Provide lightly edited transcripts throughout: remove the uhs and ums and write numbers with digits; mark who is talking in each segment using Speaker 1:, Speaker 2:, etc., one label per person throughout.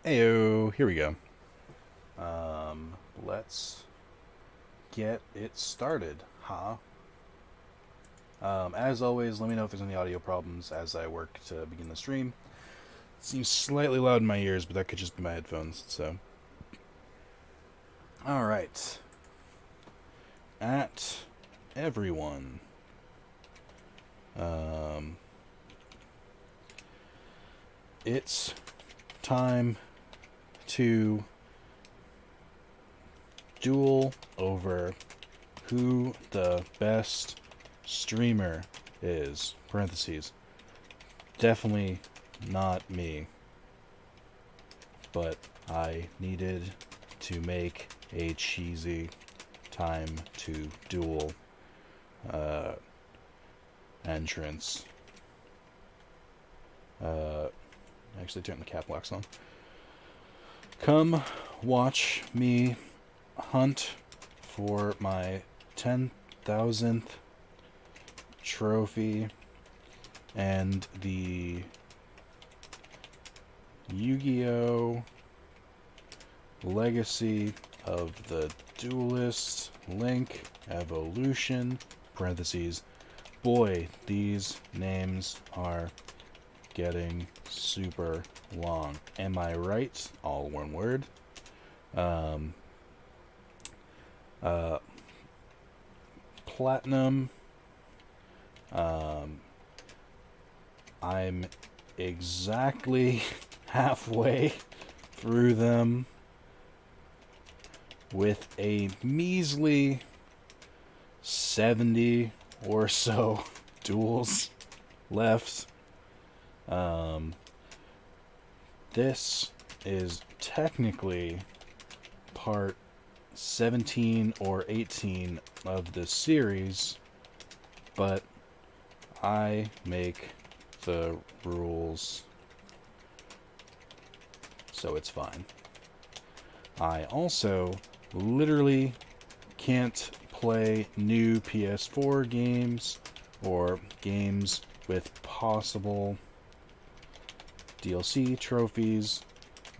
Speaker 1: Heyo, here we go. Let's get it started, huh? As always, let me know if there's any audio problems as I work to begin the stream. It seems slightly loud in my ears, but that could just be my headphones, so. Alright. At everyone. It's time to duel over who the best streamer is. Parentheses. Definitely not me. But I needed to make a cheesy time to duel entrance. Actually turn the cap locks on. Come watch me hunt for my 10,000th trophy and the Yu-Gi-Oh! Legacy of the Duelist Link Evolution, parentheses. Boy, these names are getting super long. Am I right? All one word. Platinum. I'm exactly halfway through them with a measly 70 or so duels left. This is technically part 17 or 18 of the series, but I make the rules, so it's fine. I also literally can't play new PS4 games or games with possible DLC trophies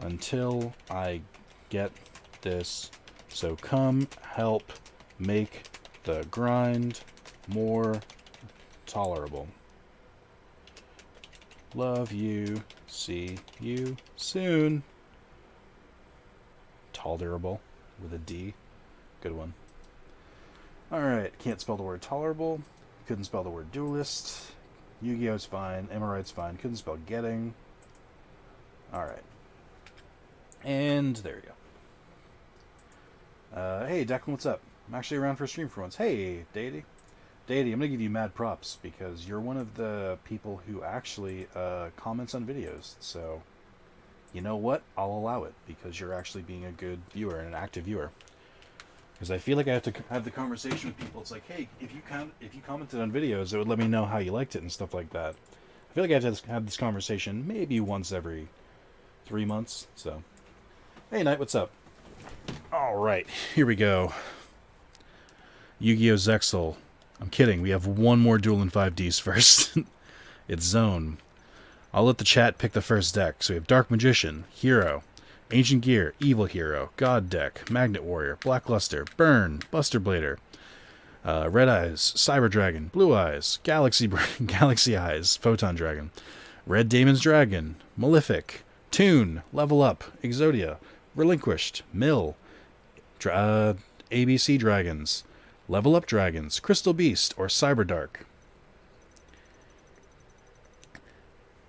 Speaker 1: until I get this. So come help make the grind more tolerable. Love you. See you soon. Tolerable with a D. Good one. Alright, can't spell the word tolerable. Couldn't spell the word duelist. Yu-Gi-Oh's fine. Emerald's fine. Couldn't spell getting. Alright. And there you go. Hey, Declan, what's up? I'm actually around for a stream for once. Hey, Deity. Deity, I'm going to give you mad props because you're one of the people who actually comments on videos. So, you know what? I'll allow it because you're actually being a good viewer and an active viewer. Because I feel like I have to have the conversation with people. It's like, hey, if you commented on videos, it would let me know how you liked it and stuff like that. I feel like I have to have this conversation maybe once every 3 months. So, hey, Knight, what's up? All right, here we go. Yu-Gi-Oh! Zexal. I'm kidding. We have one more duel in 5Ds first. It's Zone. I'll let the chat pick the first deck. So we have Dark Magician, Hero, Ancient Gear, Evil Hero, God Deck, Magnet Warrior, Black Luster, Burn, Buster Blader, Red Eyes, Cyber Dragon, Blue Eyes, Galaxy Eyes, Photon Dragon, Red Damon's Dragon, Malefic, Toon, Level Up, Exodia, Relinquished, Mill, ABC Dragons, Level Up Dragons, Crystal Beast, or Cyberdark.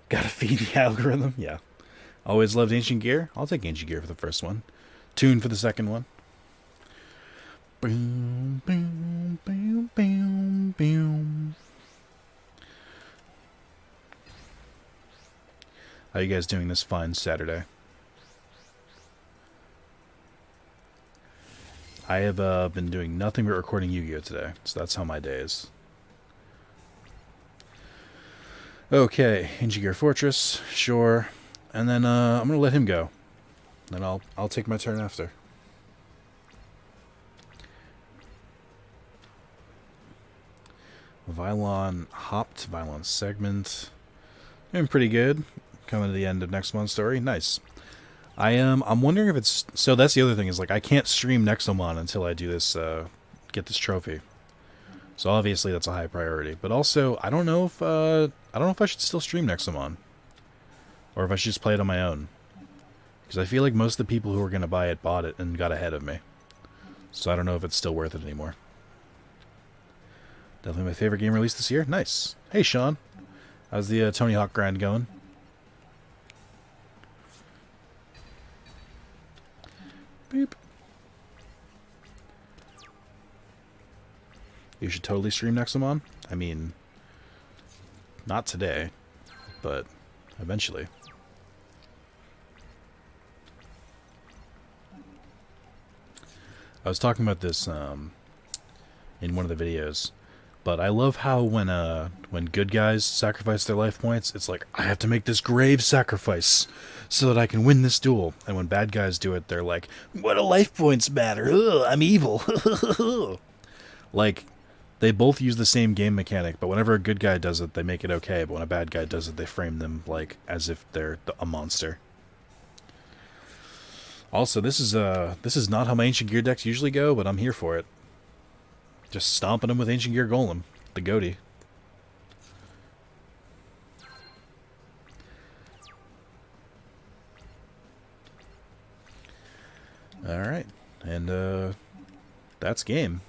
Speaker 1: Gotta feed the algorithm? Yeah. Always loved Ancient Gear. I'll take Ancient Gear for the first one. Toon for the second one. Boom, boom, boom, boom, boom. How you guys doing this fine Saturday? I have been doing nothing but recording Yu-Gi-Oh! Today, so that's how my day is. Okay, Ancient Gear Fortress, sure. And then I'm gonna let him go. Then I'll take my turn after. Vylon hopped, Vylon segment. Doing pretty good. Coming to the end of next month's story. Nice. I'm wondering if it's so. That's the other thing is like I can't stream Nexomon until I do this. Get this trophy. So obviously that's a high priority. But also I don't know if I should still stream Nexomon, or if I should just play it on my own. Because I feel like most of the people who were gonna buy it bought it and got ahead of me. So I don't know if it's still worth it anymore. Definitely my favorite game released this year. Nice. Hey Sean, how's the Tony Hawk grind going? Beep. You should totally stream Nexomon. I mean, not today, but eventually. I was talking about this in one of the videos, but I love how when good guys sacrifice their life points, it's like, I have to make this grave sacrifice so that I can win this duel. And when bad guys do it, they're like, what do life points matter? Ugh, I'm evil. Like, they both use the same game mechanic, but whenever a good guy does it, they make it okay. But when a bad guy does it, they frame them like as if they're a monster. Also, this is not how my Ancient Gear decks usually go, but I'm here for it. Just stomping them with Ancient Gear Golem, the goatee. Alright, and that's game.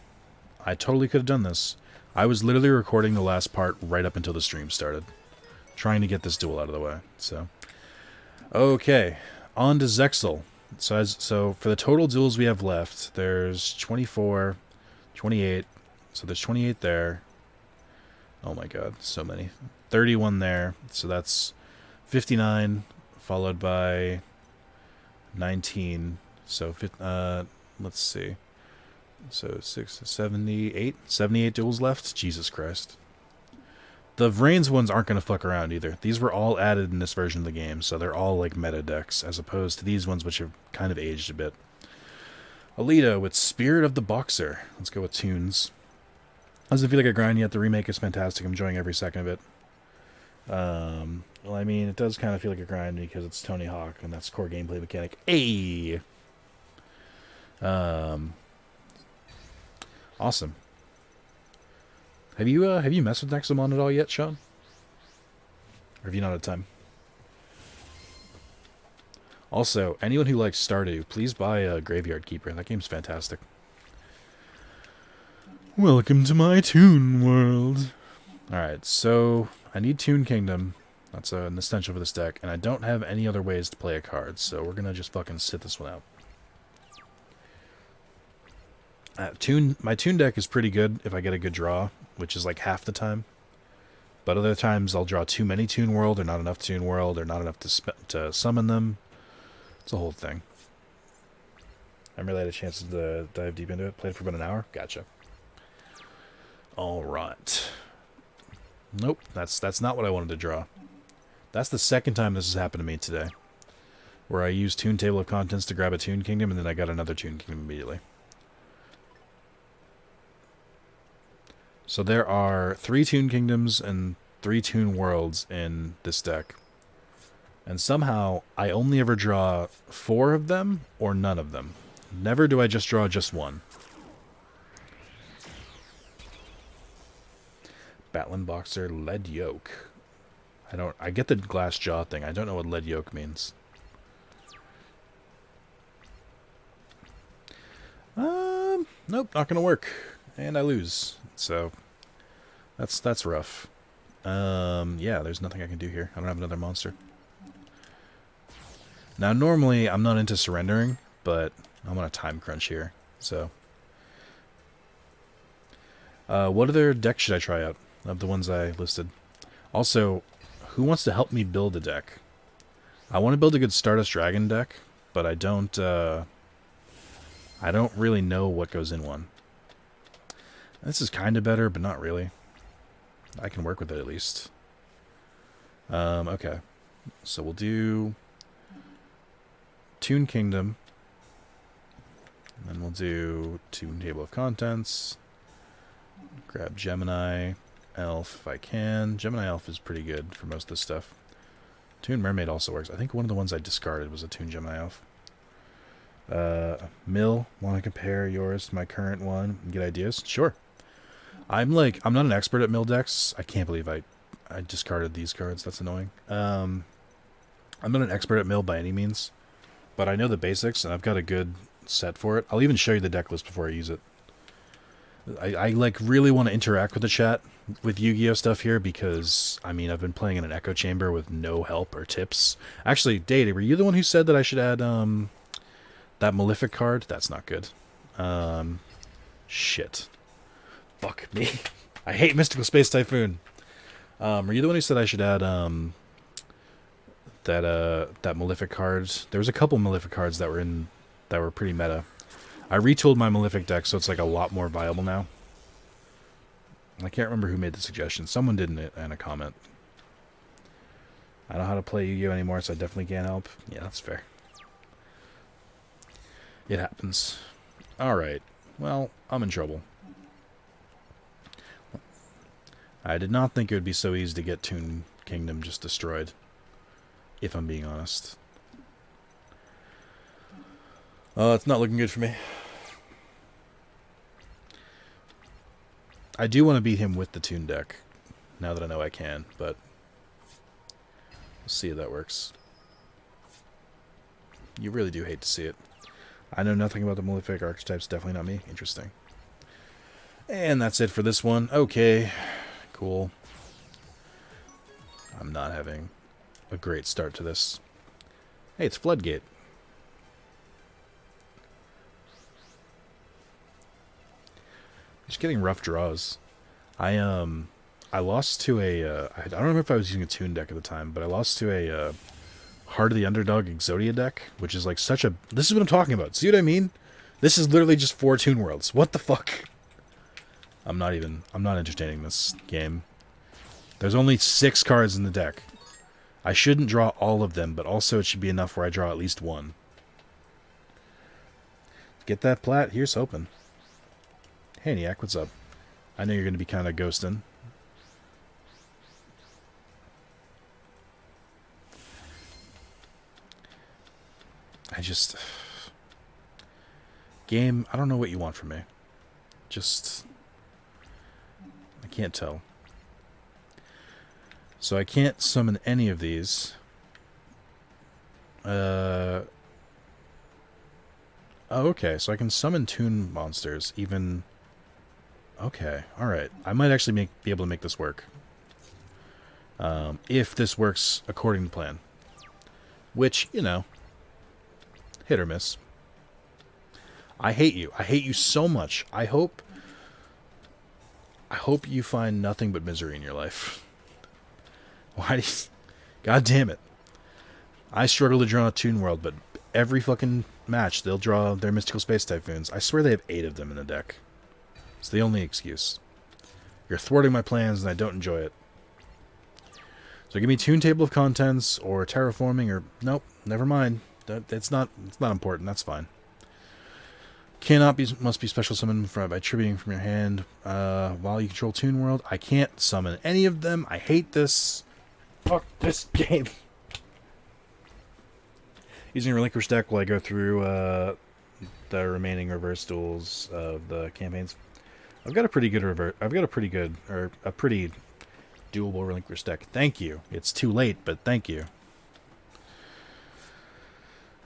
Speaker 1: I totally could have done this. I was literally recording the last part right up until the stream started. Trying to get this duel out of the way, so. Okay, on to Zexal. So for the total duels we have left, there's 24, 28, so there's 28 there. Oh my god, so many. 31 there, so that's 59, followed by 19, so let's see. So 78 duels left? Jesus Christ. The Vrains ones aren't going to fuck around either. These were all added in this version of the game, so they're all like meta decks, as opposed to these ones which have kind of aged a bit. Alita with Spirit of the Boxer. Let's go with tunes. Doesn't feel like a grind yet. The remake is fantastic. I'm enjoying every second of it. Well, I mean, it does kind of feel like a grind because it's Tony Hawk, and that's core gameplay mechanic. Hey! Awesome. Have you messed with Nexomon at all yet, Sean? Or have you not had time? Also, anyone who likes Stardew, please buy a Graveyard Keeper. That game's fantastic. Welcome to my Toon World. Alright, so I need Toon Kingdom. That's an essential for this deck, and I don't have any other ways to play a card, so we're gonna just fucking sit this one out. My Toon deck is pretty good if I get a good draw, which is like half the time. But other times I'll draw too many Toon World, or not enough Toon World, or not enough to summon them. It's a whole thing. I haven't really had a chance to dive deep into it. Played for about an hour. Gotcha. Alright. Nope, that's not what I wanted to draw. That's the second time this has happened to me today. Where I used Toon Table of Contents to grab a Toon Kingdom, and then I got another Toon Kingdom immediately. So there are 3 Toon Kingdoms and 3 Toon Worlds in this deck. And somehow, I only ever draw 4 of them, or none of them. Never do I just draw just one. Batlin Boxer, Lead Yoke. I get the glass jaw thing. I don't know what Lead Yoke means. Nope, not gonna work. And I lose. So, that's rough. Yeah, there's nothing I can do here. I don't have another monster. Now, normally, I'm not into surrendering, but I'm on a time crunch here, so. What other deck should I try out of the ones I listed? Also, who wants to help me build a deck? I want to build a good Stardust Dragon deck, but I don't really know what goes in one. This is kind of better, but not really. I can work with it at least. Okay. So we'll do Toon Kingdom. And then we'll do Toon Table of Contents. Grab Gemini Elf if I can. Gemini Elf is pretty good for most of this stuff. Toon Mermaid also works. I think one of the ones I discarded was a Toon Gemini Elf. Mill, want to compare yours to my current one and get ideas? Sure. I'm not an expert at mill decks. I can't believe I discarded these cards. That's annoying. I'm not an expert at mill by any means, but I know the basics, and I've got a good set for it. I'll even show you the deck list before I use it. I like really want to interact with the chat with Yu-Gi-Oh stuff here because, I mean, I've been playing in an echo chamber with no help or tips. Actually, Data, were you the one who said that I should add that Malefic card? That's not good. Shit. Fuck me. I hate Mystical Space Typhoon. Were you the one who said I should add that Malefic card? There was a couple Malefic cards that were pretty meta. I retooled my Malefic deck, so it's like a lot more viable now. I can't remember who made the suggestion. Someone did in a comment. I don't know how to play Yu-Gi-Oh anymore, so I definitely can't help. Yeah, that's fair. It happens. Alright. Well, I'm in trouble. I did not think it would be so easy to get Toon Kingdom just destroyed. If I'm being honest. It's not looking good for me. I do want to beat him with the Toon deck, now that I know I can, but we'll see if that works. You really do hate to see it. I know nothing about the Malefic archetypes, definitely not me. Interesting. And that's it for this one. Okay, cool. I'm not having a great start to this. Hey, it's Floodgate. Just getting rough draws. I lost to a I don't remember if I was using a Toon deck at the time, but I lost to a Heart of the Underdog Exodia deck, which is like such a... This is what I'm talking about. See what I mean? This is literally just 4 Toon Worlds. What the fuck? I'm not entertaining this game. There's only 6 cards in the deck. I shouldn't draw all of them, but also it should be enough where I draw at least one. Get that plat? Here's hoping. Hey, Niak, what's up? I know you're going to be kind of ghosting. Game, I don't know what you want from me. I can't tell. So I can't summon any of these. Oh, okay, so I can summon Toon monsters, even... Okay, alright. I might actually be able to make this work. If this works according to plan. Which, you know, hit or miss. I hate you. I hate you so much. I hope you find nothing but misery in your life. Why do you... God damn it. I struggle to draw a Toon World, but every fucking match they'll draw their Mystical Space Typhoons. I swear they have 8 of them in the deck. It's the only excuse. You're thwarting my plans and I don't enjoy it. So give me Toon Table of Contents or Terraforming or... Nope, never mind. It's not important, that's fine. Must be special summoned by attributing from your hand while you control Toon World. I can't summon any of them. I hate this. Fuck this game. Using a Relinquish deck while I go through the remaining reverse duels of the campaigns. I've got a pretty doable Relinquish deck. Thank you. It's too late, but thank you.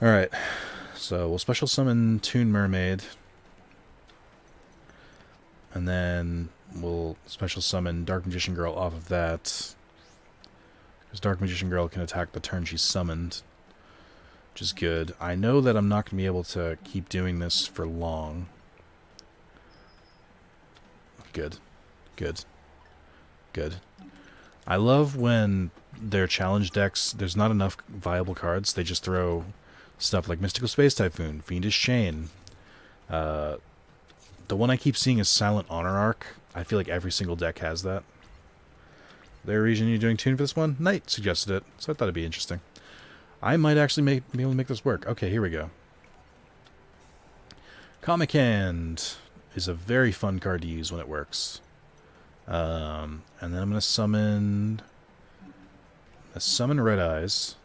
Speaker 1: Alright. So we'll special summon Toon Mermaid. And then we'll special summon Dark Magician Girl off of that. Because Dark Magician Girl can attack the turn she's summoned. Which is good. I know that I'm not going to be able to keep doing this for long. Good. Good. Good. I love when their challenge decks, there's not enough viable cards. They just throw stuff like Mystical Space Typhoon, Fiendish Chain. The one I keep seeing is Silent Honor Arc. I feel like every single deck has that. There a reason you're doing Toon for this one? Knight suggested it, so I thought it'd be interesting. I might actually be able to make this work. Okay, here we go. Comic Hand is a very fun card to use when it works. And then I'm going to summon summon Red Eyes,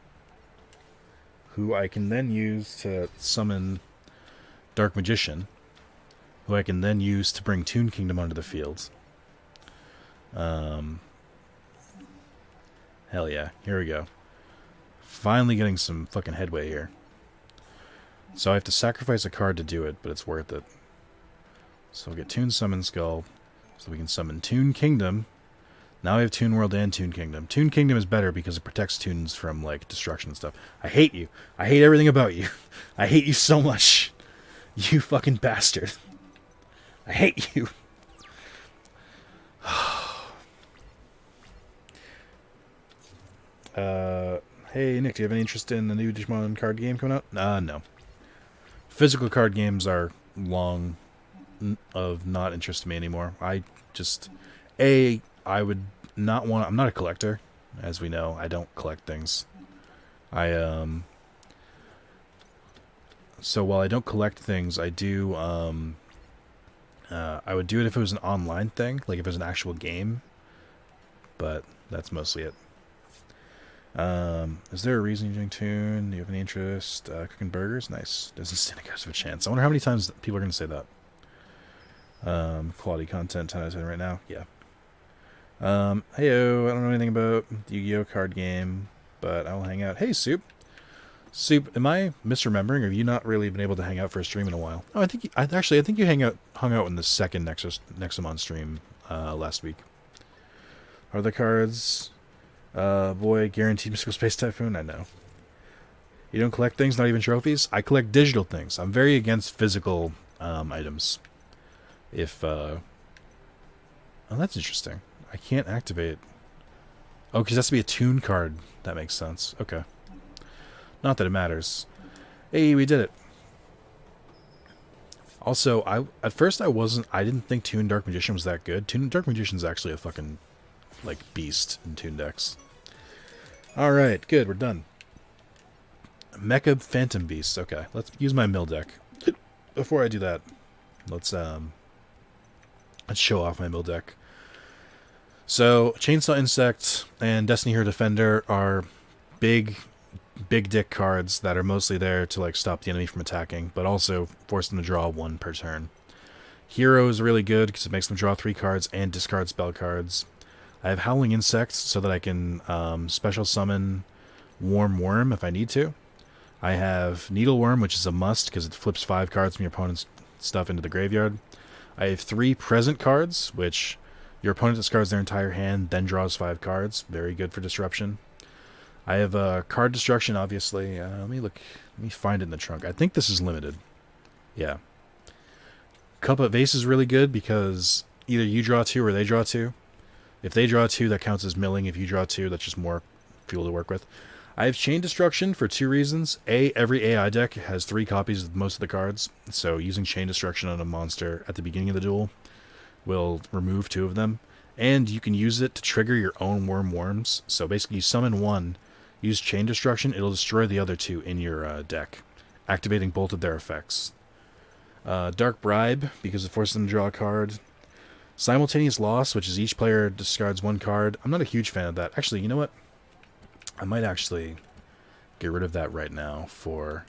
Speaker 1: who I can then use to summon Dark Magician, who I can then use to bring Toon Kingdom onto the field. Hell yeah, here we go. Finally getting some fucking headway here. So I have to sacrifice a card to do it, but it's worth it. So we'll get Toon Summon Skull, so we can summon Toon Kingdom. Now we have Toon World and Toon Kingdom. Toon Kingdom is better because it protects Toons from, like, destruction and stuff. I hate you. I hate everything about you. I hate you so much. You fucking bastard. I hate you. Hey, Nick, do you have any interest in the new Digimon card game coming out? No. Physical card games are long of not interest to me anymore. I just... I would not want... I'm not a collector, as we know. I don't collect things. So while I don't collect things, I do... I would do it if it was an online thing, like if it was an actual game. But that's mostly it. Is there a reason you're doing Toon? Do you have any interest? Cooking burgers? Nice. Doesn't stand a ghost of a chance. I wonder how many times people are going to say that. Quality content, 10 out of 10 right now. Yeah. Heyo, I don't know anything about the Yu-Gi-Oh card game, but I'll hang out. Hey, Soup. Soup, am I misremembering, or have you not really been able to hang out for a stream in a while? Oh, I think you hung out in the second Nexamon stream last week. Are the cards... boy, guaranteed Mystical Space Typhoon? I know. You don't collect things, not even trophies? I collect digital things. I'm very against physical items. Oh, that's interesting. I can't activate... Oh, because it has to be a Toon card. That makes sense. Okay. Not that it matters. Hey, we did it. Also, at first I didn't think Toon Dark Magician was that good. Toon Dark Magician's actually a fucking, like, beast in Toon decks. Alright, good, we're done. Mecha Phantom Beasts. Okay, let's use my mill deck. Before I do that, let's show off my mill deck. So, Chainsaw Insect and Destiny Hero Defender are big dick cards that are mostly there to, like, stop the enemy from attacking, but also force them to draw one per turn. Hero is really good because it makes them draw 3 cards and discard spell cards. I have Howling Insects so that I can special summon Warm Worm if I need to. I have Needleworm, which is a must because it flips 5 cards from your opponent's stuff into the graveyard. I have 3 Present cards, which your opponent discards their entire hand, then draws 5 cards. Very good for disruption. I have Card Destruction, obviously. Let me find it in the trunk. I think this is limited. Yeah. Cup of Ace is really good because either you draw 2 or they draw 2. If they draw 2, that counts as milling. If you draw 2, that's just more fuel to work with. I have Chain Destruction for 2 reasons. A, every AI deck has 3 copies of most of the cards, so using Chain Destruction on a monster at the beginning of the duel will remove 2 of them. And you can use it to trigger your own Worms. So basically you summon 1, use Chain Destruction, it'll destroy the other 2 in your deck, activating both of their effects. Dark Bribe, because it forces them to draw a card. Simultaneous Loss, which is each player discards 1 card. I'm not a huge fan of that. Actually, you know what? I might actually get rid of that right now for...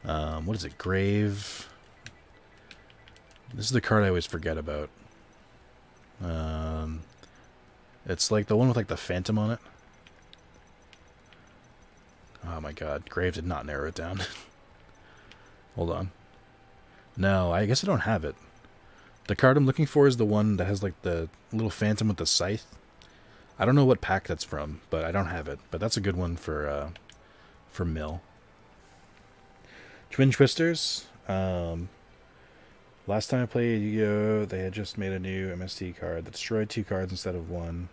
Speaker 1: what is it? Grave... This is the card I always forget about. It's like the one with like the Phantom on it. Oh my god, Grave did not narrow it down. Hold on. No, I guess I don't have it. The card I'm looking for is the one that has like the little Phantom with the scythe. I don't know what pack that's from, but I don't have it. But that's a good one for Mill. Twin Twisters. Last time I played Yu-Gi-Oh, they had just made a new MST card that destroyed 2 cards instead of 1.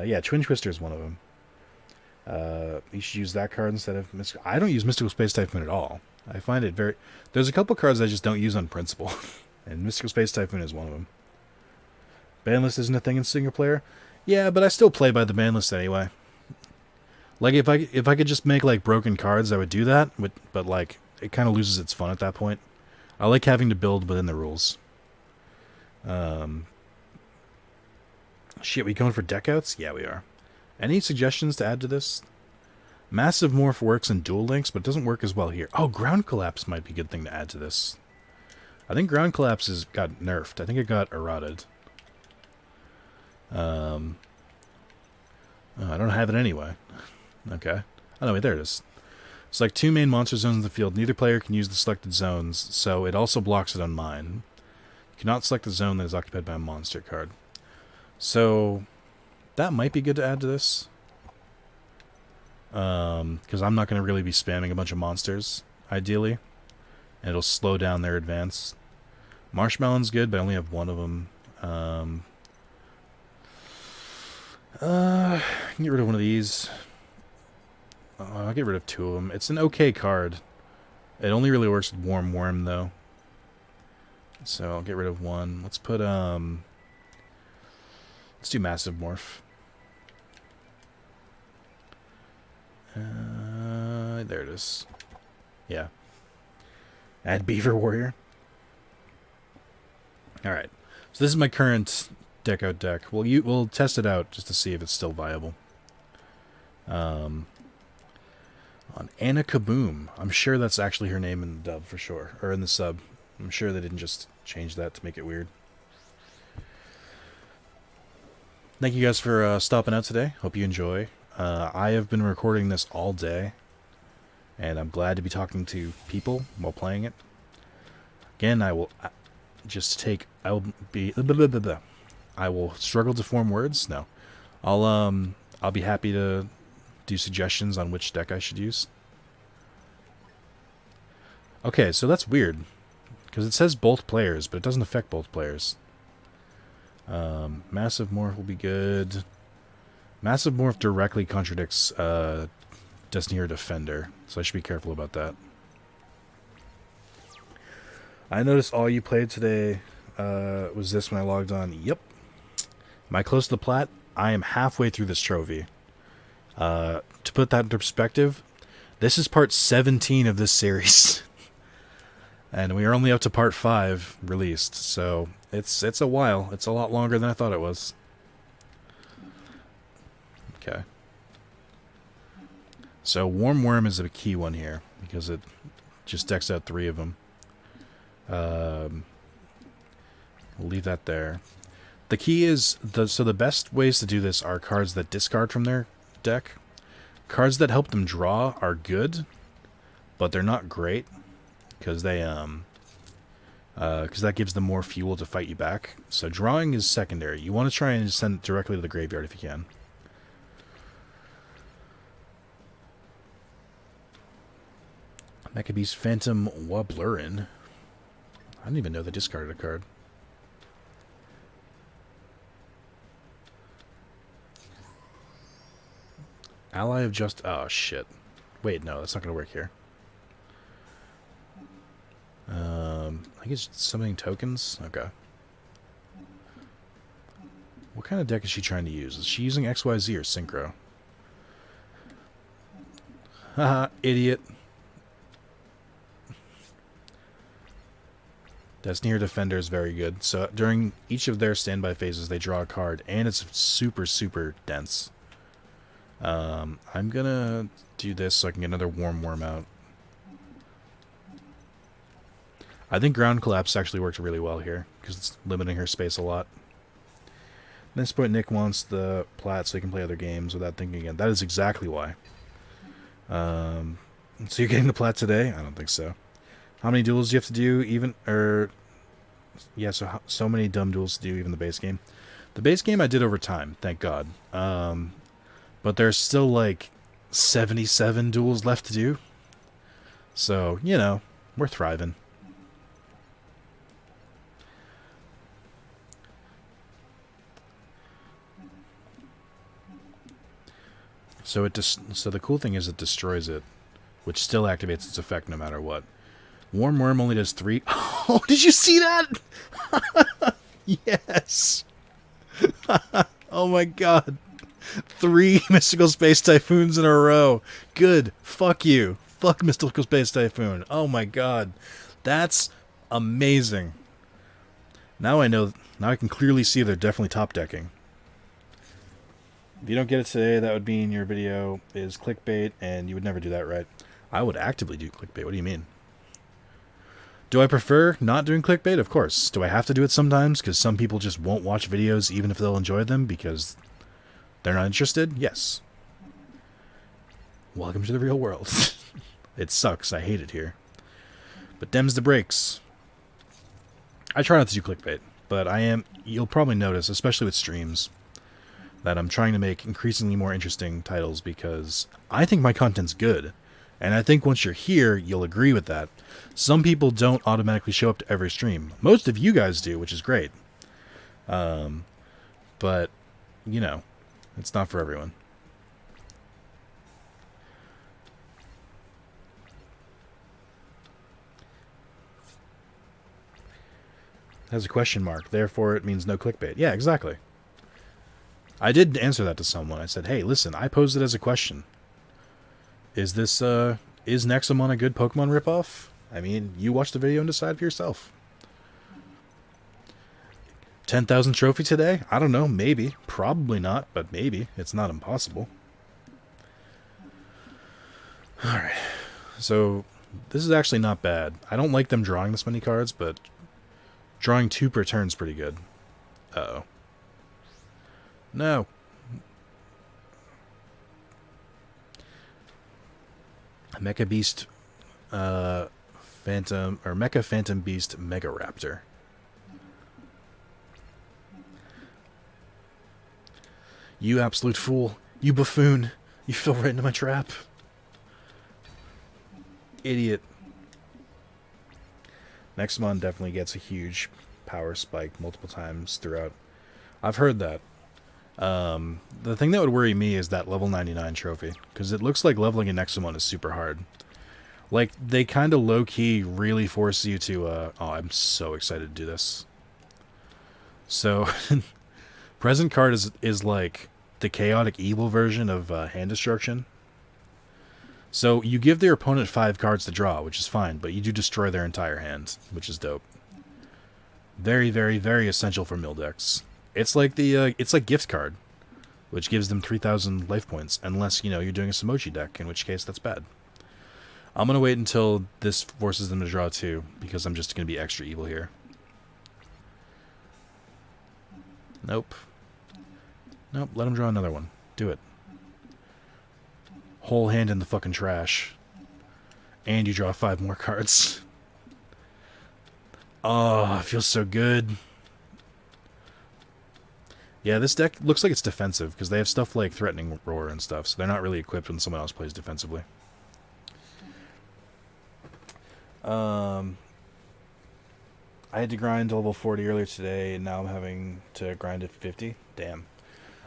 Speaker 1: Yeah, Twin Twister is one of them. You should use that card instead of Mystical... I don't use Mystical Space Typhoon at all. I find it very... There's a couple cards I just don't use on principle. And Mystical Space Typhoon is one of them. Ban list isn't a thing in single player? Yeah, but I still play by the ban list anyway. Like, if I could just make, like, broken cards, I would do that. But like, it kind of loses its fun at that point. I like having to build within the rules. Shit, we going for deck outs? Yeah, we are. Any suggestions to add to this? Massive Morph works in Duel Links, but it doesn't work as well here. Oh, Ground Collapse might be a good thing to add to this. I think Ground Collapse got nerfed. I think it got eroded. Oh, I don't have it anyway. Okay. Oh, no, wait, there it is. Select 2 main monster zones in the field. Neither player can use the selected zones, so it also blocks it on mine. You cannot select the zone that is occupied by a monster card. So, that might be good to add to this. Because I'm not going to really be spamming a bunch of monsters, ideally. And it'll slow down their advance. Marshmallow's good, but I only have one of them. I can get rid of one of these. I'll get rid of 2 of them. It's an okay card. It only really works with Warm Worm, though. So I'll get rid of 1. Let's put, let's do Massive Morph. There it is. Yeah. Add Beaver Warrior. Alright. So this is my current deck out deck. We'll test it out just to see if it's still viable. On Anna Kaboom. I'm sure that's actually her name in the dub for sure. Or in the sub. I'm sure they didn't just change that to make it weird. Thank you guys for stopping out today. Hope you enjoy. I have been recording this all day. And I'm glad to be talking to people while playing it. Again, I will just take... I will be... I will struggle to form words. No. I'll be happy to do suggestions on which deck I should use. Okay, so that's weird. Because it says both players, but it doesn't affect both players. Massive Morph will be good. Massive Morph directly contradicts Destiny or Defender, so I should be careful about that. I noticed all you played today was this when I logged on. Yep. Am I close to the plat? I am halfway through this trophy. To put that into perspective, this is part 17 of this series. And we are only up to part 5 released, so it's a while. It's a lot longer than I thought it was. Okay. So Warm Worm is a key one here, because it just decks out 3 of them. We'll leave that there. The key is, so the best ways to do this are cards that discard from their deck. Cards that help them draw are good, but they're not great, because they, because that gives them more fuel to fight you back. So drawing is secondary. You want to try and just send it directly to the graveyard if you can. Maccabee's Phantom Woblerin. I didn't even know they discarded a card. Ally of Just... Oh, shit. Wait, no, that's not going to work here. I think it's summoning tokens? Okay. What kind of deck is she trying to use? Is she using XYZ or Synchro? Haha, idiot. Destiny or Defender is very good. So during each of their standby phases, they draw a card, and it's super, super dense. I'm gonna do this so I can get another Warm Worm out. I think Ground Collapse actually worked really well here, because it's limiting her space a lot. At this point, Nick wants the plat so he can play other games without thinking again. That is exactly why. So you're getting the plat today? I don't think so. How many duels do you have to do, even, yeah, so many dumb duels to do, even the base game. The base game I did over time, thank God. But there's still, like, 77 duels left to do. So, you know, we're thriving. So so the cool thing is it destroys it, which still activates its effect no matter what. Warm Worm only does 3... Oh, did you see that? Yes. Oh my god. 3 Mystical Space Typhoons in a row. Good. Fuck you. Fuck Mystical Space Typhoon. Oh my god. That's amazing. Now I know... Now I can clearly see they're definitely top decking. If you don't get it today, that would mean your video is clickbait, and you would never do that right. I would actively do clickbait. What do you mean? Do I prefer not doing clickbait? Of course. Do I have to do it sometimes because some people just won't watch videos even if they'll enjoy them because they're not interested? Yes. Welcome to the real world. It sucks. I hate it here. But them's the breaks. I try not to do clickbait, but you'll probably notice, especially with streams, that I'm trying to make increasingly more interesting titles because I think my content's good. And I think once you're here, you'll agree with that. Some people don't automatically show up to every stream. Most of you guys do, which is great. But, you know, it's not for everyone. It has a question mark, therefore it means no clickbait. Yeah, exactly. I did answer that to someone. I said, hey, listen, I posed it as a question. Is Nexamon a good Pokemon ripoff? I mean, you watch the video and decide for yourself. 10,000 trophy today? I don't know, maybe. Probably not, but maybe. It's not impossible. Alright. So, this is actually not bad. I don't like them drawing this many cards, but drawing 2 per turn is pretty good. Uh-oh. No. Mecha Beast Phantom, or Mecha Phantom Beast Mega Raptor. You absolute fool. You buffoon. You fell right into my trap. Idiot. Nexamon definitely gets a huge power spike multiple times throughout. I've heard that. The thing that would worry me is that level 99 trophy, because it looks like leveling a Nexamon is super hard. Like, they kind of low-key really force you to, oh, I'm so excited to do this. So, present card is like the chaotic evil version of hand destruction. So, you give their opponent 5 cards to draw, which is fine, but you do destroy their entire hand, which is dope. Very, very, very essential for mill decks. It's like it's like gift card, which gives them 3,000 life points, unless, you know, you're doing a Samochi deck, in which case that's bad. I'm going to wait until this forces them to draw 2, because I'm just going to be extra evil here. Nope. Nope, let him draw another one. Do it. Whole hand in the fucking trash. And you draw 5 more cards. Oh, it feels so good. Yeah, this deck looks like it's defensive, because they have stuff like Threatening Roar and stuff, so they're not really equipped when someone else plays defensively. I had to grind to level 40 earlier today, and now I'm having to grind to 50. Damn.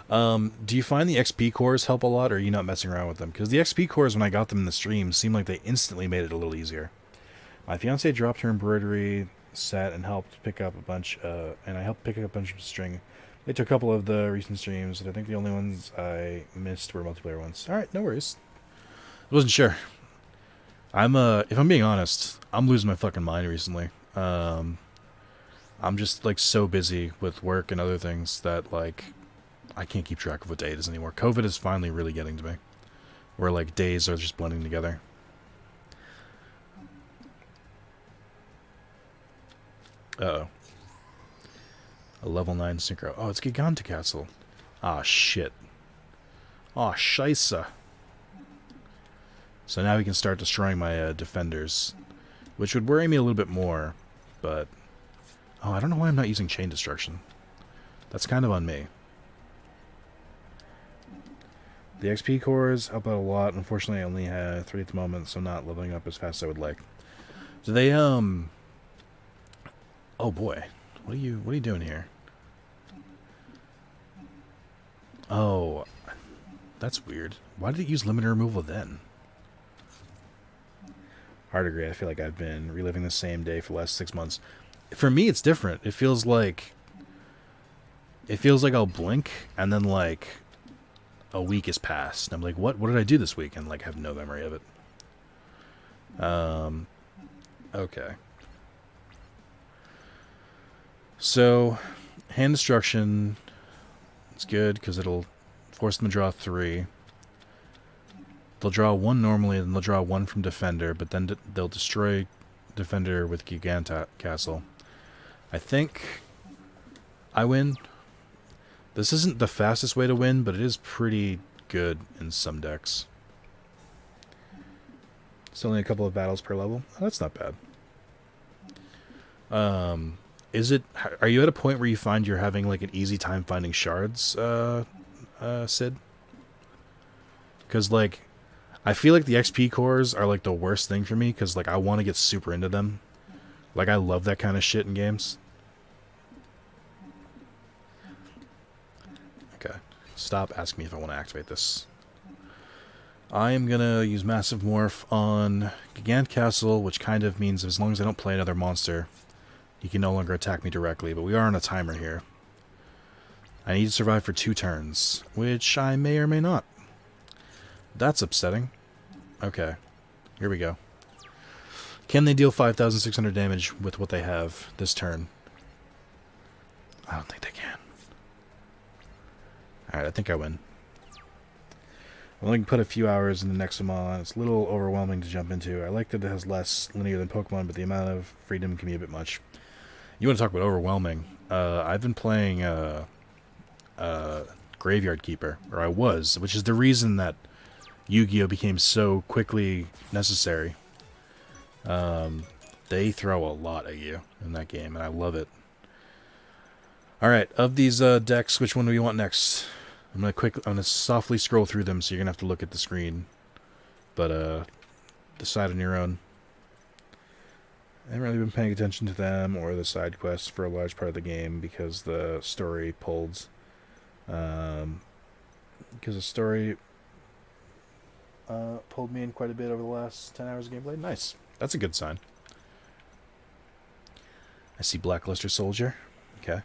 Speaker 1: Do you find the XP cores help a lot, or are you not messing around with them? Because the XP cores, when I got them in the stream, seemed like they instantly made it a little easier. My fiance dropped her embroidery set and helped pick up a bunch, and I helped pick up a bunch of string. They took a couple of the recent streams, and I think the only ones I missed were multiplayer ones. Alright, no worries. I wasn't sure. If I'm being honest, I'm losing my fucking mind recently. I'm just, like, so busy with work and other things that, like, I can't keep track of what day it is anymore. COVID is finally really getting to me. Where, like, days are just blending together. Uh-oh. A level 9 synchro. Oh, it's Giganticastle. Ah, shit. Ah, scheisse. So now we can start destroying my defenders. Which would worry me a little bit more, but... Oh, I don't know why I'm not using Chain Destruction. That's kind of on me. The XP cores help out a lot. Unfortunately, I only have 3 at the moment, so I'm not leveling up as fast as I would like. Do they, Oh boy. What are you doing here? Oh, that's weird. Why did it use limiter removal then? Hard agree. I feel like I've been reliving the same day for the last 6 months. For me, it's different. It feels like I'll blink and then like a week has passed. And I'm like, what did I do this week? And like have no memory of it. Okay. So, hand destruction, it's good because it'll force them to draw 3. They'll draw 1 normally, and they'll draw 1 from Defender, but then they'll destroy Defender with Giganta Castle. I think I win. This isn't the fastest way to win, but it is pretty good in some decks. It's only a couple of battles per level. Oh, that's not bad. Are you at a point where you find you're having like an easy time finding shards, Sid? Because like, I feel like the XP cores are like the worst thing for me because like I want to get super into them. Like I love that kind of shit in games. Okay, stop asking me if I want to activate this. I am gonna use Massive Morph on Gigant Castle, which kind of means as long as I don't play another monster, he can no longer attack me directly, but we are on a timer here. I need to survive for 2 turns, which I may or may not. That's upsetting. Okay, here we go. Can they deal 5,600 damage with what they have this turn? I don't think they can. Alright, I think I win. I'm only going to put a few hours in the Nexomon. It's a little overwhelming to jump into. I like that it has less linear than Pokemon, but the amount of freedom can be a bit much. You want to talk about overwhelming? I've been playing Graveyard Keeper, or I was, which is the reason that Yu-Gi-Oh! Became so quickly necessary. They throw a lot at you in that game, and I love it. Alright, of these decks, which one do we want next? I'm gonna softly scroll through them, so you're gonna have to look at the screen. But decide on your own. I haven't really been paying attention to them or the side quests for a large part of the game because the story pulled. Because the story pulled me in quite a bit over the last 10 hours of gameplay. Nice. That's a good sign. I see Blackluster Soldier. Okay.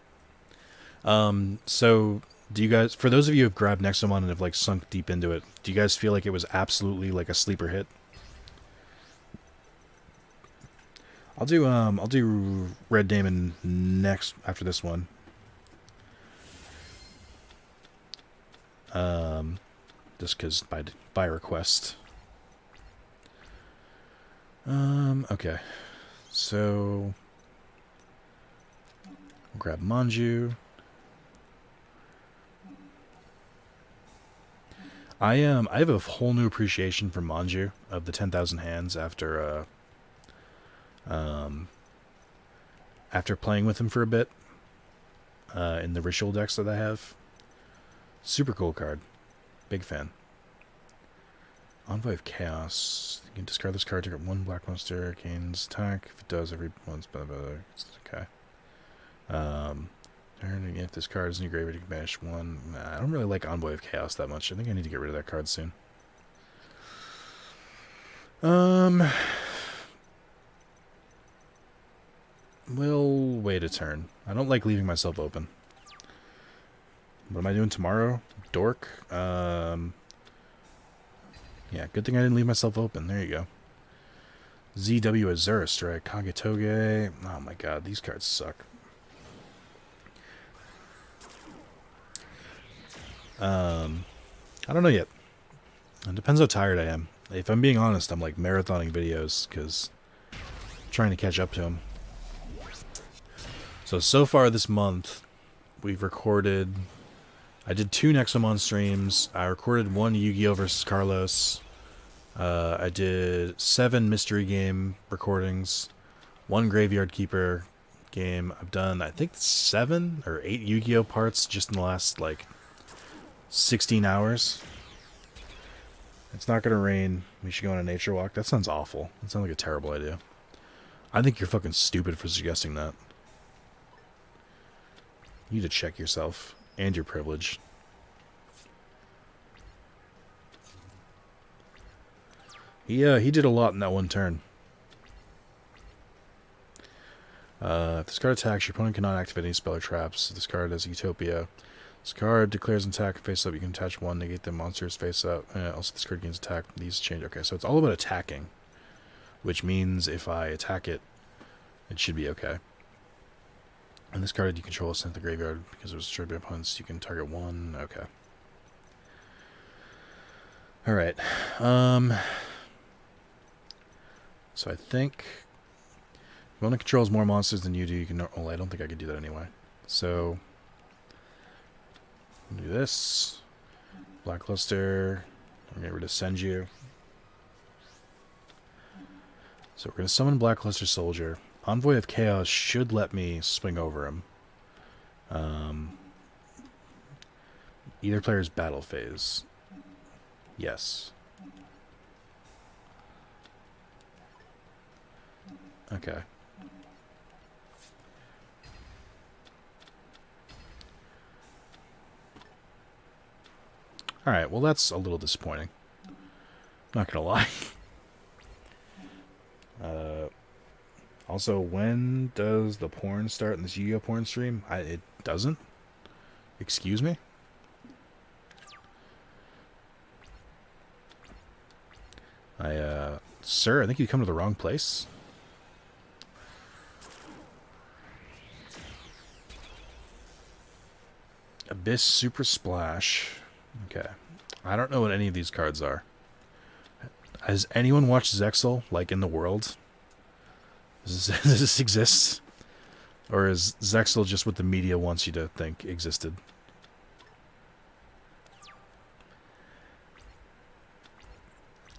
Speaker 1: So, do you guys, for those of you who have grabbed Nexomon and have like sunk deep into it, do you guys feel like it was absolutely like a sleeper hit? I'll do Red Damon next after this one. Just because by request. Okay. So we'll grab Manju. I have a whole new appreciation for Manju of the 10,000 hands after playing with him for a bit in the ritual decks that I have. Super cool card. Big fan. Envoy of Chaos. You can discard this card to get 1 black monster, gains attack. If it does, every once, blah, blah, blah. Okay. If this card is in your graveyard, you can banish 1. Nah, I don't really like Envoy of Chaos that much. I think I need to get rid of that card soon. We'll wait a turn. I don't like leaving myself open. What am I doing tomorrow? Dork? Yeah, good thing I didn't leave myself open. There you go. ZW Azura Strike. Kagetoge. Oh my god, these cards suck. I don't know yet. It depends how tired I am. If I'm being honest, I'm like marathoning videos because I'm trying to catch up to them. So far this month, we've recorded... I did 2 Nexomon streams. I recorded 1 Yu-Gi-Oh! Versus Carlos. I did 7 Mystery Game recordings. 1 Graveyard Keeper game. I've done, I think, 7 or 8 Yu-Gi-Oh! Parts just in the last, like, 16 hours. It's not gonna rain. We should go on a nature walk. That sounds awful. That sounds like a terrible idea. I think you're fucking stupid for suggesting that. You need to check yourself. And your privilege. He did a lot in that one turn. If this card attacks, your opponent cannot activate any spell or traps. If this card has Utopia. This card declares an attack face up. You can attach 1, negate the monster's face up. Also, this card gains attack. These change. Okay, so it's all about attacking. Which means if I attack it, it should be okay. And this card you control is sent to the graveyard because it was destroyed by opponents. You can target 1. Okay. Alright. So I think if one controls more monsters than you do, you can... Well, I don't think I could do that anyway. So... do this. Blackluster. I'm going to get rid of Senju. So we're going to summon Blackluster Soldier. Envoy of Chaos should let me swing over him. Either player's battle phase. Yes. Okay. Alright, well that's a little disappointing. Not gonna lie. Also, when does the porn start in this Yu-Gi-Oh! Porn stream? It doesn't? Excuse me? Sir, I think you come to the wrong place. Abyss Super Splash. Okay. I don't know what any of these cards are. Has anyone watched Zexal, like, in the world? Does this exist? Or is Zexal just what the media wants you to think existed?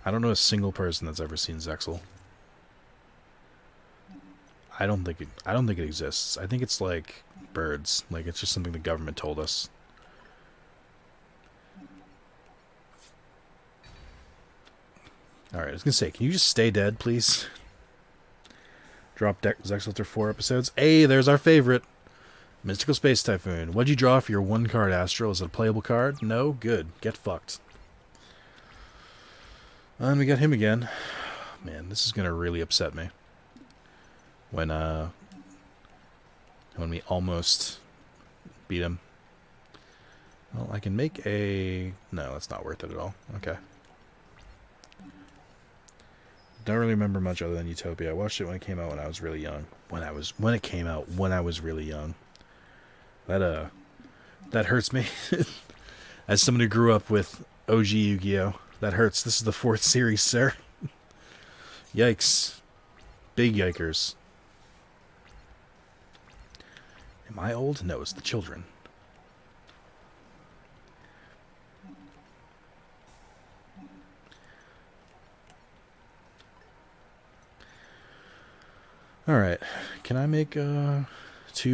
Speaker 1: I don't know a single person that's ever seen Zexal. I don't think it exists. I think it's like birds. Like, it's just something the government told us. Alright, I was gonna say, can you just stay dead, please? Drop deck Zexal after 4 episodes. Hey, there's our favorite. Mystical Space Typhoon. What'd you draw for your 1-card Astral? Is it a playable card? No? Good. Get fucked. And we got him again. Man, this is gonna really upset me. When we almost beat him. Well, I can make a... No, that's not worth it at all. Okay. Don't really remember much other than Utopia. I watched it when it came out when I was really young. When it came out when I was really young. That hurts me. As someone who grew up with OG Yu-Gi-Oh! That hurts. This is the 4th series, sir. Yikes. Big yikers. Am I old? No, it's the children. Alright. Can I make 2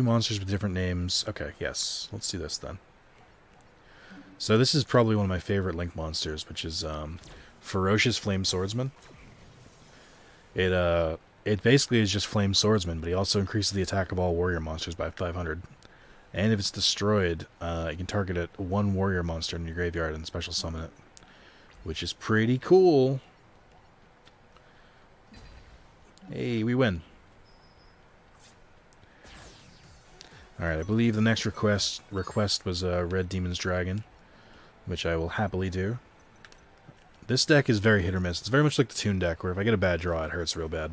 Speaker 1: monsters with different names? Okay, yes. Let's do this then. So this is probably one of my favorite Link monsters, which is Ferocious Flame Swordsman. It basically is just Flame Swordsman, but he also increases the attack of all warrior monsters by 500. And if it's destroyed, you can target it 1 warrior monster in your graveyard and special summon it. Which is pretty cool. Hey, we win. Alright, I believe the next request was Red Demon's Dragon, which I will happily do. This deck is very hit or miss. It's very much like the Toon deck, where if I get a bad draw, it hurts real bad.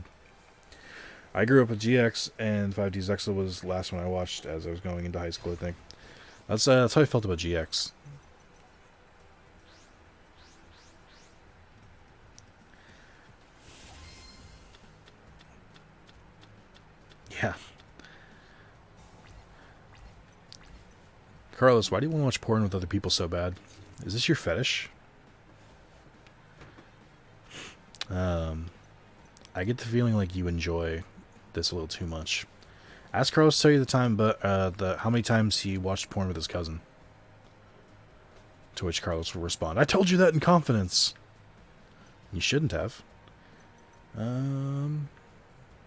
Speaker 1: I grew up with GX, and 5D Zexal was the last one I watched as I was going into high school, I think. That's how I felt about GX. Yeah. Carlos, why do you want to watch porn with other people so bad? Is this your fetish? I get the feeling like you enjoy this a little too much. Ask Carlos to tell you the time, but how many times he watched porn with his cousin. To which Carlos will respond, "I told you that in confidence." You shouldn't have.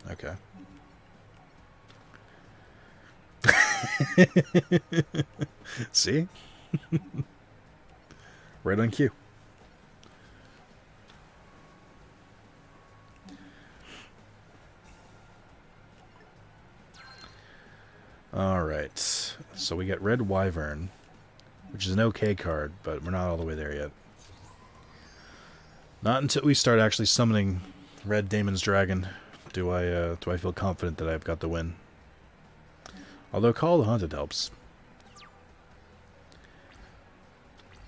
Speaker 1: Okay. See? Right on cue. Alright. So we get Red Wyvern, which is an okay card, but we're not all the way there yet. Not until we start actually summoning Red Damon's Dragon do I feel confident that I've got the win. Although Call of the Hunted helps.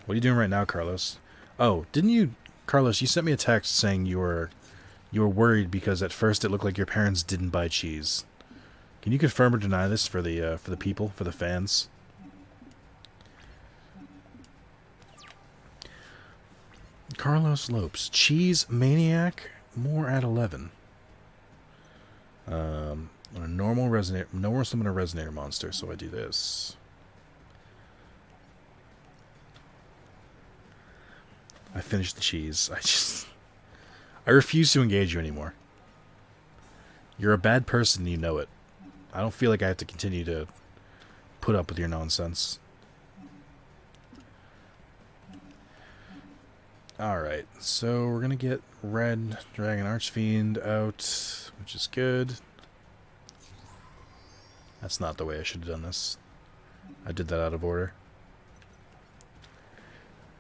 Speaker 1: What are you doing right now, Carlos? Oh, didn't you, Carlos? You sent me a text saying you were worried because at first it looked like your parents didn't buy cheese. Can you confirm or deny this for the people, for the fans? Carlos Lopes, cheese maniac, more at 11. A normal resonator, normal summon a resonator monster, so I do this. I finished the cheese. I refuse to engage you anymore. You're a bad person, you know it. I don't feel like I have to continue to put up with your nonsense. Alright, so we're gonna get Red Dragon Archfiend out, which is good. That's not the way I should have done this. I did that out of order.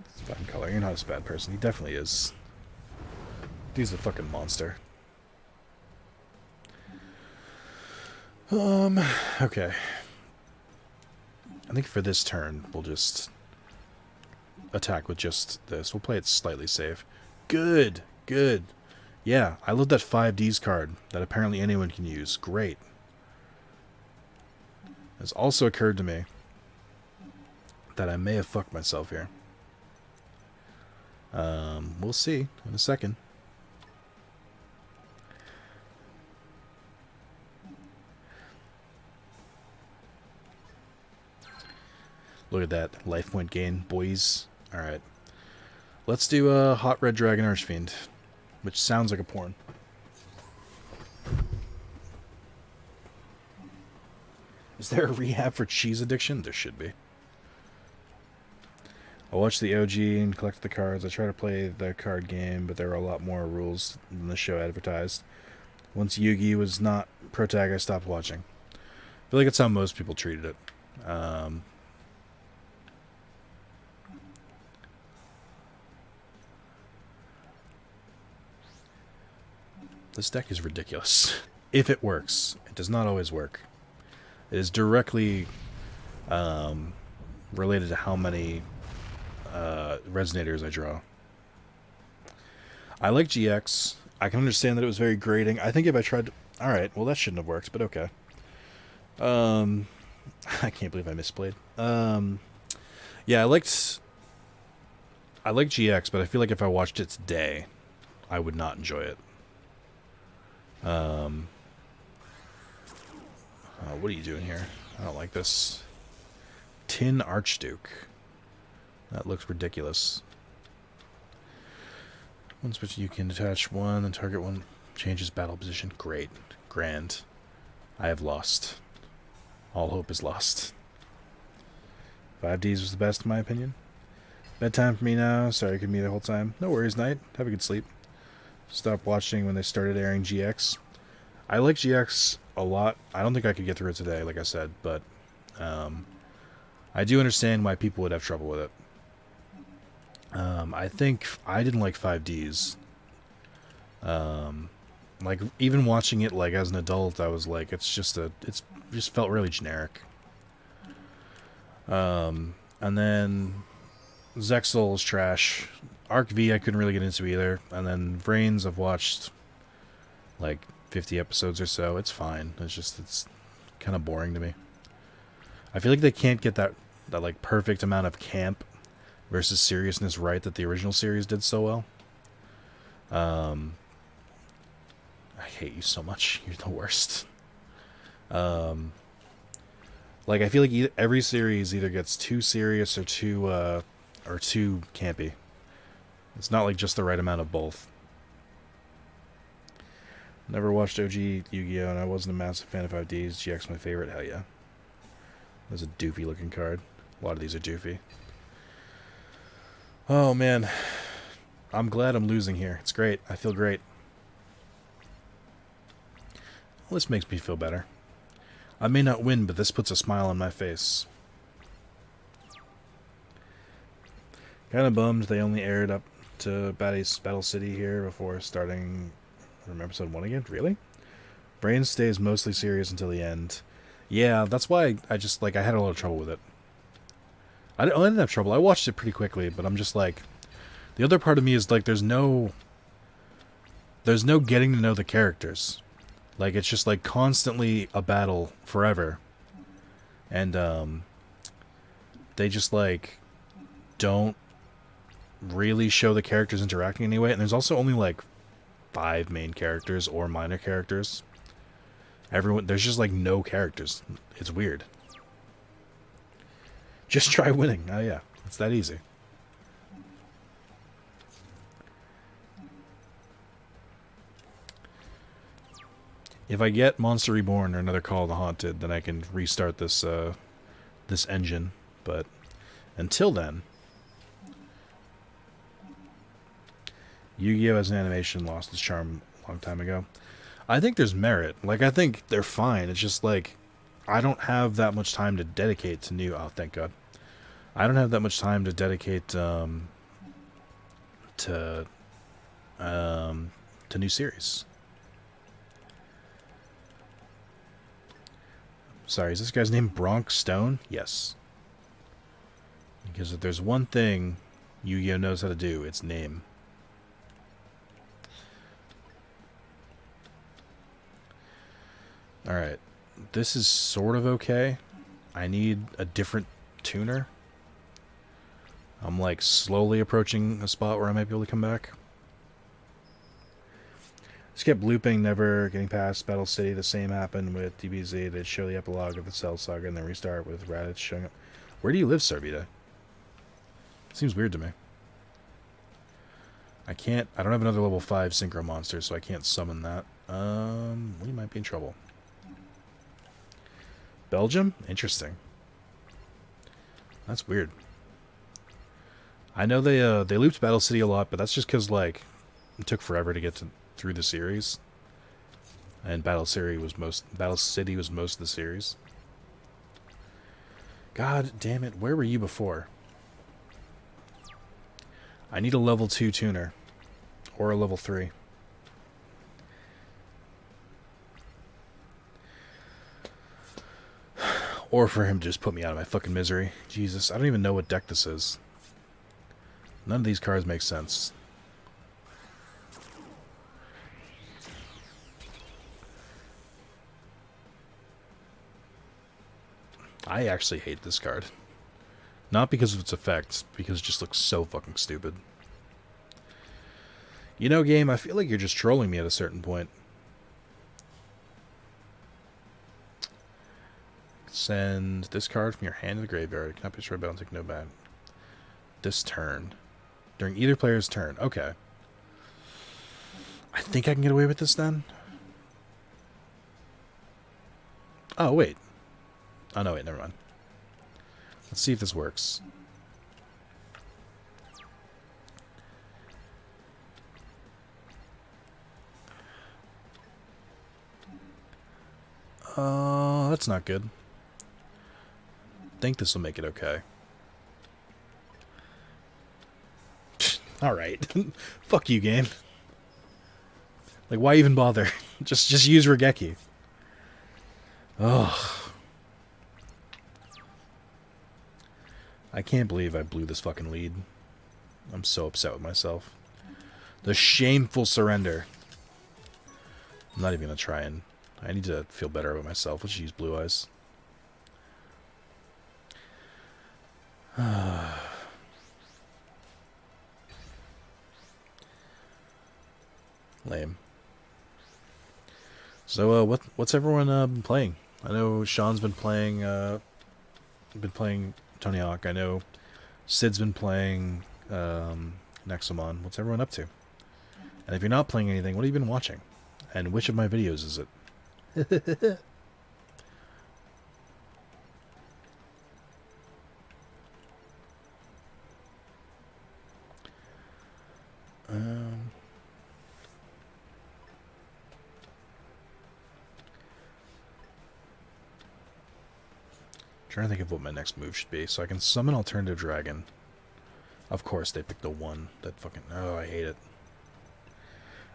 Speaker 1: It's bad color. You're not a bad person. He definitely is. He's a fucking monster. Okay. I think for this turn, we'll just attack with just this. We'll play it slightly safe. Good. Good. Yeah, I love that 5Ds card that apparently anyone can use. Great. It's also occurred to me that I may have fucked myself here. We'll see in a second. Look at that life point gain, boys. Alright. Let's do a Hot Red Dragon Archfiend, which sounds like a porn. Is there a rehab for cheese addiction? There should be. I watched the OG and collect the cards. I try to play the card game, but there are a lot more rules than the show advertised. Once Yugi was not pro tag, I stopped watching. I feel like it's how most people treated it. This deck is ridiculous. If it works. It does not always work. It is directly related to how many resonators I draw. I like GX. I can understand that it was very grating. I think if I tried to... Alright, well that shouldn't have worked, but okay. I can't believe I misplayed. Yeah, I like GX, but I feel like if I watched it today, I would not enjoy it. What are you doing here? I don't like this. Tin Archduke. That looks ridiculous. Once which you can detach one and target one changes battle position. Great. Grand. I have lost. All hope is lost. 5Ds was the best in my opinion. Bedtime for me now. Sorry you could be the whole time. No worries, Knight. Have a good sleep. Stopped watching when they started airing GX. I like GX a lot. I don't think I could get through it today, like I said, but I do understand why people would have trouble with it. I think I didn't like 5Ds. Like even watching it like as an adult, I was like, it's just felt really generic. And then Zexal is trash. Arc V I couldn't really get into either. And then Vrains I've watched like 50 episodes or so. It's fine. It's kind of boring to me. I feel like they can't get that like perfect amount of camp versus seriousness right that the original series did so well. I hate you so much. You're the worst. Like I feel like every series either gets too serious or too campy. It's not like just the right amount of both. Never watched OG Yu-Gi-Oh! And I wasn't a massive fan of 5Ds. GX my favorite. Hell yeah. That's a doofy looking card. A lot of these are doofy. Oh man. I'm glad I'm losing here. It's great. I feel great. Well, this makes me feel better. I may not win, but this puts a smile on my face. Kind of bummed they only aired up to Battle City here before starting from episode 1 again. Really? Brain stays mostly serious until the end. Yeah, that's why I just, like, I had a lot of trouble with it. I didn't have trouble. I watched it pretty quickly, but I'm just like, The other part of me is like, there's no getting to know the characters. Like, it's just like constantly a battle forever. And they just like don't really show the characters interacting anyway. And there's also only like 5 main characters or minor characters. There's just like no characters. It's weird. Just try winning. Oh yeah, it's that easy. If I get Monster Reborn or another Call of the Haunted, then I can restart this this engine. But until then, Yu-Gi-Oh! As an animation lost its charm a long time ago. I think there's merit. Like, I think they're fine. It's just like, I don't have that much time to dedicate to new... Oh, thank God. I don't have that much time to dedicate to new series. Sorry, is this guy's name Bronx Stone? Yes. Because if there's one thing Yu-Gi-Oh! Knows how to do, it's name. Alright. This is sort of okay. I need a different tuner. I'm like slowly approaching a spot where I might be able to come back. Just kept looping, never getting past Battle City. The same happened with DBZ. They'd show the epilogue of the Cell Saga and then restart with Raditz showing up. Where do you live, Sarvita? Seems weird to me. I don't have another level 5 Synchro Monster, so I can't summon that. We might be in trouble. Belgium? Interesting. That's weird. I know they looped Battle City a lot, but that's just because, like, it took forever to get through the series. And Battle City was most of the series. God damn it, where were you before? I need a level 2 tuner. Or a level 3. Or for him to just put me out of my fucking misery. Jesus, I don't even know what deck this is. None of these cards make sense. I actually hate this card. Not because of its effects, because it just looks so fucking stupid. You know, game, I feel like you're just trolling me at a certain point. Send this card from your hand to the graveyard. It cannot be destroyed by and take no bad. This turn. During either player's turn. Okay. I think I can get away with this then. Oh, wait. Oh, no, wait, never mind. Let's see if this works. That's not good. I think this will make it okay. Alright. Fuck you, game. Like, why even bother? just use Regeki. Ugh. I can't believe I blew this fucking lead. I'm so upset with myself. The shameful surrender. I'm not even gonna try and... I need to feel better about myself. Let's use Blue Eyes. Lame. So, what's everyone been playing? I know Sean's been playing Tony Hawk. I know Sid's been playing Nexomon. What's everyone up to? And if you're not playing anything, what have you been watching? And which of my videos is it? Trying to think of what my next move should be, so I can summon Alternative Dragon. Of course, they picked the one that fucking... Oh, I hate it.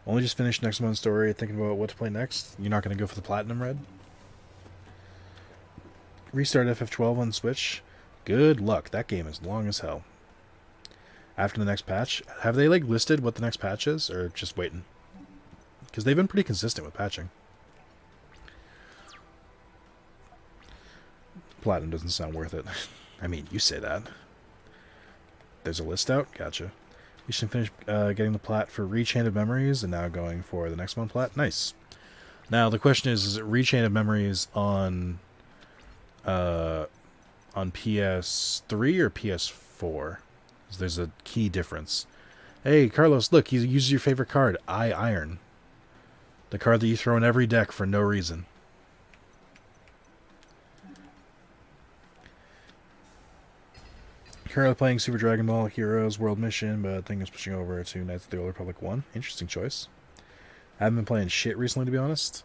Speaker 1: Only just finished next month's story, thinking about what to play next. You're not going to go for the Platinum Red? Restart FF12 on Switch. Good luck. That game is long as hell. after the next patch. Have they like listed what the next patch is, or just waiting? Because they've been pretty consistent with patching. Platinum doesn't sound worth it. I mean, you say that. There's a list out? Gotcha. We should finish getting the plat for Rechain of Memories, and now going for the next one plat. Nice. Now, the question is it Rechain of Memories on PS3 or PS4? There's a key difference. Hey, Carlos, look, he uses your favorite card, Iron. The card that you throw in every deck for no reason. Currently playing Super Dragon Ball Heroes World Mission, but I think I'm switching over to Knights of the Old Republic 1. Interesting choice. I haven't been playing shit recently, to be honest.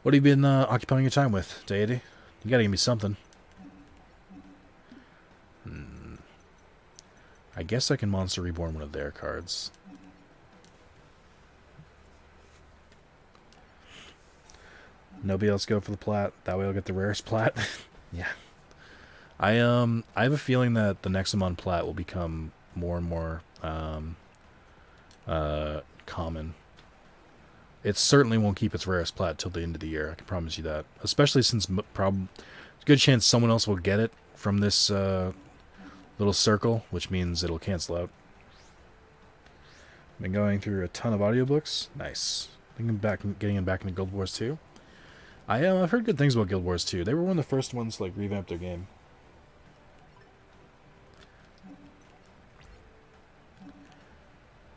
Speaker 1: What have you been occupying your time with, Deity? You gotta give me something. I guess I can Monster Reborn one of their cards. Nobody else go for the plat. That way I'll get the rarest plat. Yeah. I have a feeling that the Nexamon plat will become more and more common. It certainly won't keep its rarest plat till the end of the year. I can promise you that. Especially since there's a good chance someone else will get it from this little circle, which means it'll cancel out. Been going through a ton of audiobooks. Nice. Getting back into Guild Wars 2. I've heard good things about Guild Wars 2. They were one of the first ones to like revamp their game.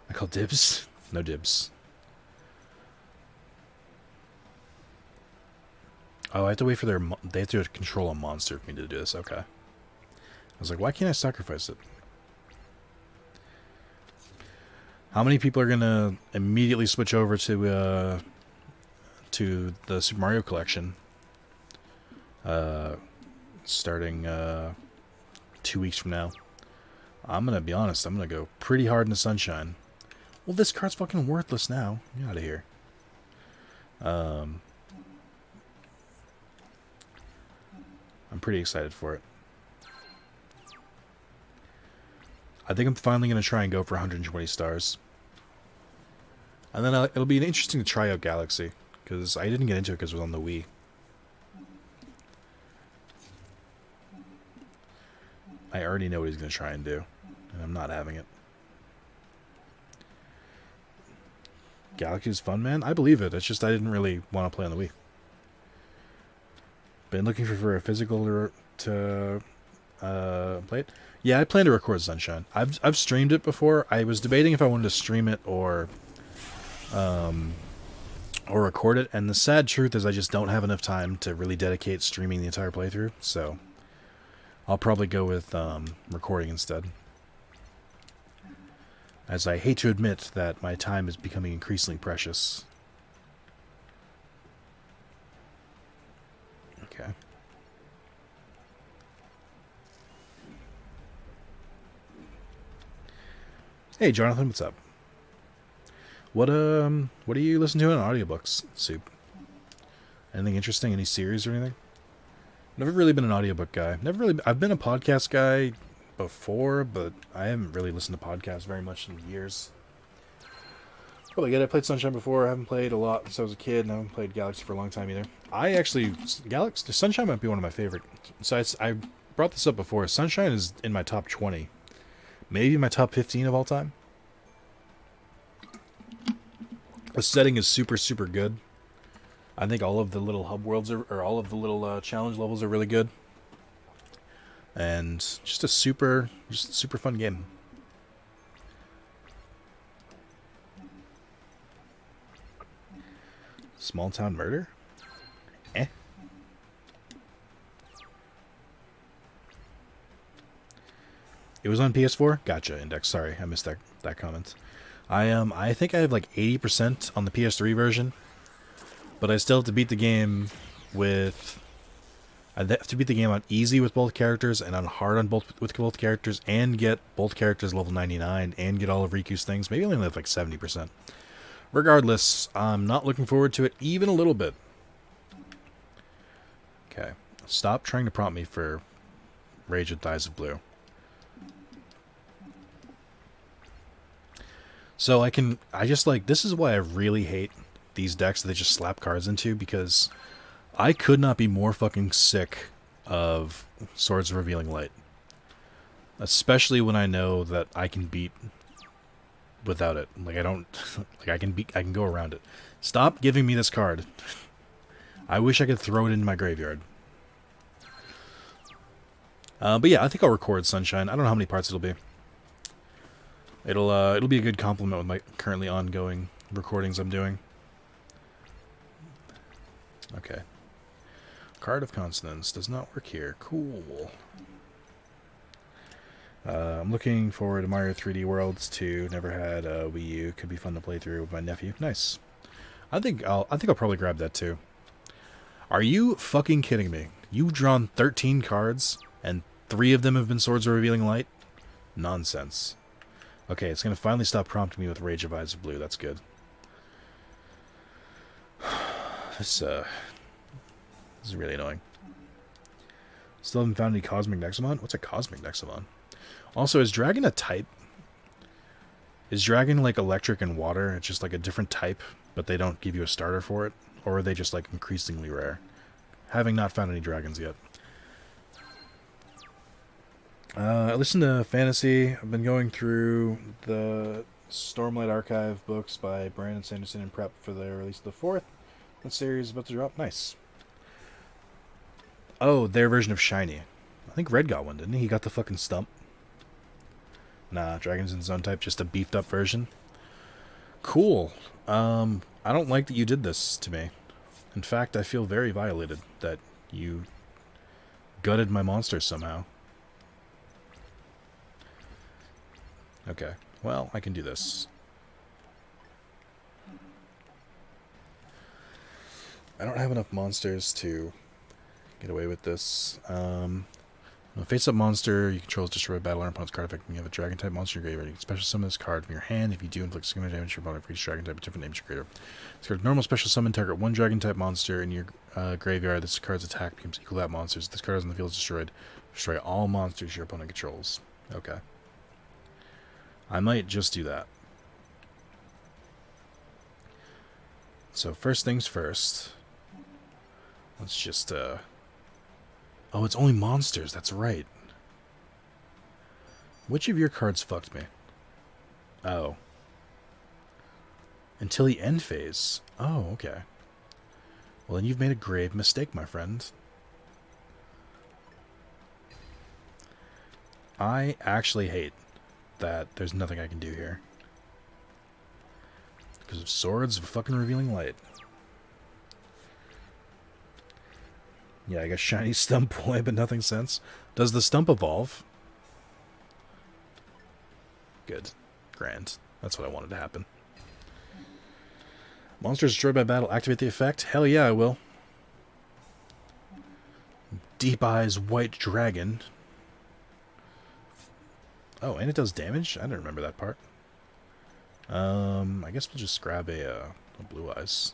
Speaker 1: I call dibs. No dibs. Oh, I have to wait for they have to control a monster for me to do this. Okay. I was like, why can't I sacrifice it? How many people are gonna immediately switch over to the Super Mario collection? Starting 2 weeks from now. I'm gonna be honest. I'm gonna go pretty hard in the Sunshine. Well, this card's fucking worthless now. Get out of here. I'm pretty excited for it. I think I'm finally going to try and go for 120 stars. And then it'll be interesting to try out Galaxy, because I didn't get into it because it was on the Wii. I already know what he's going to try and do, and I'm not having it. Galaxy is fun, man. I believe it. It's just I didn't really want to play on the Wii. Been looking for a physical to play it. Yeah, I plan to record Sunshine. I've streamed it before. I was debating if I wanted to stream it or record it, and the sad truth is I just don't have enough time to really dedicate streaming the entire playthrough, so I'll probably go with recording instead. As I hate to admit that my time is becoming increasingly precious. Okay. Hey Jonathan, what's up? What are you listening to in audiobooks, Soup? Anything interesting? Any series or anything? Never really been an audiobook guy. I've been a podcast guy before, but I haven't really listened to podcasts very much in years. Probably good. I played Sunshine before. I haven't played a lot since I was a kid, and I haven't played Galaxy for a long time either. Sunshine might be one of my favorite. So I brought this up before. Sunshine is in my top 20. Maybe my top 15 of all time. The setting is super, super good. I think all of the little hub worlds or all of the little challenge levels are really good. And just a super fun game. Small Town Murder? Eh. It was on PS4? Gotcha, Index. Sorry, I missed that comment. I think I have like 80% on the PS3 version. But I still have to beat the game with... I have to beat the game on easy with both characters and on hard with both characters and get both characters level 99 and get all of Riku's things. Maybe I only have like 70%. Regardless, I'm not looking forward to it even a little bit. Okay. Stop trying to prompt me for Rage with Thighs of Blue. So I just like, this is why I really hate these decks that they just slap cards into, because I could not be more fucking sick of Swords of Revealing Light. Especially when I know that I can beat without it. Like, I don't, like, I can go around it. Stop giving me this card. I wish I could throw it into my graveyard. But yeah, I think I'll record Sunshine. I don't know how many parts it'll be. It'll be a good complement with my currently ongoing recordings I'm doing. Okay. Card of Consonance does not work here. Cool. I'm looking forward to Mario 3D Worlds 2. Never had a Wii U. Could be fun to play through with my nephew. Nice. I think I'll probably grab that too. Are you fucking kidding me? You've drawn 13 cards and 3 of them have been Swords of Revealing Light? Nonsense. Okay, it's gonna finally stop prompting me with Rage of Eyes of Blue. That's good. This is really annoying. Still haven't found any Cosmic Nexamon? What's a Cosmic Nexamon? Also, is Dragon a type? Is Dragon like electric and water? It's just like a different type, but they don't give you a starter for it? Or are they just like increasingly rare? Having not found any dragons yet. I listen to fantasy. I've been going through the Stormlight Archive books by Brandon Sanderson in prep for the release of the 4th. That series is about to drop. Nice. Oh, their version of Shiny. I think Red got one, didn't he? He got the fucking stump. Nah, Dragon's in Zone type, just a beefed up version. Cool. I don't like that you did this to me. In fact, I feel very violated that you gutted my monsters somehow. Okay, well, I can do this. I don't have enough monsters to get away with this. When a face-up monster you control is destroyed by battle or opponent's card effect, and you have a dragon-type monster in your graveyard. You can special summon this card from your hand. If you do, inflict significant damage to your opponent for each dragon-type with different names in your graveyard. This card's normal special summon, target one dragon-type monster in your graveyard. This card's attack becomes equal to that monster's. If this card is on the field is destroyed, destroy all monsters your opponent controls. Okay. I might just do that. So first things first. Let's just, Oh, it's only monsters, that's right. Which of your cards fucked me? Oh. Until the end phase. Oh, okay. Well, then you've made a grave mistake, my friend. I actually hate that there's nothing I can do here. Because of Swords of fucking Revealing Light. Yeah, I guess Shiny Stump Boy, but nothing since. Does the stump evolve? Good. Grand. That's what I wanted to happen. Monsters destroyed by battle. Activate the effect? Hell yeah, I will. Deep Eyes White Dragon. Oh, and it does damage? I didn't remember that part. I guess we'll just grab a Blue Eyes.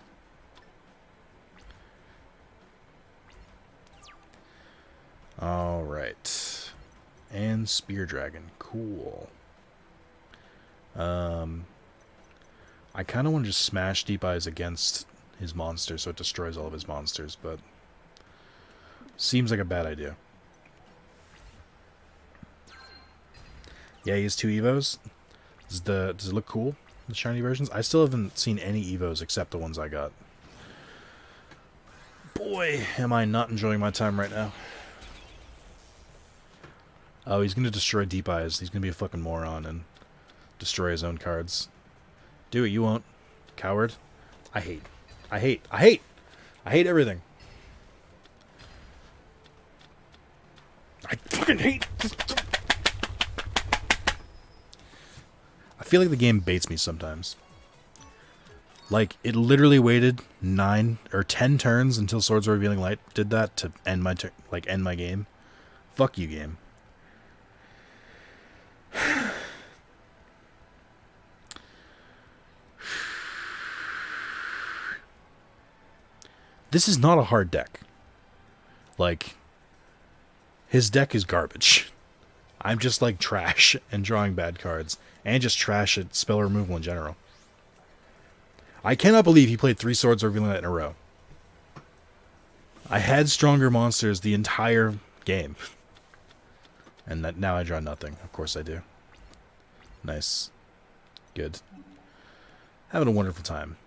Speaker 1: Alright. And Spear Dragon. Cool. I kind of want to just smash Deep Eyes against his monster so it destroys all of his monsters, but seems like a bad idea. Yeah, he has 2 Evos. Does it look cool, the shiny versions? I still haven't seen any Evos except the ones I got. Boy, am I not enjoying my time right now. Oh, he's going to destroy Deep Eyes. He's going to be a fucking moron and destroy his own cards. Do it, you won't. Coward. I hate everything. I fucking hate. I feel like the game baits me sometimes. Like, it literally waited 9 or 10 turns until Swords of Revealing Light did that to end my end my game. Fuck you, game. This is not a hard deck. Like, his deck is garbage. I'm just like trash and drawing bad cards, and just trash at spell removal in general. I cannot believe he played 3 Swords Revealing Light in a row. I had stronger monsters the entire game. And that now I draw nothing. Of course I do. Nice. Good. Having a wonderful time.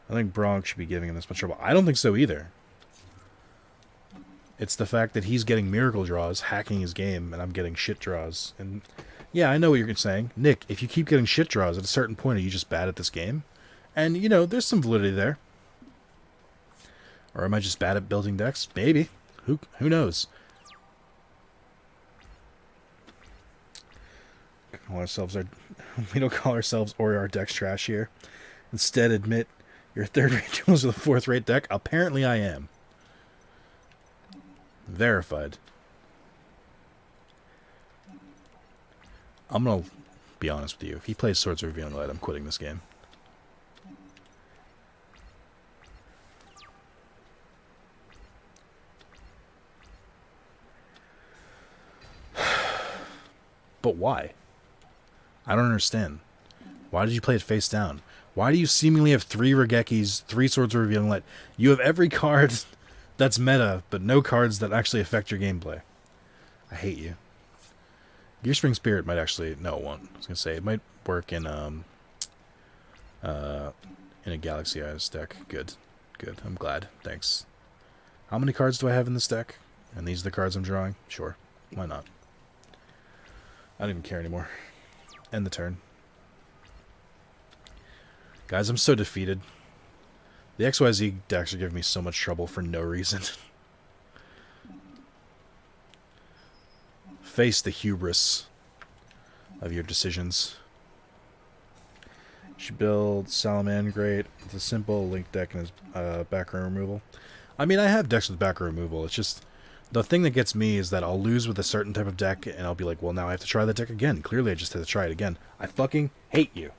Speaker 1: I think Bronx should be giving him this much trouble. I don't think so either. It's the fact that he's getting miracle draws, hacking his game, and I'm getting shit draws. And yeah, I know what you're saying. Nick, if you keep getting shit draws, at a certain point, are you just bad at this game? And, you know, there's some validity there. Or am I just bad at building decks? Maybe. Who knows? We don't call ourselves or our decks trash here. Instead, admit you're third-rate duels with a fourth-rate deck. Apparently I am. Verified. I'm gonna be honest with you. If he plays Swords of Revealing Light, I'm quitting this game. But why? I don't understand. Why did you play it face down? Why do you seemingly have 3 Regekis, 3 Swords of Revealing Light? You have every card that's meta, but no cards that actually affect your gameplay. I hate you. Gearspring Spirit might actually... No, it won't. I was going to say, it might work in a Galaxy Eyes deck. Good. Good. I'm glad. Thanks. How many cards do I have in this deck? And these are the cards I'm drawing? Sure. Why not? I don't even care anymore. End the turn. Guys, I'm so defeated. The XYZ decks are giving me so much trouble for no reason. Face the hubris of your decisions. You should build Salamangreat with a simple link deck and his back row removal. I mean, I have decks with back row removal. It's just... The thing that gets me is that I'll lose with a certain type of deck, and I'll be like, well, now I have to try that deck again. Clearly, I just had to try it again. I fucking hate you.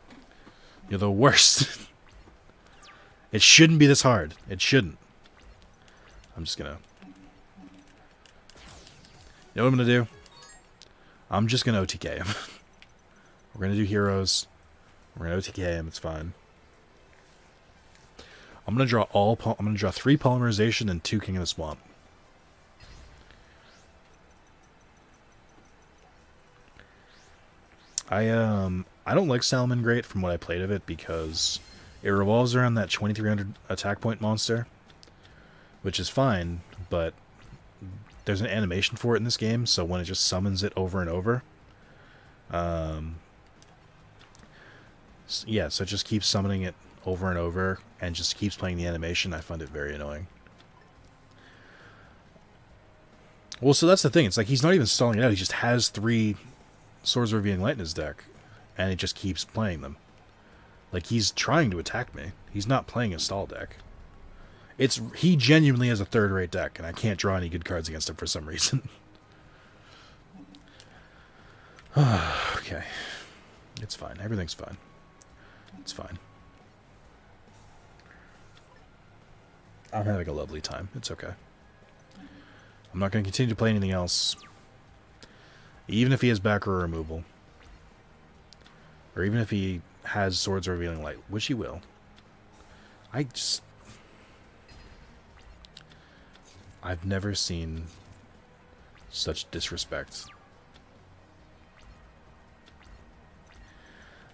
Speaker 1: You're the worst. It shouldn't be this hard. It shouldn't. I'm just gonna... You know what I'm gonna do? I'm just gonna OTK him. We're gonna do heroes. We're gonna OTK him. It's fine. I'm gonna draw I'm gonna draw 3 Polymerization and 2 King of the Swamp. I don't like Salamangreat from what I played of it because it revolves around that 2300 attack point monster, which is fine, but there's an animation for it in this game, so when it just summons it over and over, yeah, so it just keeps summoning it over and over and just keeps playing the animation. I find it very annoying. Well, so that's the thing. It's like he's not even stalling it out. He just has 3 Swords of Revealing Light in his deck, and it just keeps playing them. Like, he's trying to attack me. He's not playing a stall deck. He genuinely has a third-rate deck, and I can't draw any good cards against him for some reason. Okay. It's fine. Everything's fine. It's fine. I'm having a lovely time. It's okay. I'm not going to continue to play anything else. Even if he has back row removal. Or even if he has Swords of Revealing Light, which he will. I've never seen such disrespect.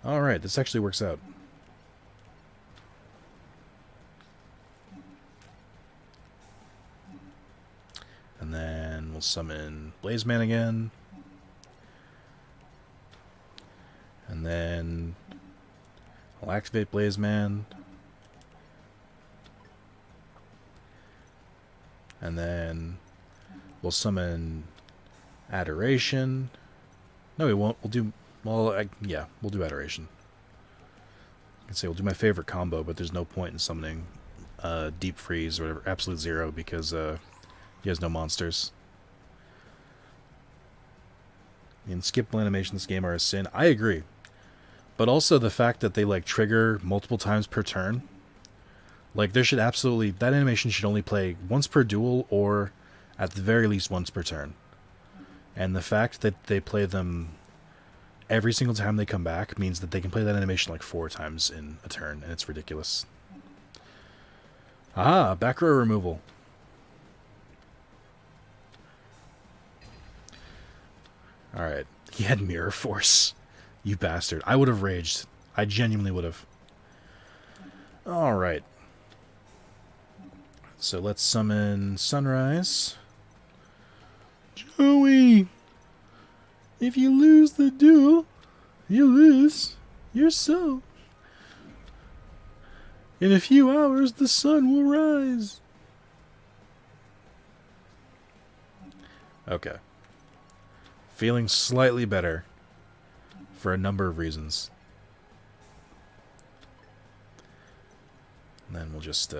Speaker 1: Alright, this actually works out. And then we'll summon Blazeman again. And then I'll activate Blazeman. And then we'll summon Adoration. No, we won't. We'll do... Well, yeah, we'll do Adoration. I can say we'll do my favorite combo, but there's no point in summoning Deep Freeze or whatever, Absolute Zero, because he has no monsters. And skippable animations in this game are a sin. I agree. But also the fact that they, like, trigger multiple times per turn. Like, there should absolutely... That animation should only play once per duel or, at the very least, once per turn. And the fact that they play them every single time they come back means that they can play that animation like 4 times in a turn, and it's ridiculous. Ah, back row removal. Alright. He had Mirror Force. You bastard. I would have raged. I genuinely would have. Alright. So let's summon Sunrise. Joey! If you lose the duel, you lose your soul. In a few hours, the sun will rise. Okay. Feeling slightly better for a number of reasons. And then we'll just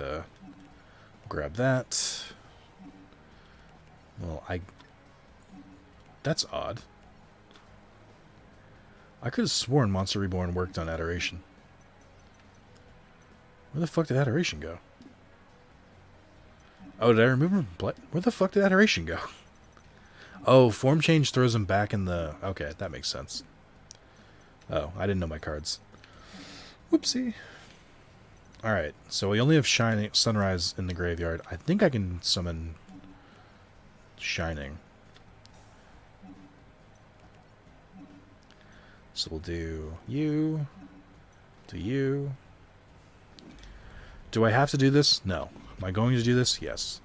Speaker 1: grab that. Well, that's odd. I could have sworn Monster Reborn worked on Adoration. Where the fuck did Adoration go? Oh, did I remove him? Where the fuck did Adoration go? Oh, Form Change throws him back in the... Okay, that makes sense. Oh, I didn't know my cards. Whoopsie. Alright, so we only have Shining Sunrise in the graveyard. I think I can summon Shining. So we'll do you, do you. Do I have to do this? No. Am I going to do this? Yes.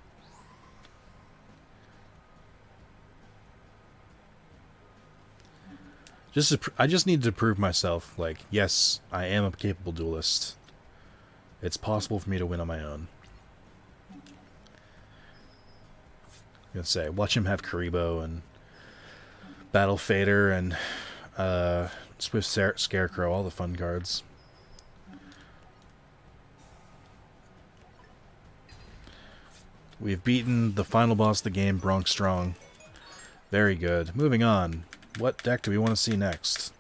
Speaker 1: I just need to prove myself, like, yes, I am a capable duelist. It's possible for me to win on my own. I'm gonna say, watch him have Karibo and Battle Fader and Swift Scarecrow, all the fun cards. We've beaten the final boss of the game, Bronx Strong. Very good. Moving on. What deck do we want to see next?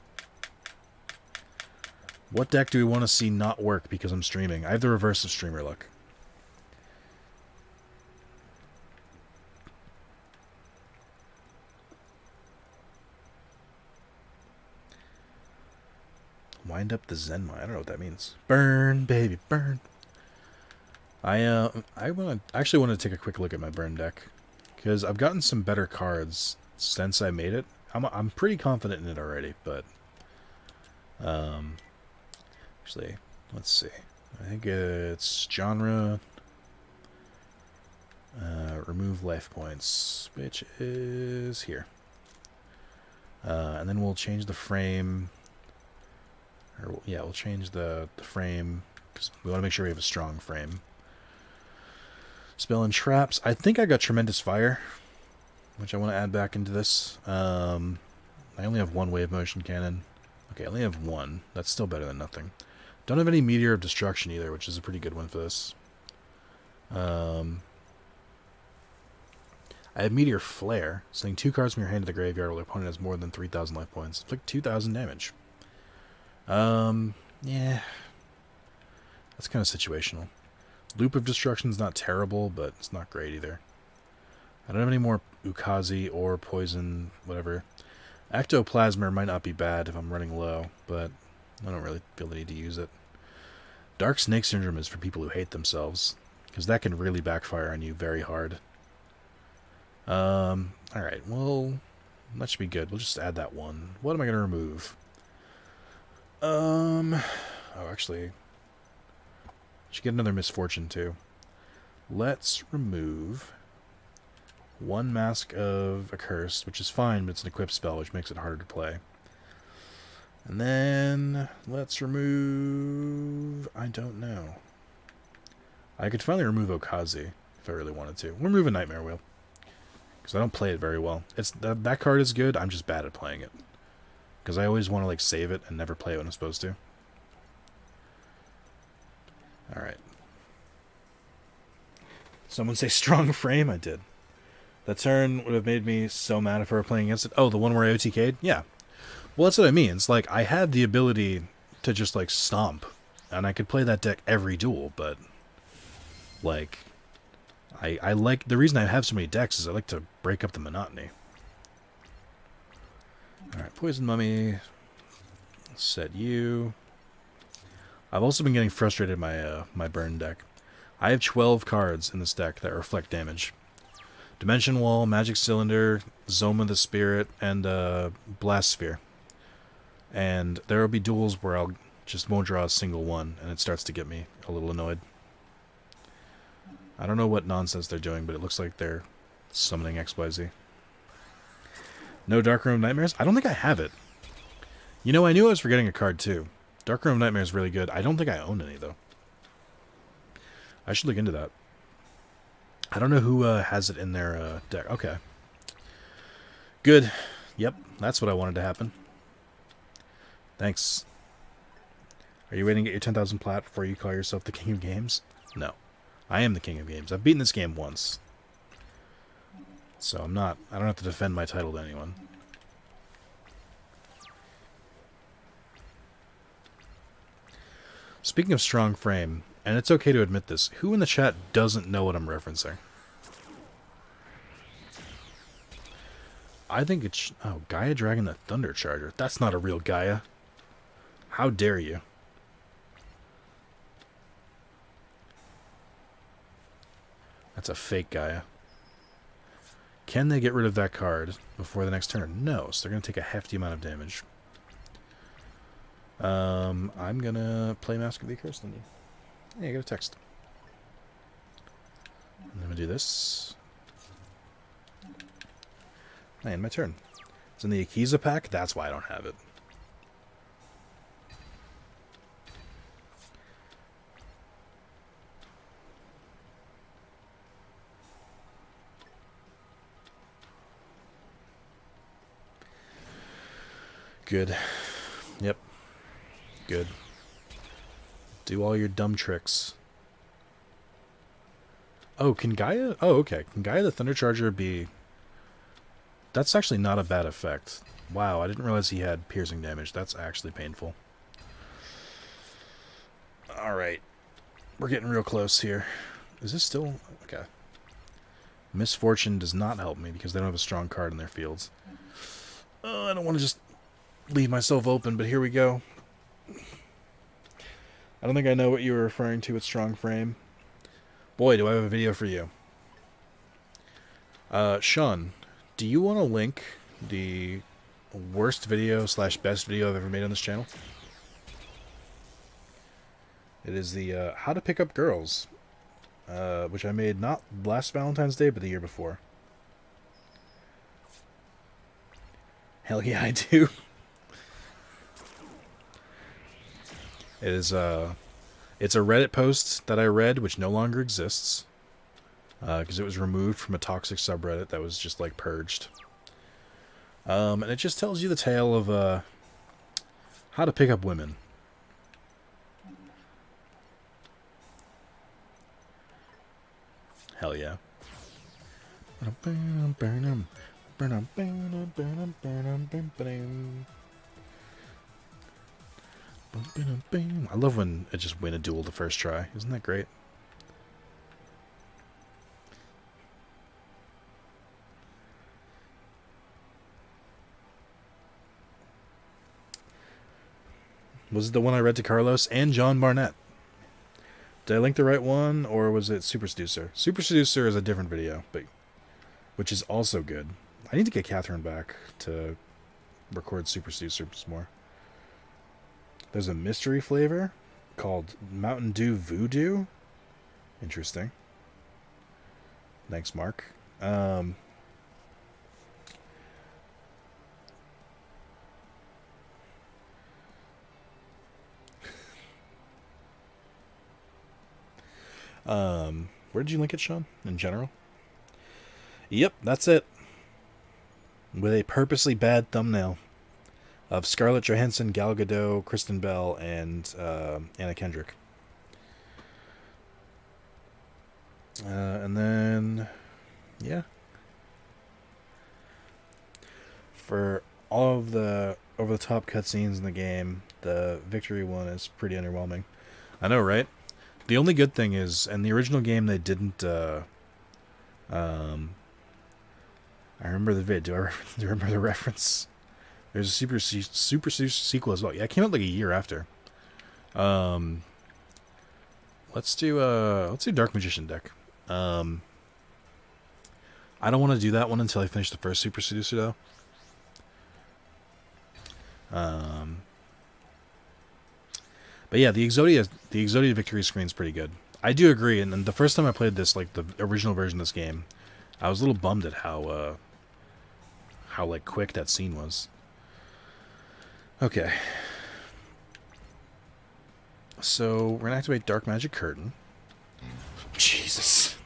Speaker 1: What deck do we want to see not work because I'm streaming? I have the reverse of streamer luck. Wind up the Zenmai. I don't know what that means. Burn, baby, burn. I actually want to take a quick look at my burn deck because I've gotten some better cards since I made it. I'm pretty confident in it already, but actually, let's see. I think it's genre. Remove life points, which is here. And then we'll change the frame. Or yeah, we'll change the frame because we want to make sure we have a strong frame. Spell and traps. I think I got Tremendous Fire, which I want to add back into this. I only have one Wave Motion Cannon. Okay, I only have one. That's still better than nothing. Don't have any Meteor of Destruction either, which is a pretty good one for this. I have Meteor Flare, sending 2 cards from your hand to the graveyard while your opponent has more than 3,000 life points. It's like 2,000 damage. Yeah. That's kind of situational. Loop of Destruction's not terrible, but it's not great either. I don't have any more Ukazi or Poison, whatever. Ectoplasmer might not be bad if I'm running low, but I don't really feel the need to use it. Dark Snake Syndrome is for people who hate themselves, because that can really backfire on you very hard. Alright, well, that should be good. We'll just add that one. What am I going to remove? Oh, actually, should get another Misfortune, too. Let's remove one Mask of a Curse, which is fine, but it's an equipped spell, which makes it harder to play. And then let's remove... I don't know. I could finally remove Okazi if I really wanted to. We'll remove a Nightmare Wheel, because I don't play it very well. That card is good, I'm just bad at playing it. Because I always want to, like, save it and never play it when I'm supposed to. Alright. Someone say strong frame? I did. That turn would have made me so mad if I were playing against it. Oh, the one where I OTK'd? Yeah. Well, that's what I mean. It's like, I had the ability to just, like, stomp. And I could play that deck every duel, but... Like... I like... The reason I have so many decks is I like to break up the monotony. Alright, Poison Mummy. Set you. I've also been getting frustrated my my burn deck. I have 12 cards in this deck that reflect damage. Dimension Wall, Magic Cylinder, Zoma the Spirit, and Blast Sphere. And there will be duels where I'll just won't draw a single one, and it starts to get me a little annoyed. I don't know what nonsense they're doing, but it looks like they're summoning XYZ. No Darkroom of Nightmares? I don't think I have it. You know, I knew I was forgetting a card, too. Darkroom of Nightmares is really good. I don't think I own any, though. I should look into that. I don't know who has it in their deck. Okay. Good. Yep, that's what I wanted to happen. Thanks. Are you waiting to get your 10,000 plat before you call yourself the King of Games? No. I am the King of Games. I've beaten this game once. So I'm not... I don't have to defend my title to anyone. Speaking of strong frame, and it's okay to admit this, who in the chat doesn't know what I'm referencing? I think it's... Oh, Gaia Dragon the Thunder Charger. That's not a real Gaia. How dare you? That's a fake Gaia. Can they get rid of that card before the next turn? No, so they're going to take a hefty amount of damage. I'm going to play Mask of the Accursed on you. Yeah, you got a text. I'm going to do this. And my turn. It's in the Akiza pack. That's why I don't have it. Good. Yep. Good. Do all your dumb tricks. Oh, can Gaia... Oh, okay. Can Gaia the Thunder Charger be... That's actually not a bad effect. Wow, I didn't realize he had piercing damage. That's actually painful. Alright. We're getting real close here. Is this still... Okay. Misfortune does not help me because they don't have a strong card in their fields. Oh, I don't want to just leave myself open, but here we go. I don't think I know what you were referring to with strong frame. Boy, do I have a video for you. Sean, do you want to link the worst video / best video I've ever made on this channel? It is the How to Pick Up Girls, which I made not last Valentine's Day, but the year before. Hell yeah, I do. It is it's a Reddit post that I read, which no longer exists, because it was removed from a toxic subreddit that was just like purged. And it just tells you the tale of how to pick up women. Hell yeah. I love when it just win a duel the first try. Isn't that great? Was it the one I read to Carlos and John Barnett? Did I link the right one, or was it Super Seducer? Super Seducer is a different video, but which is also good. I need to get Catherine back to record Super Seducer more. There's a mystery flavor called Mountain Dew Voodoo. Interesting. Thanks, Mark. Where did you link it, Sean? In general? Yep, that's it. With a purposely bad thumbnail of Scarlett Johansson, Gal Gadot, Kristen Bell, and Anna Kendrick. And then, yeah. For all of the over-the-top cutscenes in the game, the victory one is pretty underwhelming. I know, right? The only good thing is, in the original game, they didn't, I remember the vid. Do I remember the reference? There's a super sequel as well. Yeah, it came out like a year after. Let's do Dark Magician deck. I don't want to do that one until I finish the first Super Seducer though. But yeah, the Exodia victory screen is pretty good. I do agree, and the first time I played this, like the original version of this game, I was a little bummed at how like quick that scene was. Okay. So we're gonna activate Dark Magic Curtain. Jesus.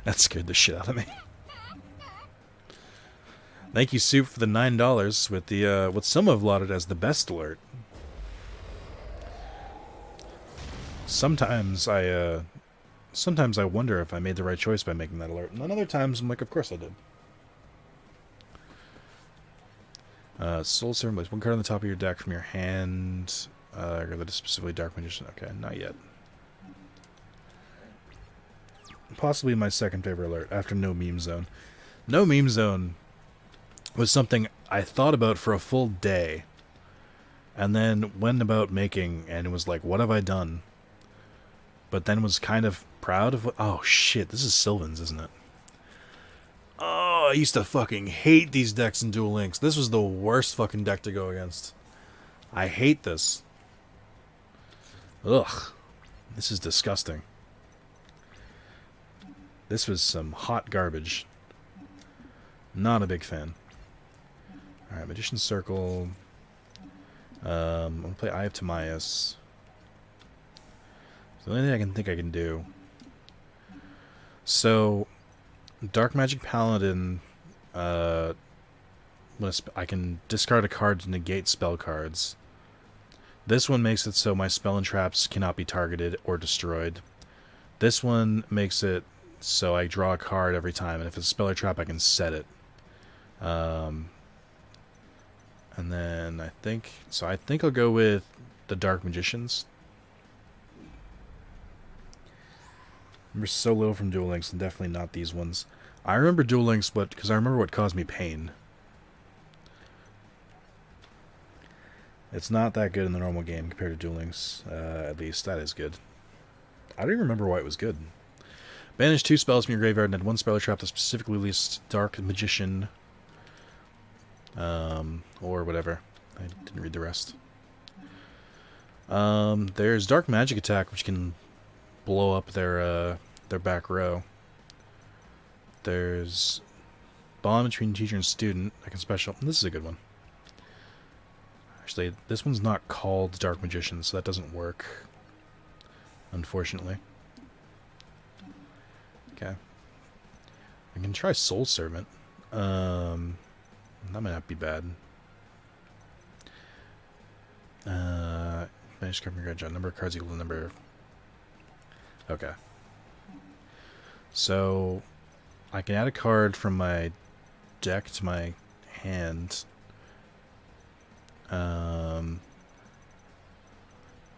Speaker 1: That scared the shit out of me. Thank you, Soup, for the $9 with the what some have lauded as the best alert. Sometimes I wonder if I made the right choice by making that alert, and then other times I'm like, of course I did. Soul Servant, place one card on the top of your deck from your hand. That is specifically Dark Magician. Okay, not yet. Possibly my second favorite alert after No Meme Zone. No Meme Zone was something I thought about for a full day, and then went about making, and it was like, what have I done? But then was kind of proud of what... Oh shit, this is Sylvan's, isn't it? Oh, I used to fucking hate these decks in Duel Links. This was the worst fucking deck to go against. I hate this. Ugh. This is disgusting. This was some hot garbage. Not a big fan. Alright, Magician's Circle. I'm going to play Eye of Timaeus. It's the only thing I can think I can do. So, Dark Magic Paladin, I can discard a card to negate spell cards. This one makes it so my spell and traps cannot be targeted or destroyed. This one makes it so I draw a card every time, and if it's a spell or trap, I can set it. And then I think I'll go with the Dark Magicians. I remember so little from Duel Links, and definitely not these ones. I remember Duel Links, but because I remember what caused me pain. It's not that good in the normal game compared to Duel Links. At least that is good. I don't even remember why it was good. Banish 2 spells from your graveyard and add 1 spell or trap that specifically lists Dark Magician. Or whatever. I didn't read the rest. There's Dark Magic Attack, which can blow up their back row. There's Bond between teacher and student. I can special. This is a good one. Actually, this one's not called Dark Magician, so that doesn't work. Unfortunately. Okay. I can try Soul Servant. That might not be bad. Manage card from your graveyard. Number of cards equal to the number. Okay. So, I can add a card from my deck to my hand.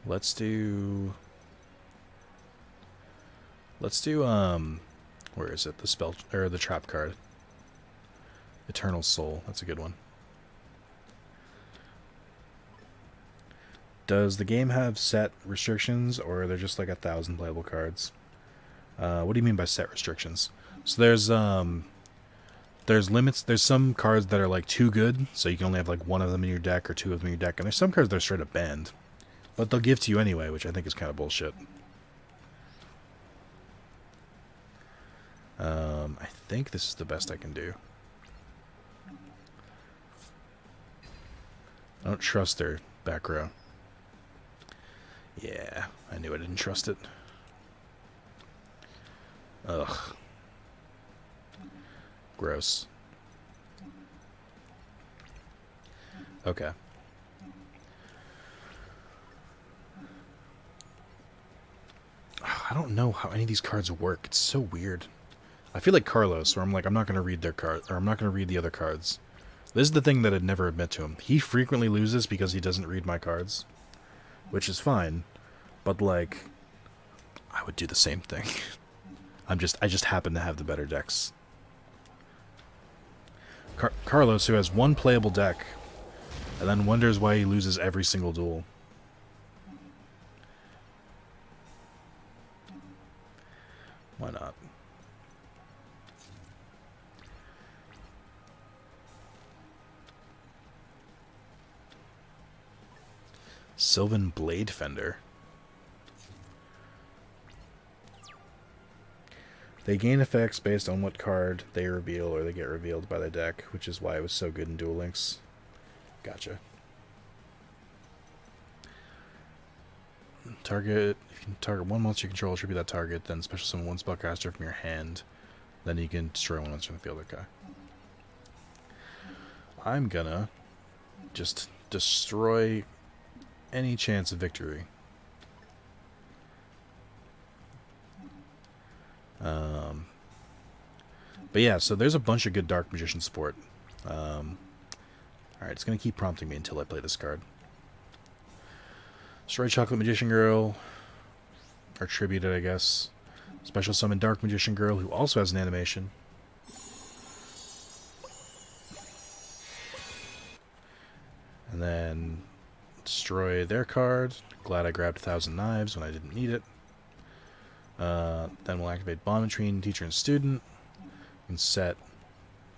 Speaker 1: Let's do, where is it? The spell, or the trap card. Eternal Soul. That's a good one. Does the game have set restrictions, or are there just like 1,000 playable cards? What do you mean by set restrictions? So there's limits. There's some cards that are like too good, so you can only have like 1 of them in your deck or 2 of them in your deck, and there's some cards that are straight up banned, but they'll give to you anyway, which I think is kind of bullshit. I think this is the best I can do. I don't trust their back row. Yeah, I knew I didn't trust it. Ugh. Gross. Okay. I don't know how any of these cards work. It's so weird. I feel like Carlos, where I'm like, I'm not going to read their card, or I'm not going to read the other cards. This is the thing that I'd never admit to him. He frequently loses because he doesn't read my cards, which is fine. But like, I would do the same thing. I just happen to have the better decks Carlos, who has one playable deck, and then wonders why he loses every single duel. Why not? Sylvan Blade Fender. They gain effects based on what card they reveal or they get revealed by the deck, which is why it was so good in Duel Links. Gotcha. Target, if you can target one monster you control, attribute that target, then special summon one spellcaster from your hand. Then you can destroy one monster in the field. Okay. I'm gonna just destroy any chance of victory. But yeah, so there's a bunch of good Dark Magician support. Alright, it's going to keep prompting me until I play this card. Destroy Chocolate Magician Girl. Or tribute it, I guess. Special summon Dark Magician Girl, who also has an animation. And then destroy their card. Glad I grabbed 1,000 Knives when I didn't need it. Then we'll activate Bond between teacher and student. And set,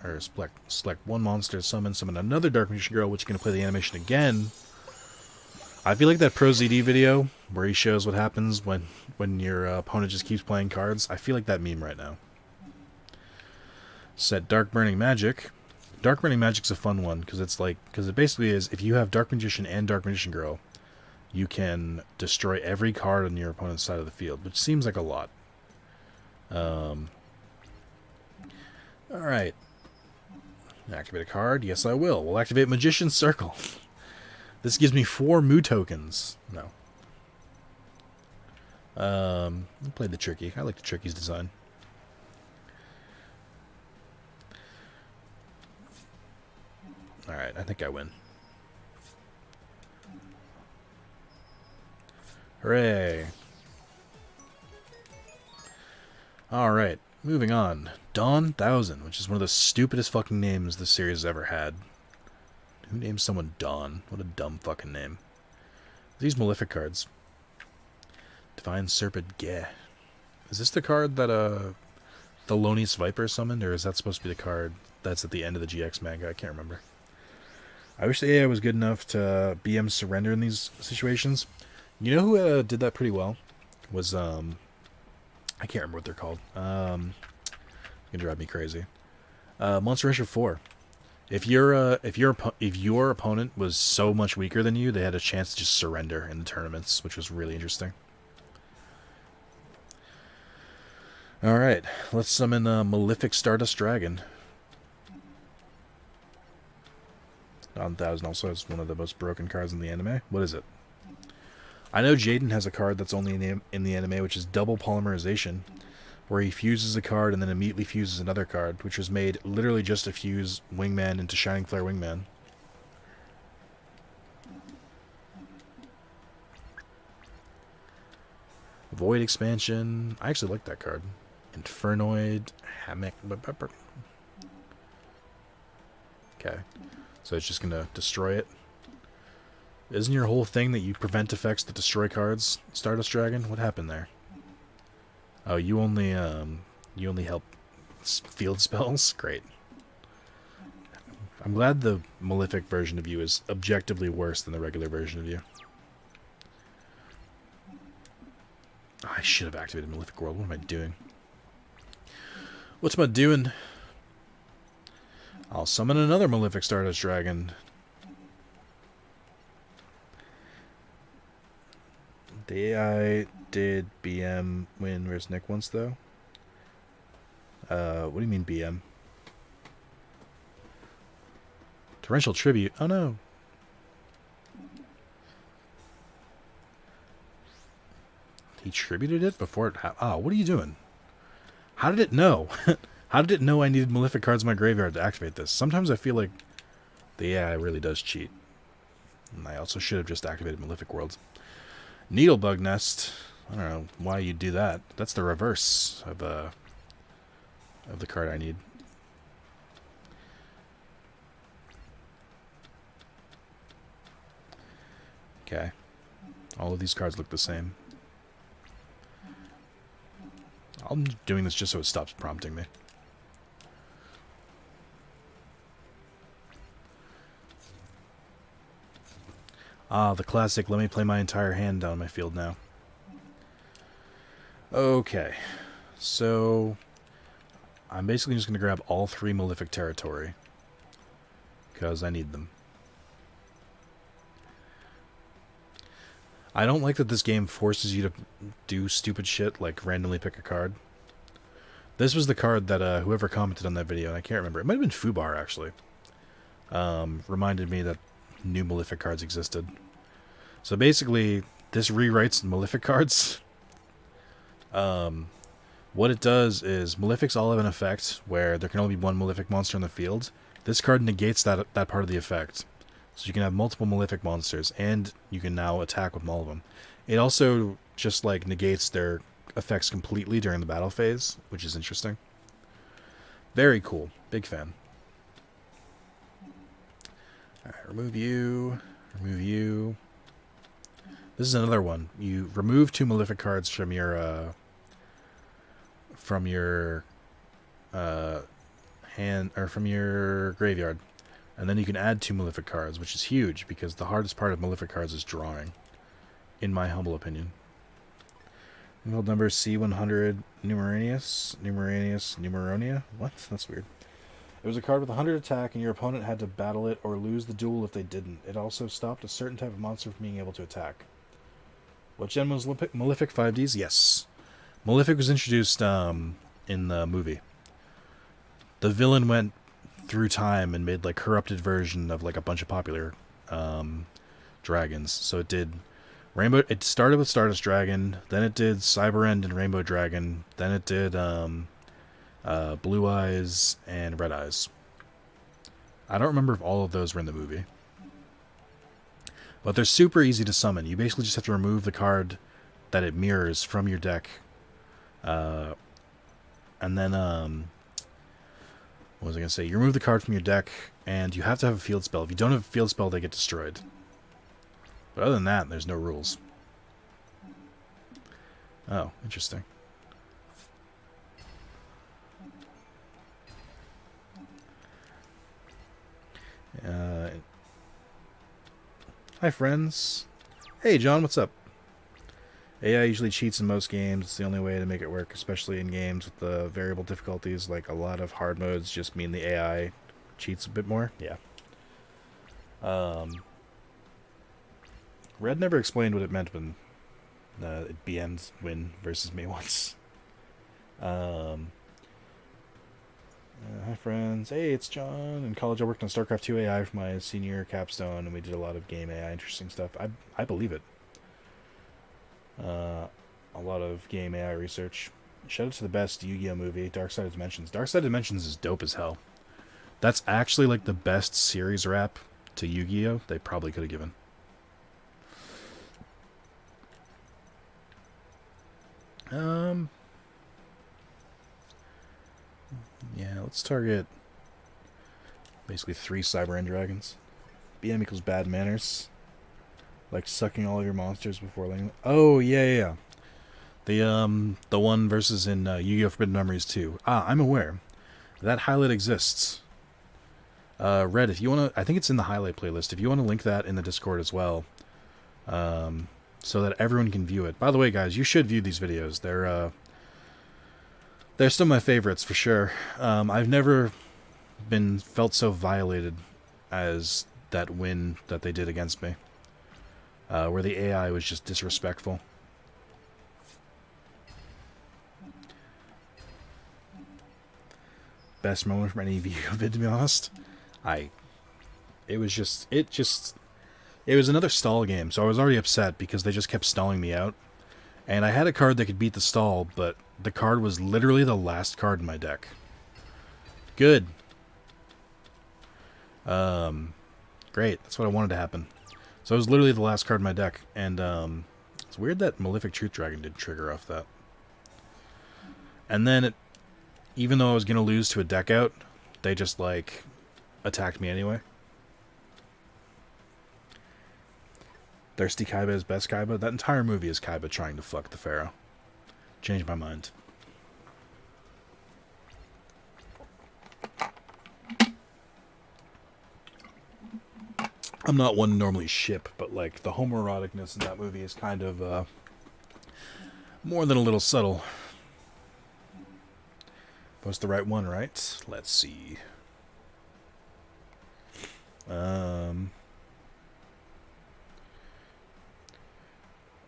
Speaker 1: or select one monster to summon another Dark Magician Girl, which is going to play the animation again. I feel like that Pro ZD video, where he shows what happens when your opponent just keeps playing cards. I feel like that meme right now. Set Dark Burning Magic. Dark Burning Magic's a fun one, because it basically is, if you have Dark Magician and Dark Magician Girl, you can destroy every card on your opponent's side of the field, which seems like a lot. Alright. Activate a card? Yes, I will. We'll activate Magician's Circle. This gives me 4 Moo tokens. No. I'll play the Tricky. I like the Tricky's design. Alright, I think I win. Hooray! Alright, moving on. Dawn 1000, which is one of the stupidest fucking names this series has ever had. Who names someone Dawn? What a dumb fucking name. These Malefic cards. Divine Serpent Geh. Is this the card that Thelonious Viper summoned, or is that supposed to be the card that's at the end of the GX manga? I can't remember. I wish the AI was good enough to BM surrender in these situations. You know who did that pretty well? Was, I can't remember what they're called. It's gonna drive me crazy. Monster Rusher 4. If your opponent was so much weaker than you, they had a chance to just surrender in the tournaments, which was really interesting. Alright, let's summon Malefic Stardust Dragon. Dawn 1000 also has one of the most broken cards in the anime. What is it? I know Jaden has a card that's only in the anime, which is Double Polymerization, where he fuses a card and then immediately fuses another card, which was made literally just to fuse Wingman into Shining Flare Wingman. Void Expansion. I actually like that card. Infernoid. Hammock. Okay. So it's just going to destroy it. Isn't your whole thing that you prevent effects that destroy cards, Stardust Dragon? What happened there? Oh, you only help field spells? Great. I'm glad the Malefic version of you is objectively worse than the regular version of you. Oh, I should have activated Malefic World. What am I doing? What's am I doing? I'll summon another Malefic Stardust Dragon. The AI did BM win versus Nick once, though. What do you mean BM? Torrential Tribute. Oh, no. He tributed it before it happened. Oh, what are you doing? How did it know? How did it know I needed Malefic cards in my graveyard to activate this? Sometimes I feel like the AI really does cheat. And I also should have just activated Malefic Worlds. Needlebug Nest. I don't know why you'd do that. That's the reverse of the card I need. Okay. All of these cards look the same. I'm doing this just so it stops prompting me. Ah, the classic, let me play my entire hand down my field now. Okay. So, I'm basically just going to grab all 3 Malefic Territory. Because I need them. I don't like that this game forces you to do stupid shit, like randomly pick a card. This was the card that whoever commented on that video, and I can't remember, it might have been Fubar, actually, reminded me that new Malefic cards existed. So basically, this rewrites Malefic cards. What it does is, Malefics all have an effect where there can only be one Malefic monster on the field. This card negates that part of the effect. So you can have multiple Malefic monsters, and you can now attack with all of them. It also just, like, negates their effects completely during the battle phase, which is interesting. Very cool. Big fan. Alright, remove you. Remove you. This is another one. You remove 2 Malefic cards from your hand, or from your graveyard. And then you can add 2 Malefic cards, which is huge, because the hardest part of Malefic cards is drawing, in my humble opinion. Involved number C100 Numeronia? What? That's weird. It was a card with 100 attack, and your opponent had to battle it or lose the duel if they didn't. It also stopped a certain type of monster from being able to attack. What gen was Malefic 5Ds? Yes. Malefic was introduced in the movie. The villain went through time and made like corrupted version of like a bunch of popular dragons. So it did Rainbow. It started with Stardust Dragon, then it did Cyber End and Rainbow Dragon, then it did Blue Eyes and Red Eyes. I don't remember if all of those were in the movie, but they're super easy to summon. You basically just have to remove the card that it mirrors from your deck, and then what was I going to say? You remove the card from your deck, and you have to have a field spell. If you don't have a field spell, they get destroyed. But other than that, there's no rules. Oh, interesting. Hi, friends. Hey, John, what's up? AI usually cheats in most games. It's the only way to make it work, especially in games with the variable difficulties. Like, a lot of hard modes just mean the AI cheats a bit more. Yeah. Red never explained what it meant when it BM'd win versus me once. Hi, friends. Hey, it's John. In college, I worked on StarCraft 2 AI for my senior capstone, and we did a lot of game AI interesting stuff. I believe it. A lot of game AI research. Shout out to the best Yu-Gi-Oh movie, Dark Side of Dimensions. Dark Side of Dimensions is dope as hell. That's actually like the best series wrap to Yu-Gi-Oh they probably could have given. Yeah, let's target basically 3 Cyber End Dragons. BM equals bad manners. Like sucking all of your monsters before letting them. Oh, yeah. The one versus in Yu-Gi-Oh! Forbidden Memories 2. Ah, I'm aware. That highlight exists. Red, if you want to... I think it's in the highlight playlist. If you want to link that in the Discord as well. So that everyone can view it. By the way, guys, you should view these videos. They're some of my favorites, for sure. I've never felt so violated as that win that they did against me. Where the AI was just disrespectful. Best moment from any video vid, to be honest. It was another stall game, so I was already upset because they just kept stalling me out. And I had a card that could beat the stall, but the card was literally the last card in my deck. Good. Great. That's what I wanted to happen. So it was literally the last card in my deck, and it's weird that Malefic Truth Dragon didn't trigger off that. And then, even though I was going to lose to a deck out, they just, like, attacked me anyway. Thirsty Kaiba is best Kaiba. That entire movie is Kaiba trying to fuck the Pharaoh. Changed my mind. I'm not one to normally ship, but like the homoeroticness in that movie is kind of more than a little subtle. Was the right one, right? Let's see.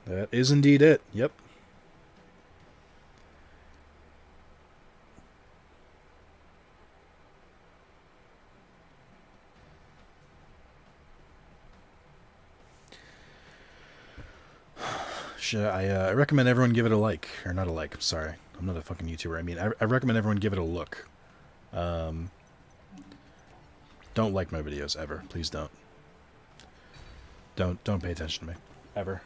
Speaker 1: That is indeed it. Yep. I recommend everyone give it a like. Or not a like, I'm sorry. I'm not a fucking YouTuber. I mean, I recommend everyone give it a look. Don't like my videos, ever. Please don't. Don't pay attention to me. Ever.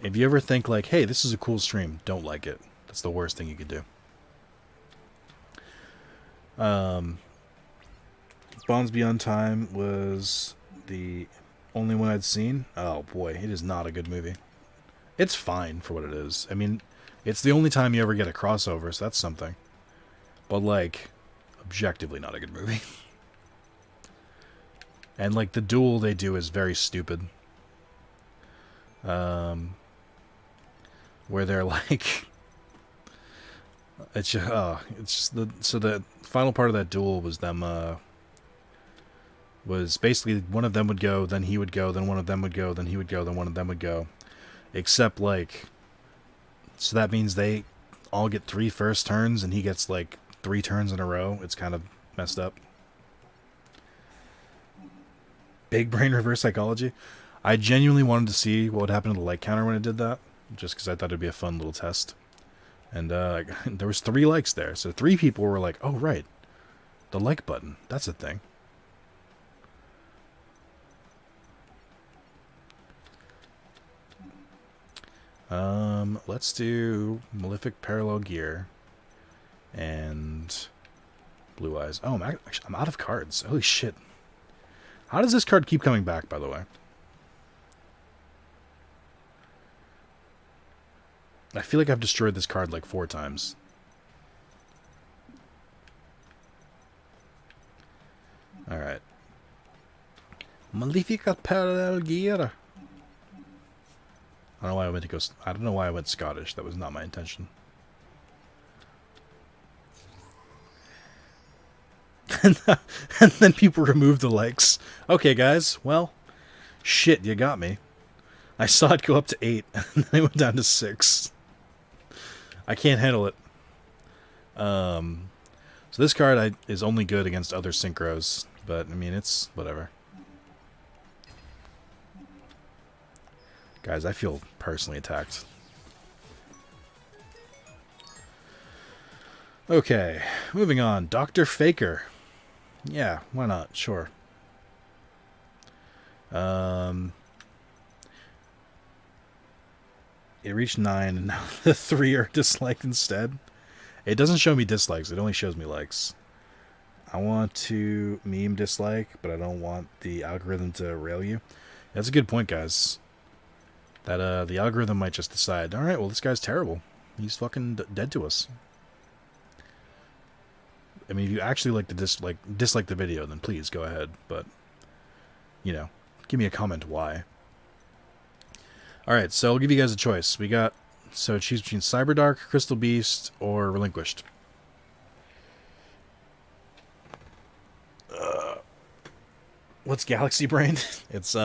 Speaker 1: If you ever think like, hey, this is a cool stream, don't like it. That's the worst thing you could do. Bonds Beyond Time was the only one I'd seen. Oh boy, it is not a good movie. It's fine for what it is. I mean, it's the only time you ever get a crossover, so that's something. But like, objectively not a good movie. And like the duel they do is very stupid. Where they're like, it's just the final part of that duel was them was basically one of them would go, then he would go, then one of them would go, then he would go, then one of them would go. Except like, so that means they all get 3 first turns and he gets like 3 turns in a row. It's kind of messed up. Big brain reverse psychology. I genuinely wanted to see what would happen to the like counter when it did that, just because I thought it'd be a fun little test. And there was 3 likes there, so 3 people were like, "Oh right, the like button, that's a thing." Let's do Malefic Parallel Gear and Blue Eyes. Oh, I'm out of cards. Holy shit! How does this card keep coming back, by the way? I feel like I've destroyed this card like 4 times. Alright. Malefica Parallel Gear. I don't know why I went to go. I don't know why I went Scottish. That was not my intention. And then people removed the likes. Okay, guys. Well, shit, you got me. I saw it go up to 8, and then it went down to 6. I can't handle it. So this card is only good against other synchros, but I mean, it's whatever. Guys, I feel personally attacked. Okay, moving on. Dr. Faker. Yeah, why not? Sure. It reached 9, and now the 3 are disliked instead. It doesn't show me dislikes, it only shows me likes. I want to meme dislike, but I don't want the algorithm to rail you. That's a good point, guys. That the algorithm might just decide, alright, well, this guy's terrible. He's fucking dead to us. I mean, if you actually like to dislike the video, then please go ahead. But, you know, give me a comment why. Alright, so I'll give you guys a choice. We got, so choose between Cyberdark, Crystal Beast, or Relinquished. What's Galaxy Brain? It's,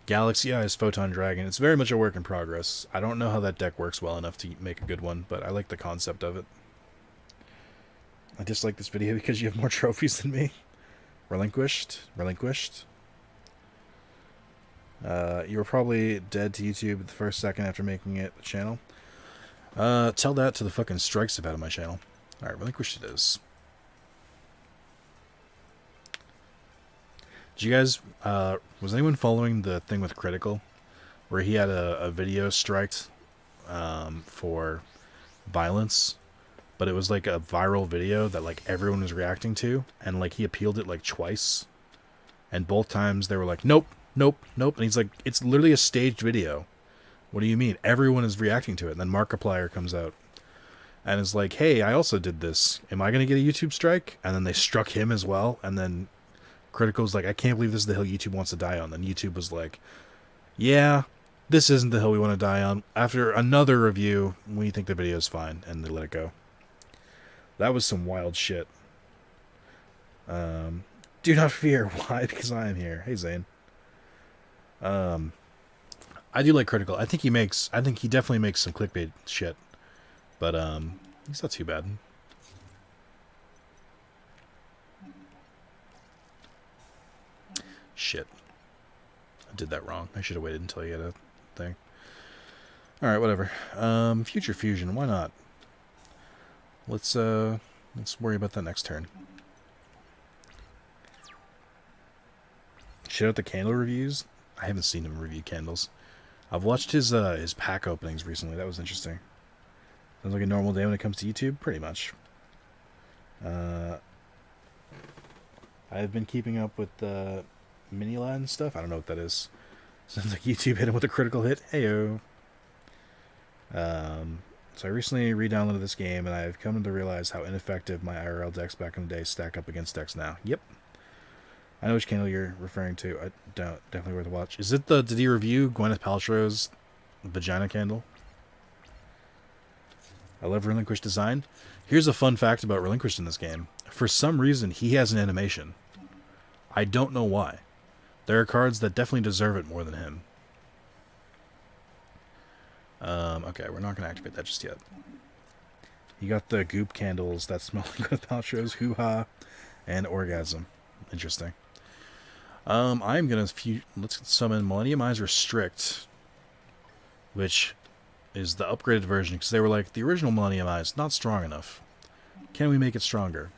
Speaker 1: Galaxy Eyes Photon Dragon. It's very much a work in progress. I don't know how that deck works well enough to make a good one, but I like the concept of it. I dislike this video because you have more trophies than me. Relinquished. You were probably dead to YouTube the first second after making it a channel. Tell that to the fucking strikes about my channel. Alright, Relinquished it is. Did you guys, was anyone following the thing with Critical? Where he had a video striked for violence, but it was like a viral video that like everyone was reacting to, and like he appealed it like twice. And both times they were like, nope, nope, nope. And he's like, it's literally a staged video. What do you mean? Everyone is reacting to it. And then Markiplier comes out and is like, hey, I also did this. Am I going to get a YouTube strike? And then they struck him as well. And then Critical like, I can't believe this is the hill YouTube wants to die on. Then YouTube was like, yeah, this isn't the hill we want to die on. After another review, we think the video is fine. And they let it go. That was some wild shit. Do not fear. Why? Because I am here. Hey, Zane. I do like Critical. I think he definitely makes some clickbait shit. But, he's not too bad. Shit. I did that wrong. I should have waited until you had a thing. Alright, whatever. Future Fusion, why not? Let's worry about that next turn. Shout out the candle reviews. I haven't seen him review candles. I've watched his pack openings recently. That was interesting. Sounds like a normal day when it comes to YouTube, pretty much. I've been keeping up with the Miniland stuff. I don't know what that is. Sounds like YouTube hit him with a critical hit. Heyo. So I recently re-downloaded this game, and I've come to realize how ineffective my IRL decks back in the day stack up against decks now. Yep. I know which candle you're referring to. I don't, definitely worth a watch. Is it did he review Gwyneth Paltrow's vagina candle? I love Relinquished design. Here's a fun fact about Relinquished in this game. For some reason, he has an animation. I don't know why. There are cards that definitely deserve it more than him. Okay, we're not going to activate that just yet. You got the goop candles that smell like Gwyneth Paltrow's hoo-ha and orgasm. Interesting. I'm going to... Let's summon Millennium Eyes Restrict, which is the upgraded version, because they were like, the original Millennium Eyes, not strong enough. Can we make it stronger?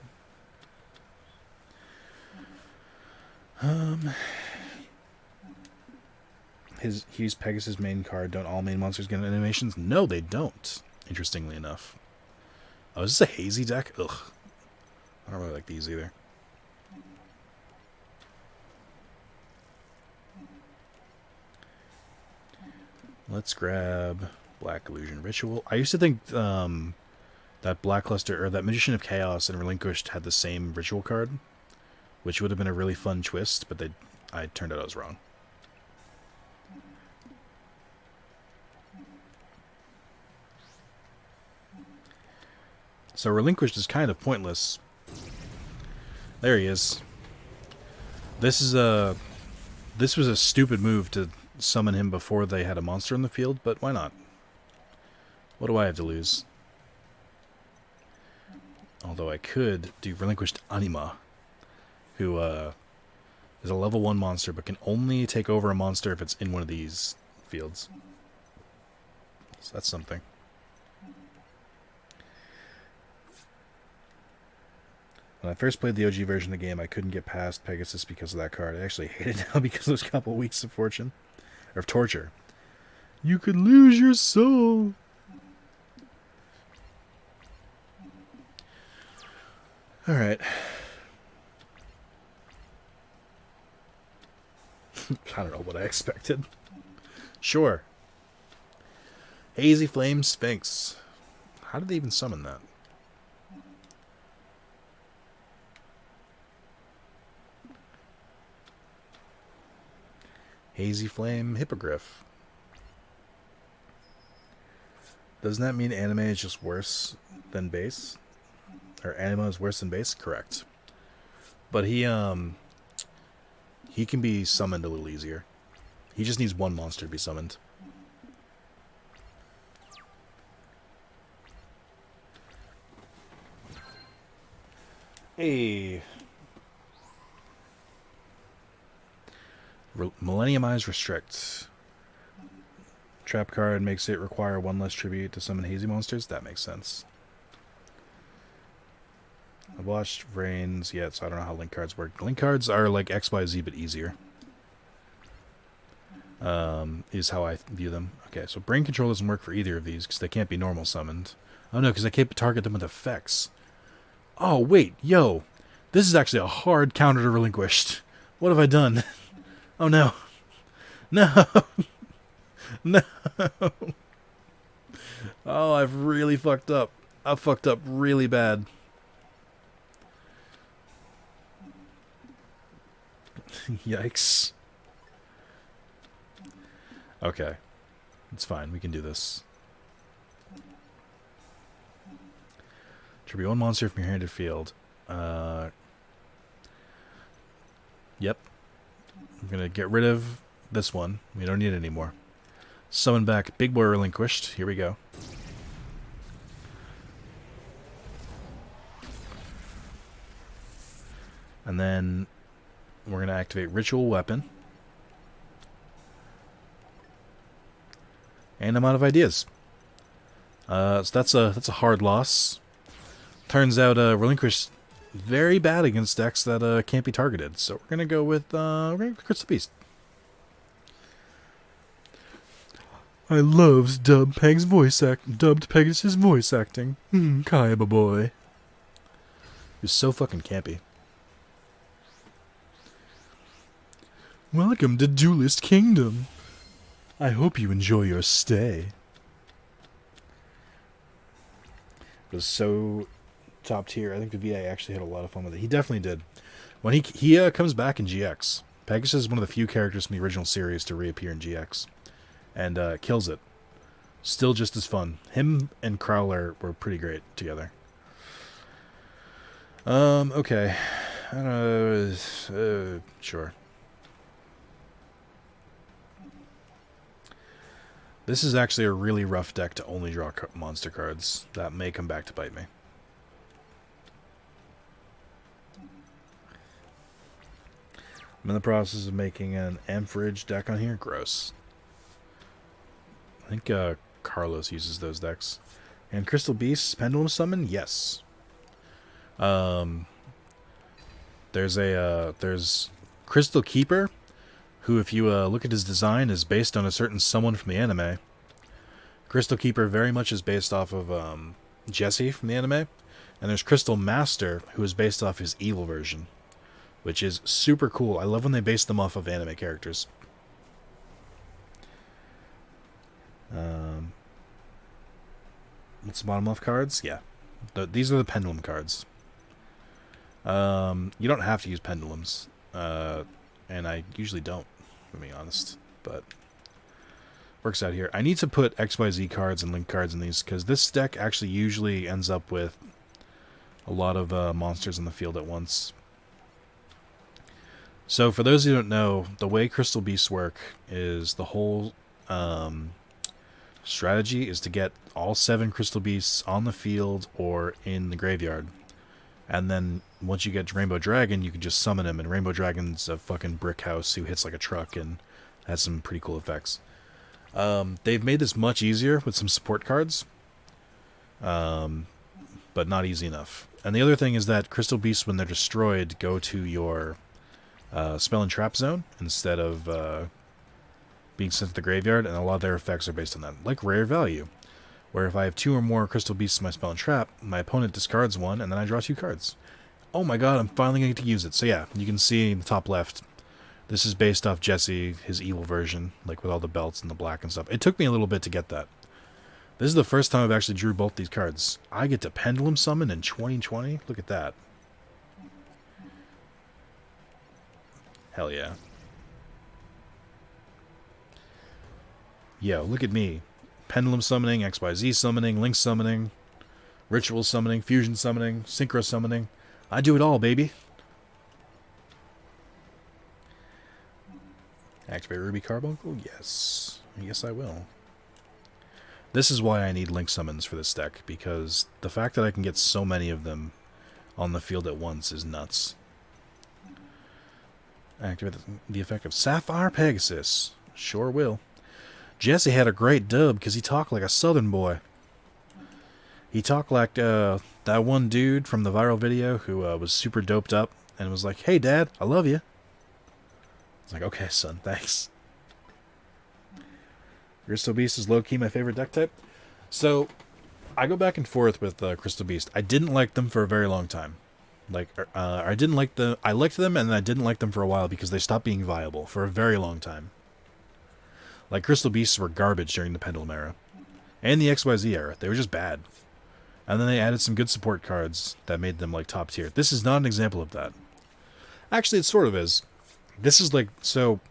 Speaker 1: He's Pegasus' main card. Don't all main monsters get animations? No, they don't, interestingly enough. Oh, is this a hazy deck? Ugh. I don't really like these either. Let's grab Black Illusion Ritual. I used to think that Blackluster, or that Magician of Chaos and Relinquished had the same ritual card, which would have been a really fun twist, but I turned out I was wrong. So Relinquished is kind of pointless. There he is. This was a stupid move to summon him before they had a monster in the field, but why not? What do I have to lose? Although I could do Relinquished Anima, who is a level 1 monster, but can only take over a monster if it's in one of these fields. So that's something. When I first played the OG version of the game, I couldn't get past Pegasus because of that card. I actually hate it now because of those couple weeks of fortune. Or of torture. You could lose your soul. Alright. I don't know what I expected. Sure. Hazy Flame Sphinx. How did they even summon that? Hazy Flame Hippogriff. Doesn't that mean anime is just worse than base? Or anima is worse than base? Correct. But he can be summoned a little easier. He just needs one monster to be summoned. Hey. Millennium Eyes Restrict. Trap card makes it require one less tribute to summon hazy monsters. That makes sense. I've watched Reigns yet, so I don't know how link cards work. Link cards are like XYZ, but easier. Is how I view them. Okay, so Brain Control doesn't work for either of these, because they can't be normal summoned. Oh no, because I can't target them with effects. Oh, wait, yo. This is actually a hard counter to Relinquished. What have I done? Oh no. No. No. Oh, I've really fucked up. I fucked up really bad. Yikes. Okay. It's fine. We can do this. Tribute one monster from your hand to field. Yep. I'm going to get rid of this one. We don't need it anymore. Summon back Big Boy Relinquished. Here we go. And then we're going to activate Ritual Weapon. And I'm out of ideas. So that's a hard loss. Turns out Relinquish very bad against decks that can't be targeted. So we're gonna go with Crystal Beast. I loves dubbed Pegasus' voice acting. Kaiba boy. He's so fucking campy. Welcome to Duelist Kingdom. I hope you enjoy your stay. It was so top tier. I think the VA actually had a lot of fun with it. He definitely did. When he comes back in GX. Pegasus is one of the few characters from the original series to reappear in GX. And kills it. Still just as fun. Him and Crowler were pretty great together. Okay. I don't know. Sure. This is actually a really rough deck to only draw monster cards. That may come back to bite me. I'm in the process of making an Ampharage deck on here. Gross. I think Carlos uses those decks. And Crystal Beasts, Pendulum Summon? Yes. There's Crystal Keeper, who, if you look at his design, is based on a certain someone from the anime. Crystal Keeper very much is based off of Jesse from the anime. And there's Crystal Master, who is based off his evil version, which is super cool. I love when they base them off of anime characters. What's the bottom left cards? Yeah. These are the Pendulum cards. You don't have to use Pendulums. And I usually don't, to be honest, but works out here. I need to put XYZ cards and Link cards in these, because this deck actually usually ends up with a lot of monsters in the field at once. So for those who don't know, the way Crystal Beasts work is the whole strategy is to get all 7 Crystal Beasts on the field or in the graveyard. And then once you get to Rainbow Dragon, you can just summon him, and Rainbow Dragon's a fucking brick house who hits like a truck and has some pretty cool effects. They've made this much easier with some support cards, but not easy enough. And the other thing is that Crystal Beasts, when they're destroyed, go to your Spell and Trap zone instead of being sent to the graveyard, and a lot of their effects are based on that. Like Rare Value, where if I have 2 or more Crystal Beasts in my Spell and Trap, my opponent discards 1, and then I draw 2 cards. Oh my god, I'm finally going to get to use it. So yeah, you can see in the top left, this is based off Jesse, his evil version, like with all the belts and the black and stuff. It took me a little bit to get that. This is the first time I've actually drew both these cards. I get to Pendulum Summon in 2020? Look at that. Hell yeah. Yo, look at me. Pendulum Summoning, XYZ Summoning, Link Summoning, Ritual Summoning, Fusion Summoning, Synchro Summoning. I do it all, baby. Activate Ruby Carbuncle? Yes. Yes, I will. This is why I need Link Summons for this deck, because the fact that I can get so many of them on the field at once is nuts. Activate the effect of Sapphire Pegasus. Sure will. Jesse had a great dub because he talked like a southern boy. He talked like that one dude from the viral video who was super doped up and was like, "Hey, Dad, I love you." It's like, okay, son, thanks. Crystal Beast is low-key my favorite deck type. So, I go back and forth with Crystal Beast. I didn't like them for a very long time. Like, I didn't like the... I liked them, and I didn't like them for a while because they stopped being viable for a very long time. Like, Crystal Beasts were garbage during the Pendulum era. And the XYZ era. They were just bad. And then they added some good support cards that made them, like, top tier. This is not an example of that. Actually, it sort of is. This is, like... So,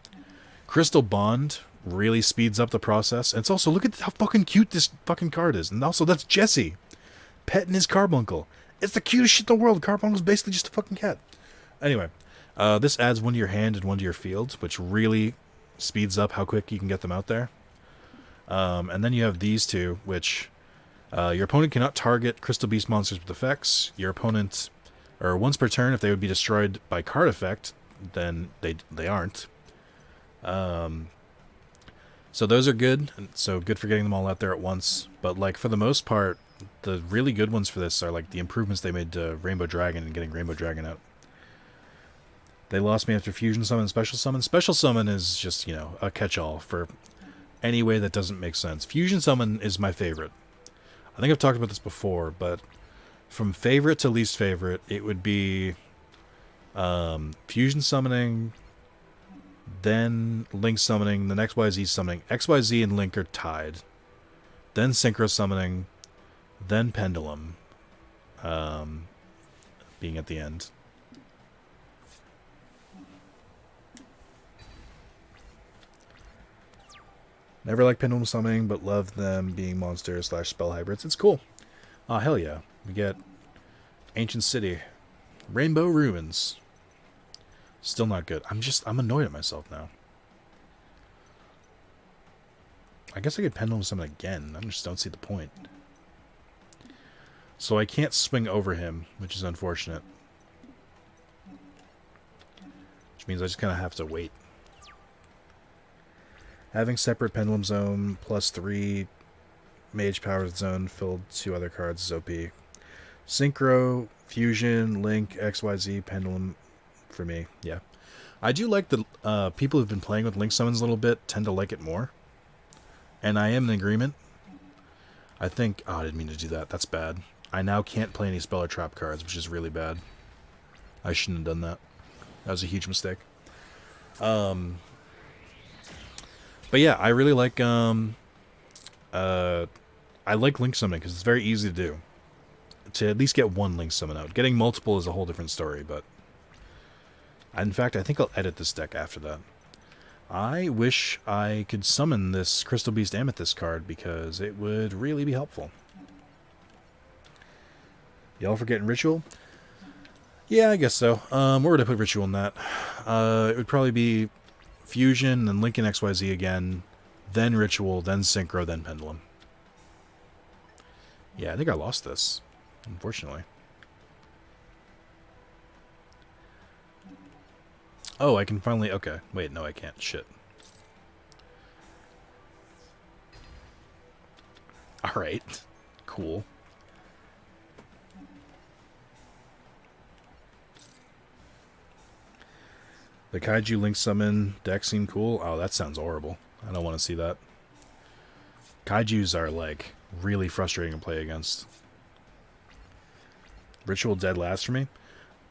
Speaker 1: Crystal Bond really speeds up the process. And it's also, look at how fucking cute this fucking card is. And also, that's Jesse. Petting his carbuncle. It's the cutest shit in the world. Carbuncle's basically just a fucking cat. Anyway, this adds one to your hand and one to your field, which really speeds up how quick you can get them out there. And then you have these two, which your opponent cannot target Crystal Beast monsters with effects. Your opponent, or once per turn, if they would be destroyed by card effect, then they aren't. So those are good. So good for getting them all out there at once. But like for the most part, the really good ones for this are like the improvements they made to Rainbow Dragon and getting Rainbow Dragon out. They lost me after Fusion Summon and Special Summon. Special Summon is just, you know, a catch-all for any way that doesn't make sense. Fusion Summon is my favorite. I think I've talked about this before, but from favorite to least favorite, it would be Fusion Summoning, then Link Summoning, then XYZ Summoning. XYZ and Link are tied. Then Synchro Summoning, then Pendulum, being at the end. Never liked Pendulum Summoning, but love them being monsters / spell hybrids. It's cool. Oh, hell yeah. We get Ancient City. Rainbow Ruins. Still not good. I'm annoyed at myself now. I guess I could Pendulum Summon again. I just don't see the point. So I can't swing over him, which is unfortunate. Which means I just kind of have to wait. Having separate Pendulum Zone plus 3 Mage Powered Zone filled 2 other cards is OP. Synchro, Fusion, Link, XYZ, Pendulum for me, yeah. I do like the people who've been playing with Link Summons a little bit tend to like it more. And I am in agreement. I think... Oh, I didn't mean to do that. That's bad. I now can't play any Spell or Trap cards, which is really bad. I shouldn't have done that. That was a huge mistake. But yeah, I really like... I like Link Summoning, because it's very easy to do. To at least get one Link Summon out. Getting multiple is a whole different story, but... In fact, I think I'll edit this deck after that. I wish I could summon this Crystal Beast Amethyst card, because it would really be helpful. Y'all forgetting Ritual? Yeah, I guess so. Where would I put Ritual in that? It would probably be Fusion, then Link and XYZ again, then Ritual, then Synchro, then Pendulum. Yeah, I think I lost this, unfortunately. Oh, I can finally... Okay. Wait, no, I can't. Shit. Alright. Cool. The Kaiju Link Summon deck seemed cool. Oh, that sounds horrible. I don't want to see that. Kaijus are, like, really frustrating to play against. Ritual dead last for me.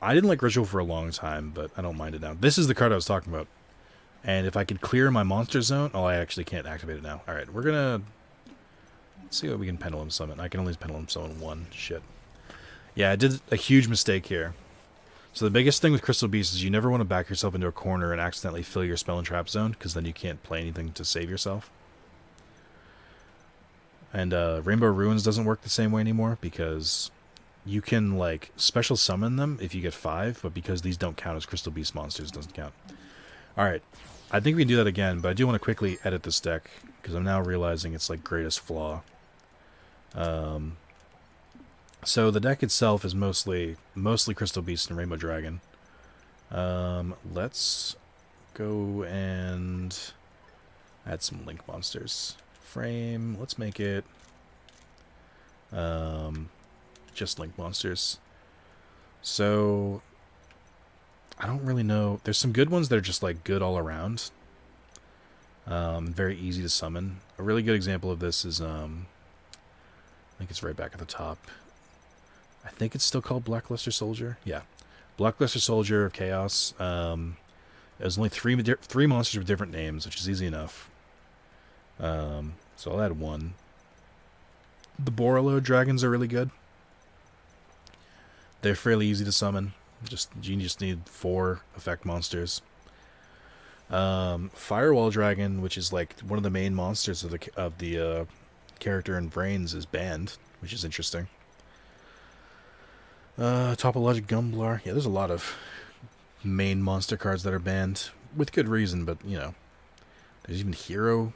Speaker 1: I didn't like Ritual for a long time, but I don't mind it now. This is the card I was talking about. And if I could clear my monster zone... Oh, I actually can't activate it now. Alright, we're gonna... Let's see what we can Pendulum Summon. I can only Pendulum Summon one. Shit. Yeah, I did a huge mistake here. So the biggest thing with Crystal Beast is you never want to back yourself into a corner and accidentally fill your spell and trap zone, because then you can't play anything to save yourself. And Rainbow Ruins doesn't work the same way anymore, because you can, like, special summon them if you get 5, but because these don't count as Crystal Beast monsters, it doesn't count. Alright, I think we can do that again, but I do want to quickly edit this deck, because I'm now realizing it's, like, greatest flaw. So the deck itself is mostly Crystal Beast and Rainbow Dragon. Let's go and add some Link monsters. Frame, let's make it just Link monsters. So I don't really know. There's some good ones that are just like good all around. Very easy to summon. A really good example of this is I think it's right back at the top. I think it's still called Blackluster Soldier. Yeah. Blackluster Soldier of Chaos. There's only three monsters with different names, which is easy enough. So I'll add one. The Borolo dragons are really good. They're fairly easy to summon. You just need 4 effect monsters. Firewall Dragon, which is like one of the main monsters of the character in Brains, is banned, which is interesting. Topologic Gumblar. Yeah, there's a lot of main monster cards that are banned with good reason, but you know, there's even hero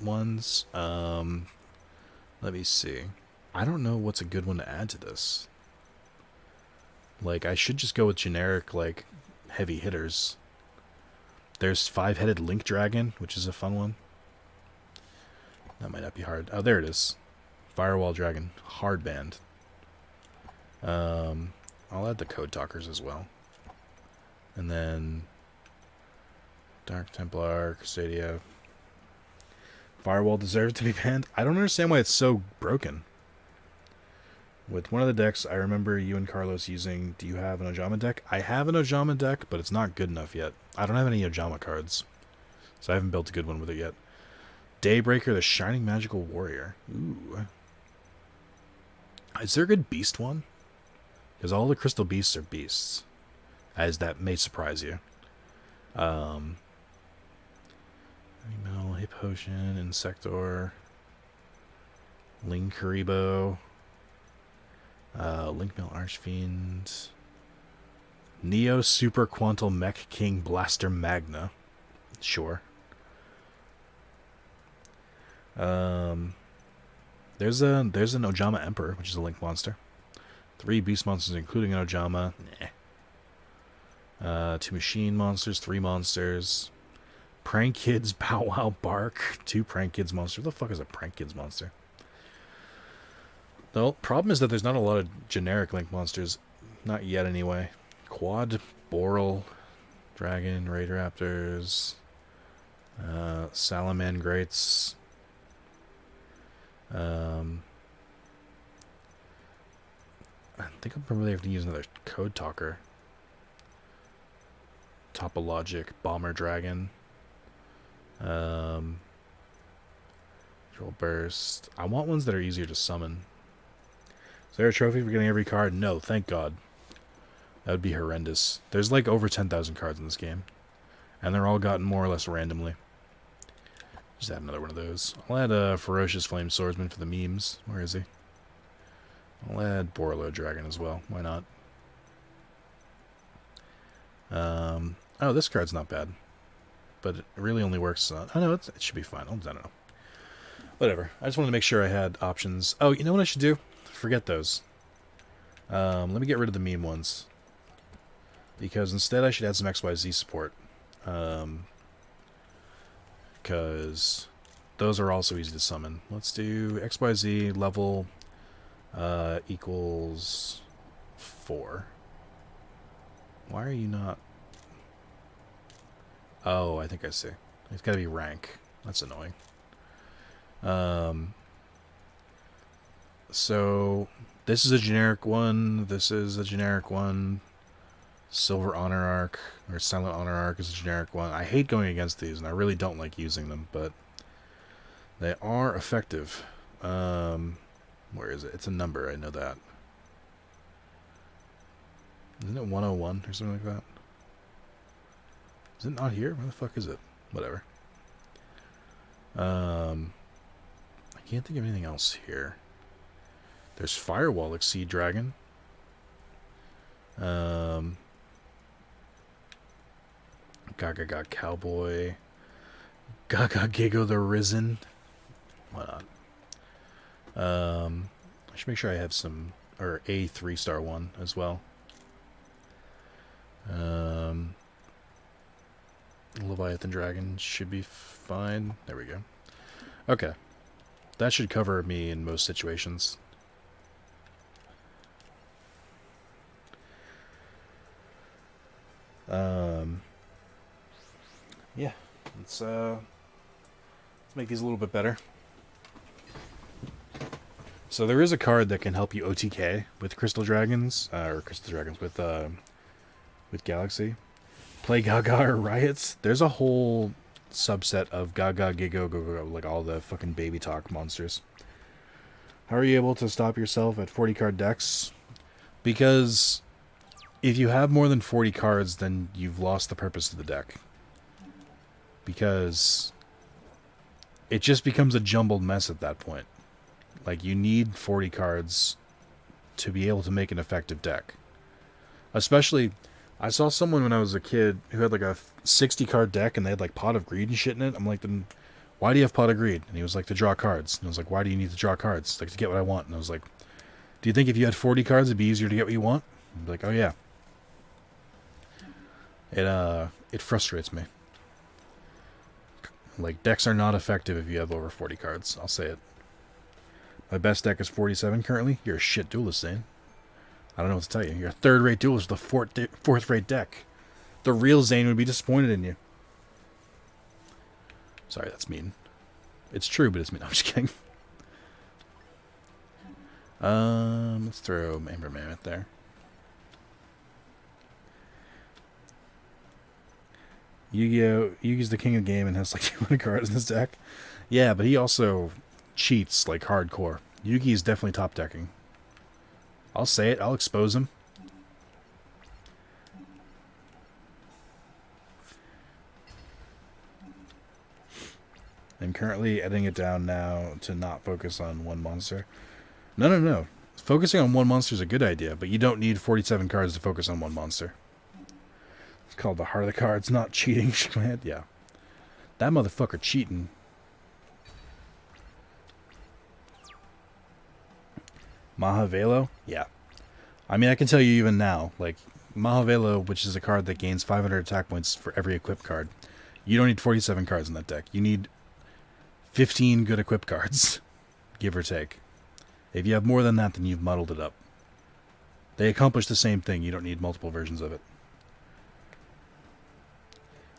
Speaker 1: ones. Let me see. I don't know what's a good one to add to this. Like, I should just go with generic, like, heavy hitters. There's 5-headed Link Dragon, which is a fun one. That might not be hard. Oh, there it is. Firewall Dragon. Hard banned. I'll add the Code Talkers as well. And then Dark Templar, Crusadia. Firewall deserves to be banned. I don't understand why it's so broken. With one of the decks, I remember you and Carlos using... Do you have an Ojama deck? I have an Ojama deck, but it's not good enough yet. I don't have any Ojama cards, so I haven't built a good one with it yet. Daybreaker, the Shining Magical Warrior. Ooh. Is there a good Beast one? Because all the Crystal Beasts are beasts. As that may surprise you. Metal, Hip Potion, Insector, Ling Karibo, Linkmail Archfiend, Neo Super Quantal Mech King Blaster Magna. Sure. There's an Ojama Emperor, which is a Link monster. 3 beast monsters, including an Ojama. Nah. 2 machine monsters, 3 monsters. Prank Kids, Bow Wow Bark. 2 Prank Kids monsters. What the fuck is a Prank Kids monster? The problem is that there's not a lot of generic Link monsters. Not yet, anyway. Quad, Boral, Dragon, Raid Raptors, Salamangrates. I think I'll probably have to use another Code Talker. Topologic, Bomber Dragon. Control Burst. I want ones that are easier to summon. Is there a trophy for getting every card? No, thank God. That would be horrendous. There's like over 10,000 cards in this game. And they're all gotten more or less randomly. Just add another one of those. I'll add a Ferocious Flame Swordsman for the memes. Where is he? I'll add Borolo Dragon as well. Why not? Oh, this card's not bad. But it really only works... oh, no, it should be fine. I don't know. Whatever. I just wanted to make sure I had options. Oh, you know what I should do? Forget those. Let me get rid of the meme ones. Because instead I should add some XYZ support. Because those are also easy to summon. Let's do XYZ level equals 4. Why are you not... Oh, I think I see. It's got to be rank. That's annoying. So, this is a generic one. This is a generic one. Silver Honor Arc, or Silent Honor Arc is a generic one. I hate going against these, and I really don't like using them, but they are effective. Where is it? It's a number, I know that. Isn't it 101 or something like that? Is it not here? Where the fuck is it? Whatever. I can't think of anything else here. There's Firewall Exceed Dragon. Gaga Cowboy. Gaga Gigo the Risen. Why not? I should make sure I have some, or a 3-star one as well. Leviathan Dragon should be fine. There we go. Okay. That should cover me in most situations. Yeah. Let's make these a little bit better. So there is a card that can help you OTK with Crystal Dragons, with Galaxy. Play Gaga or Riots. There's a whole subset of Gaga, Gigo, Go, Go, Go, like all the fucking baby talk monsters. How are you able to stop yourself at 40 card decks? Because if you have more than 40 cards, then you've lost the purpose of the deck. Because it just becomes a jumbled mess at that point. Like, you need 40 cards to be able to make an effective deck. Especially, I saw someone when I was a kid who had like a 60 card deck and they had like Pot of Greed and shit in it. I'm like, then why do you have Pot of Greed? And he was like, to draw cards. And I was like, why do you need to draw cards? Like, to get what I want. And I was like, do you think if you had 40 cards it'd be easier to get what you want? I'd be like, oh yeah. It frustrates me. Like, decks are not effective if you have over 40 cards. I'll say it. My best deck is 47 currently. You're a shit duelist, Zane. I don't know what to tell you. You're a third-rate duelist with a fourth-rate deck. The real Zane would be disappointed in you. Sorry, that's mean. It's true, but it's mean. I'm just kidding. Let's throw Amber Mammoth there. Yu-Gi-Oh! Yugi's the king of the game and has like 200 cards in his deck. Yeah, but he also cheats like hardcore. Yugi is definitely top decking. I'll say it. I'll expose him. I'm currently editing it down now to not focus on one monster. No. Focusing on one monster is a good idea, but you don't need 47 cards to focus on one monster. It's called the heart of the cards, not cheating. Yeah. That motherfucker cheating. Mahavelo? Yeah. I mean, I can tell you even now, like, Mahavelo, which is a card that gains 500 attack points for every equipped card, you don't need 47 cards in that deck. You need 15 good equipped cards, give or take. If you have more than that, then you've muddled it up. They accomplish the same thing. You don't need multiple versions of it.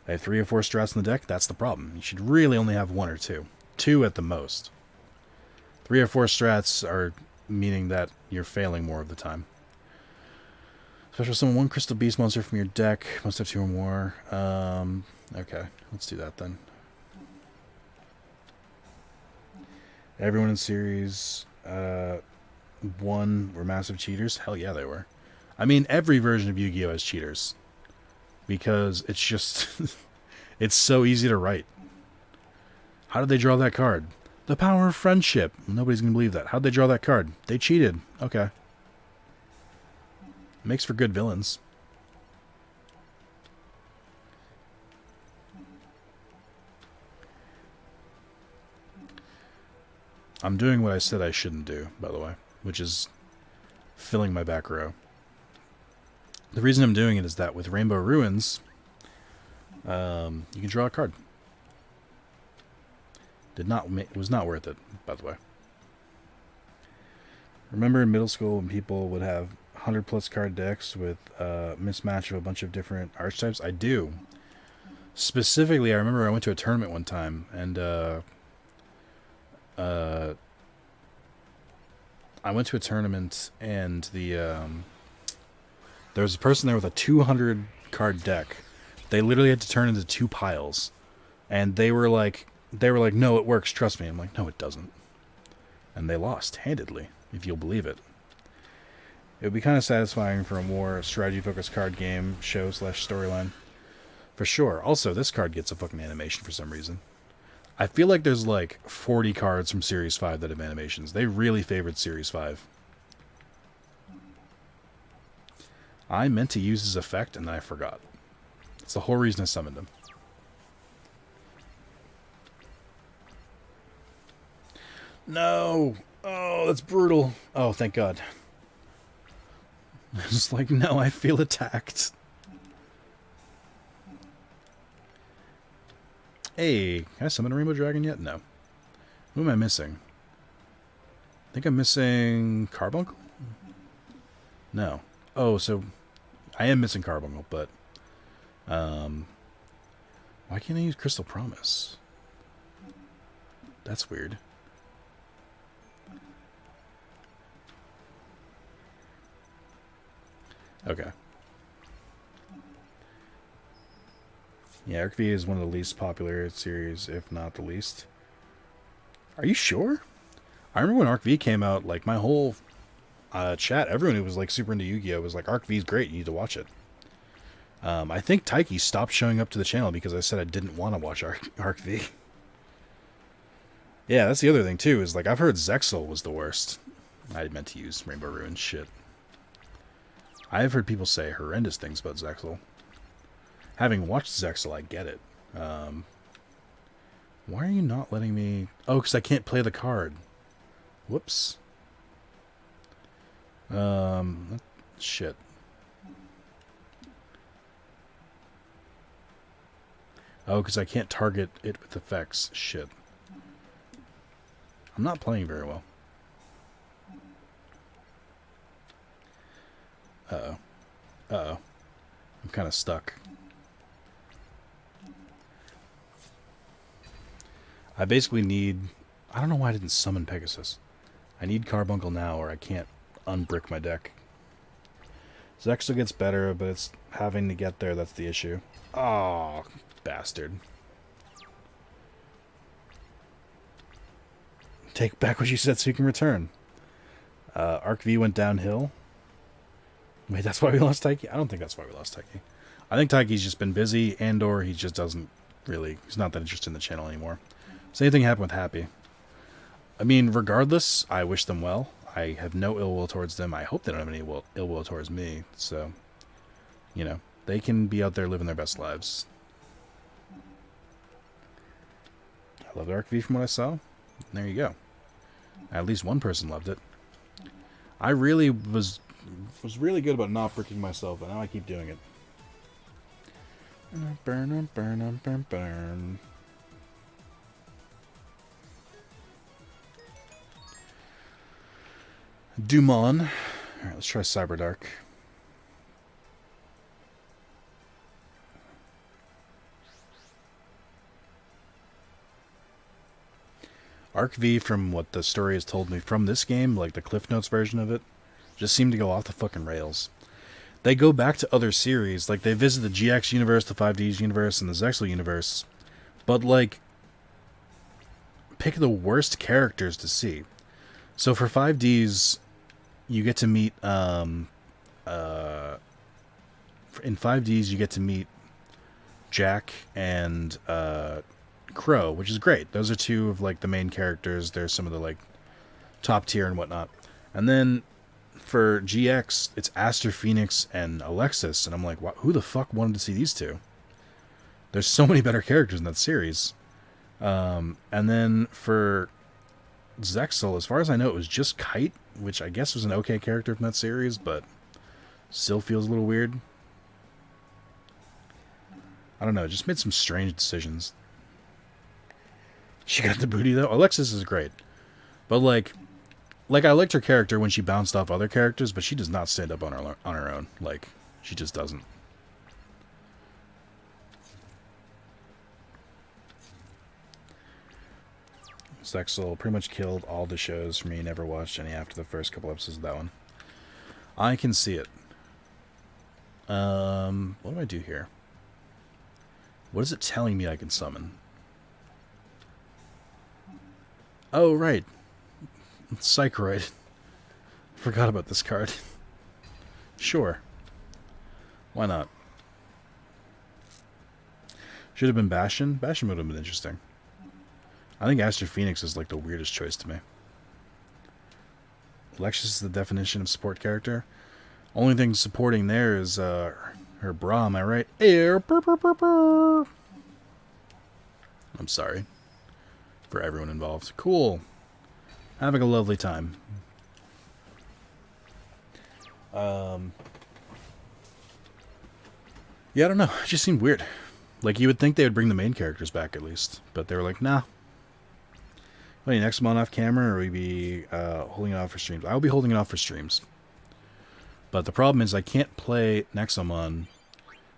Speaker 1: I have 3 or 4 strats in the deck. That's the problem. You should really only have 1 or 2. 2 at the most. 3 or 4 strats are meaning that you're failing more of the time. Special summon 1 Crystal Beast monster from your deck. Must have 2 or more. Okay, let's do that then. Everyone in Series 1 were massive cheaters. Hell yeah, they were. I mean, every version of Yu-Gi-Oh! Has cheaters. Because it's just... it's so easy to write. How did they draw that card? The power of friendship. Nobody's going to believe that. How'd they draw that card? They cheated. Okay. Makes for good villains. I'm doing what I said I shouldn't do, by the way, which is filling my back row. The reason I'm doing it is that with Rainbow Ruins, you can draw a card. It was not worth it, by the way. Remember in middle school when people would have 100 plus card decks with a mismatch of a bunch of different archetypes? I do. Specifically, I remember I went to a tournament one time, and I went to a tournament, and there was a person there with a 200 card deck. They literally had to turn into 2 piles, and they were like, no, it works, trust me. I'm like, no, it doesn't. And they lost handedly, if you'll believe it. It would be kind of satisfying for a more strategy-focused card game show / storyline. For sure. Also, this card gets a fucking animation for some reason. I feel like there's like 40 cards from Series 5 that have animations. They really favored Series 5. I meant to use his effect, and then I forgot. That's the whole reason I summoned him. No! Oh, that's brutal. Oh, thank God. I was like, no, I feel attacked. Hey, can I summon a Rainbow Dragon yet? No. Who am I missing? I think I'm missing Carbuncle? No. Oh, so I am missing Carbuncle, but why can't I use Crystal Promise? That's weird. Okay. Yeah, Arc V is one of the least popular series, if not the least. Are you sure? I remember when Arc V came out, like, my whole chat, everyone who was, like, super into Yu-Gi-Oh! Was like, Arc V is great, you need to watch it. I think Taiki stopped showing up to the channel because I said I didn't want to watch Arc V. Yeah, that's the other thing, too, is, like, I've heard Zexal was the worst. I meant to use Rainbow Ruin shit. I've heard people say horrendous things about Zexal. Having watched Zexal, I get it. Why are you not letting me... Oh, because I can't play the card. Whoops. Shit. Oh, because I can't target it with effects. Shit. I'm not playing very well. Uh-oh. Uh-oh. I'm kind of stuck. I basically need... I don't know why I didn't summon Pegasus. I need Carbuncle now or I can't unbrick my deck. Zexal gets better, but it's having to get there that's the issue. Oh, bastard. Take back what you said so you can return. Arc V went downhill. Wait, that's why we lost Taiki? I don't think that's why we lost Taiki. I think Taiki's just been busy, and or he just doesn't really... He's not that interested in the channel anymore. Same thing happened with Happy. I mean, regardless, I wish them well. I have no ill will towards them. I hope they don't have any ill will towards me. So, you know, they can be out there living their best lives. I love Arc V from what I saw. There you go. At least one person loved it. I really was really good about not bricking myself, but now I keep doing it. Burn, burn, burn, burn. Dumon. Alright, let's try Cyberdark. Arc V, from what the story has told me from this game, like the Cliff Notes version of it, just seemed to go off the fucking rails. They go back to other series, like they visit the GX universe, the 5Ds universe, and the Zexal universe, but like, pick the worst characters to see. So for 5Ds, you get to meet, in 5Ds you get to meet Jack and Crow, which is great. Those are two of like the main characters. They're some of the like top tier and whatnot. And then for GX, it's Aster, Phoenix, and Alexis, and I'm like, who the fuck wanted to see these two? There's so many better characters in that series. And then for Zexal, as far as I know, it was just Kite, which I guess was an okay character from that series, but still feels a little weird. I don't know, just made some strange decisions. She got the booty, though. Alexis is great. But, like I liked her character when she bounced off other characters, but she does not stand up on her own. Like, she just doesn't. Zexal pretty much killed all the shows for me. Never watched any after the first couple episodes of that one. I can see it. What do I do here? What is it telling me I can summon? Oh, right. Psychroid. Forgot about this card. Sure. Why not? Should have been Bastion. Bastion would have been interesting. I think Aster Phoenix is like the weirdest choice to me. Alexis is the definition of support character. Only thing supporting there is her bra, am I right? Air, burr, burr, burr, burr. I'm sorry for everyone involved. Cool. Having a lovely time. Yeah, I don't know. It just seemed weird. Like, you would think they would bring the main characters back at least. But they were like, nah. Wait, next month off camera, or will we be holding it off for streams? I will be holding it off for streams. But the problem is I can't play Nexomon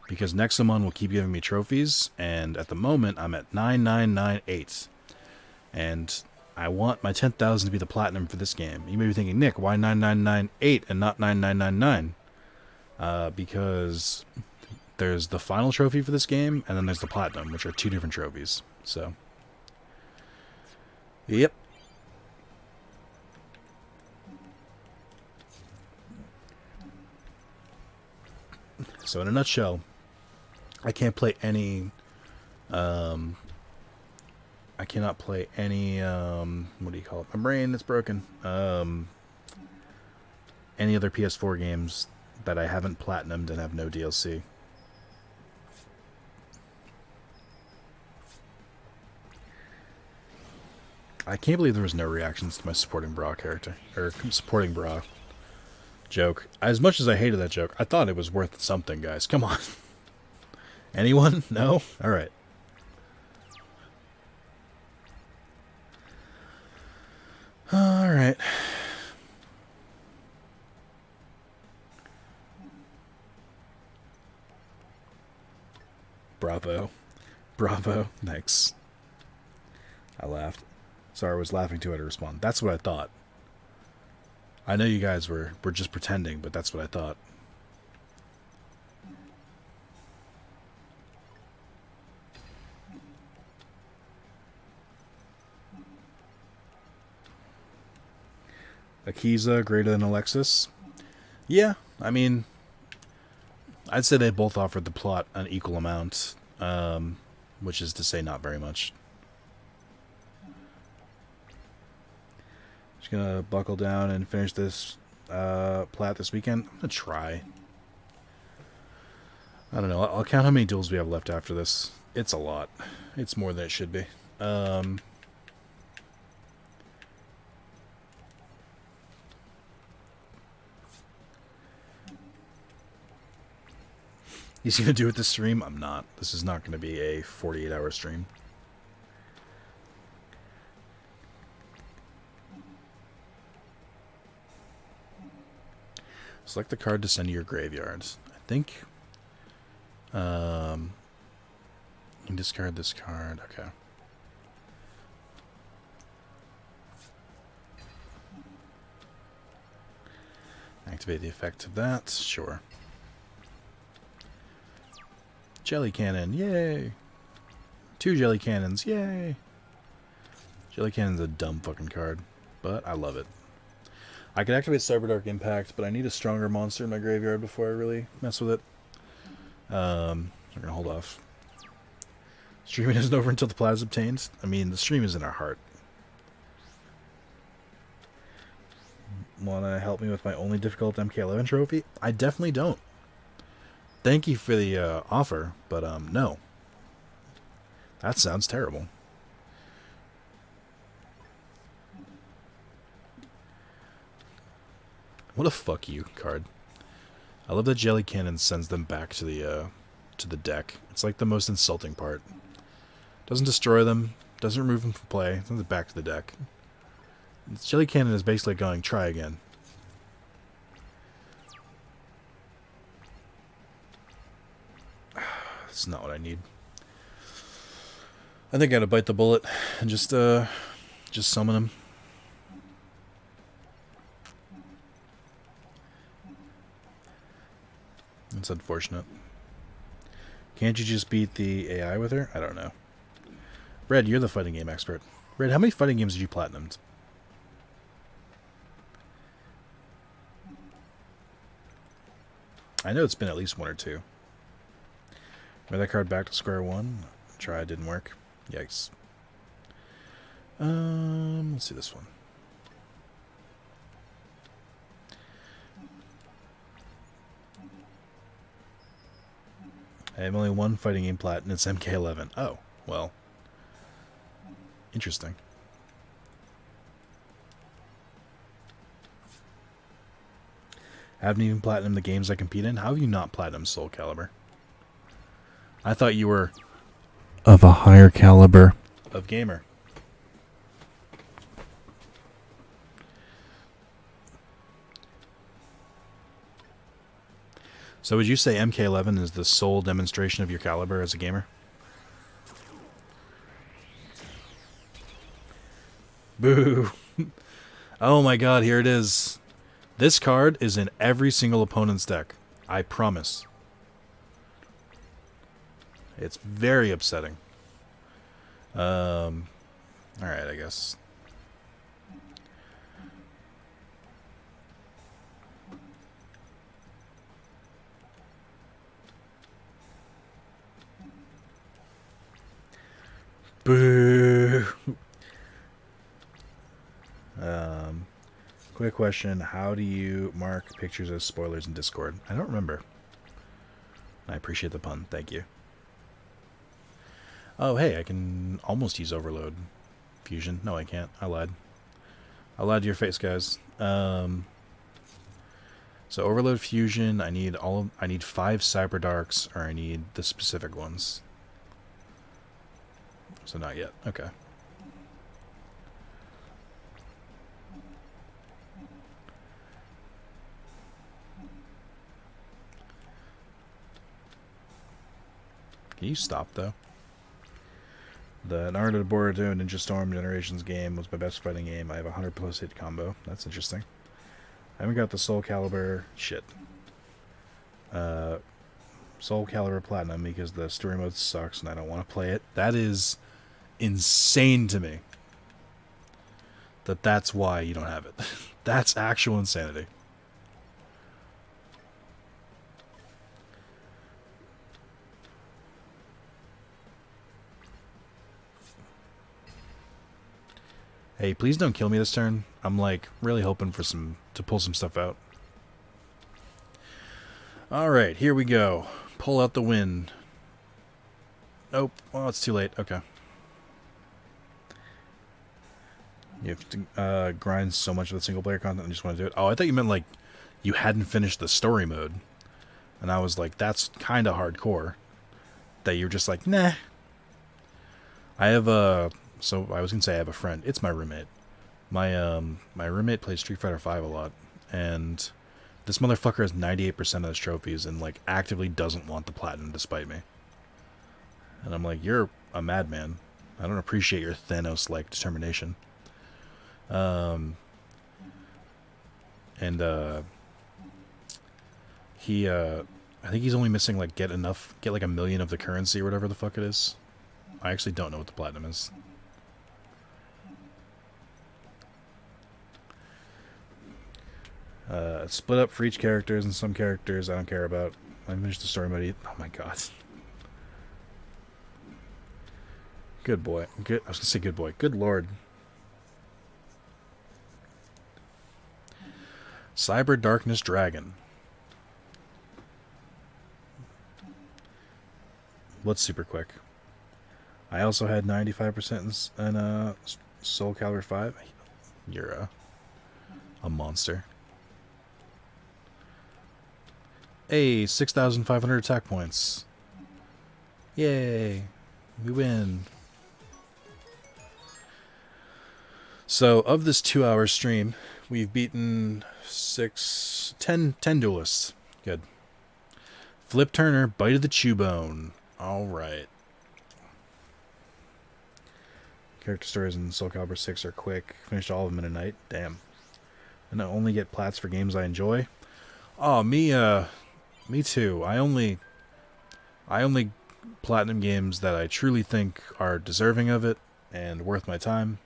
Speaker 1: because Nexomon will keep giving me trophies, and at the moment I'm at 9998. And I want my 10,000 to be the platinum for this game. You may be thinking, Nick, why 9998 and not 9999? because there's the final trophy for this game, and then there's the platinum, which are two different trophies. So, yep. So in a nutshell, I can't play any. I cannot play any. What do you call it? My brain is broken. Any other PS4 games that I haven't platinumed and have no DLC. I can't believe there was no reactions to my supporting bra character or supporting bra joke. As much as I hated that joke, I thought it was worth something, guys. Come on. Anyone? No? All right. All right. Bravo. Bravo. Thanks. I laughed. Sorry, I was laughing too hard to respond. That's what I thought. I know you guys were just pretending, but that's what I thought. Akiza greater than Alexis? Yeah, I mean, I'd say they both offered the plot an equal amount, which is to say not very much. Just gonna buckle down and finish this plat this weekend. I'm gonna try. I don't know. I'll count how many duels we have left after this. It's a lot. It's more than it should be. He's going to do it this stream? I'm not. This is not going to be a 48-hour stream. Select the card to send to your graveyards. I think... you can discard this card. Okay. Activate the effect of that. Sure. Jelly cannon, yay! 2 jelly cannons, yay! Jelly cannon's a dumb fucking card, but I love it. I could activate Cyberdark Impact, but I need a stronger monster in my graveyard before I really mess with it. I'm gonna hold off. Streaming isn't over until the plat is obtained. I mean, the stream is in our heart. Wanna help me with my only difficult MK11 trophy? I definitely don't. Thank you for the offer, but no. That sounds terrible. What a fuck you card. I love that Jelly Cannon sends them back to the deck. It's like the most insulting part. Doesn't destroy them, doesn't remove them from play, sends it back to the deck. Jelly Cannon is basically going, try again. That's not what I need. I think I gotta bite the bullet and just summon him. That's unfortunate. Can't you just beat the AI with her? I don't know. Red, you're the fighting game expert. Red, how many fighting games have you platinumed? I know it's been at least 1 or 2. Bring that card back to square one. Try, didn't work. Yikes. Let's see this one. I have only 1 fighting game plat, and it's MK11. Oh, well. Interesting. I haven't even platinumed the games I compete in. How have you not platinumed Soul Calibur? I thought you were of a higher caliber of gamer. So would you say MK11 is the sole demonstration of your caliber as a gamer? Boo. Oh my god, here it is. This card is in every single opponent's deck. I promise. It's very upsetting. Alright, I guess. Boo! Quick question. How do you mark pictures as spoilers in Discord? I don't remember. I appreciate the pun. Thank you. Oh, hey, I can almost use Overload Fusion. No, I can't. I lied. I lied to your face, guys. So Overload Fusion, I need 5 Cyberdarks, or I need the specific ones. So not yet. Okay. Can you stop, though? The Naruto Boruto Ninja Storm Generations game was my best fighting game. I have a 100+ hit combo. That's interesting. I haven't got the Soul Calibur... Shit. Soul Calibur Platinum because the story mode sucks and I don't want to play it. That is insane to me. That's why you don't have it. That's actual insanity. Hey, please don't kill me this turn. I'm like really hoping for to pull some stuff out. Alright, here we go. Pull out the win. Nope. Well, it's too late. Okay. You have to grind so much of the single player content and just want to do it. Oh, I thought you meant like you hadn't finished the story mode. And I was like, that's kind of hardcore. That you're just like, nah. I have a... So I was gonna say I have a friend. It's my roommate. My roommate plays Street Fighter V a lot, and this motherfucker has 98% of his trophies and like actively doesn't want the platinum despite me. And I'm like, you're a madman. I don't appreciate your Thanos-like determination. I think he's only missing like get like 1 million of the currency or whatever the fuck it is. I actually don't know what the platinum is. Split up for each characters, and some characters I don't care about. I finished the story mode. Oh my god. Good boy. Good. I was gonna say good boy. Good lord. Cyber Darkness Dragon. What's super quick? I also had 95% in Soul Calibur 5. You're a monster. Hey, 6,500 attack points. Yay. We win. So, of this 2-hour stream, we've beaten 10 duelists. Good. Flip Turner, Bite of the Chew Bone. Alright. Character stories in Soul Calibur 6 are quick. Finished all of them in a night. Damn. And I only get plats for games I enjoy. Oh, me too. I only platinum games that I truly think are deserving of it and worth my time.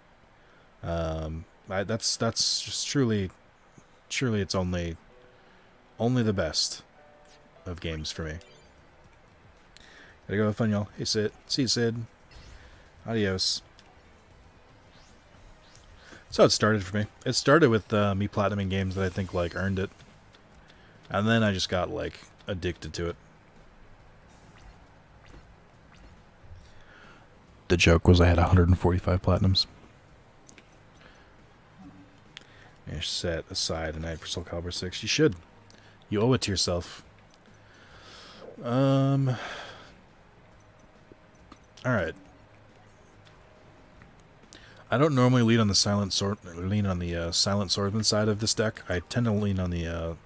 Speaker 1: That's just truly it's only the best of games for me. Gotta go have fun, y'all. Hey, Sid. See you, Sid. Adios. So it started for me. It started with me platinuming games that I think like earned it. And then I just got, like, addicted to it. The joke was I had 145 platinums. You set aside a night for Soul Calibur 6. You should. You owe it to yourself. Alright. I don't normally lean on the silent swordsman side of this deck. I tend to lean on the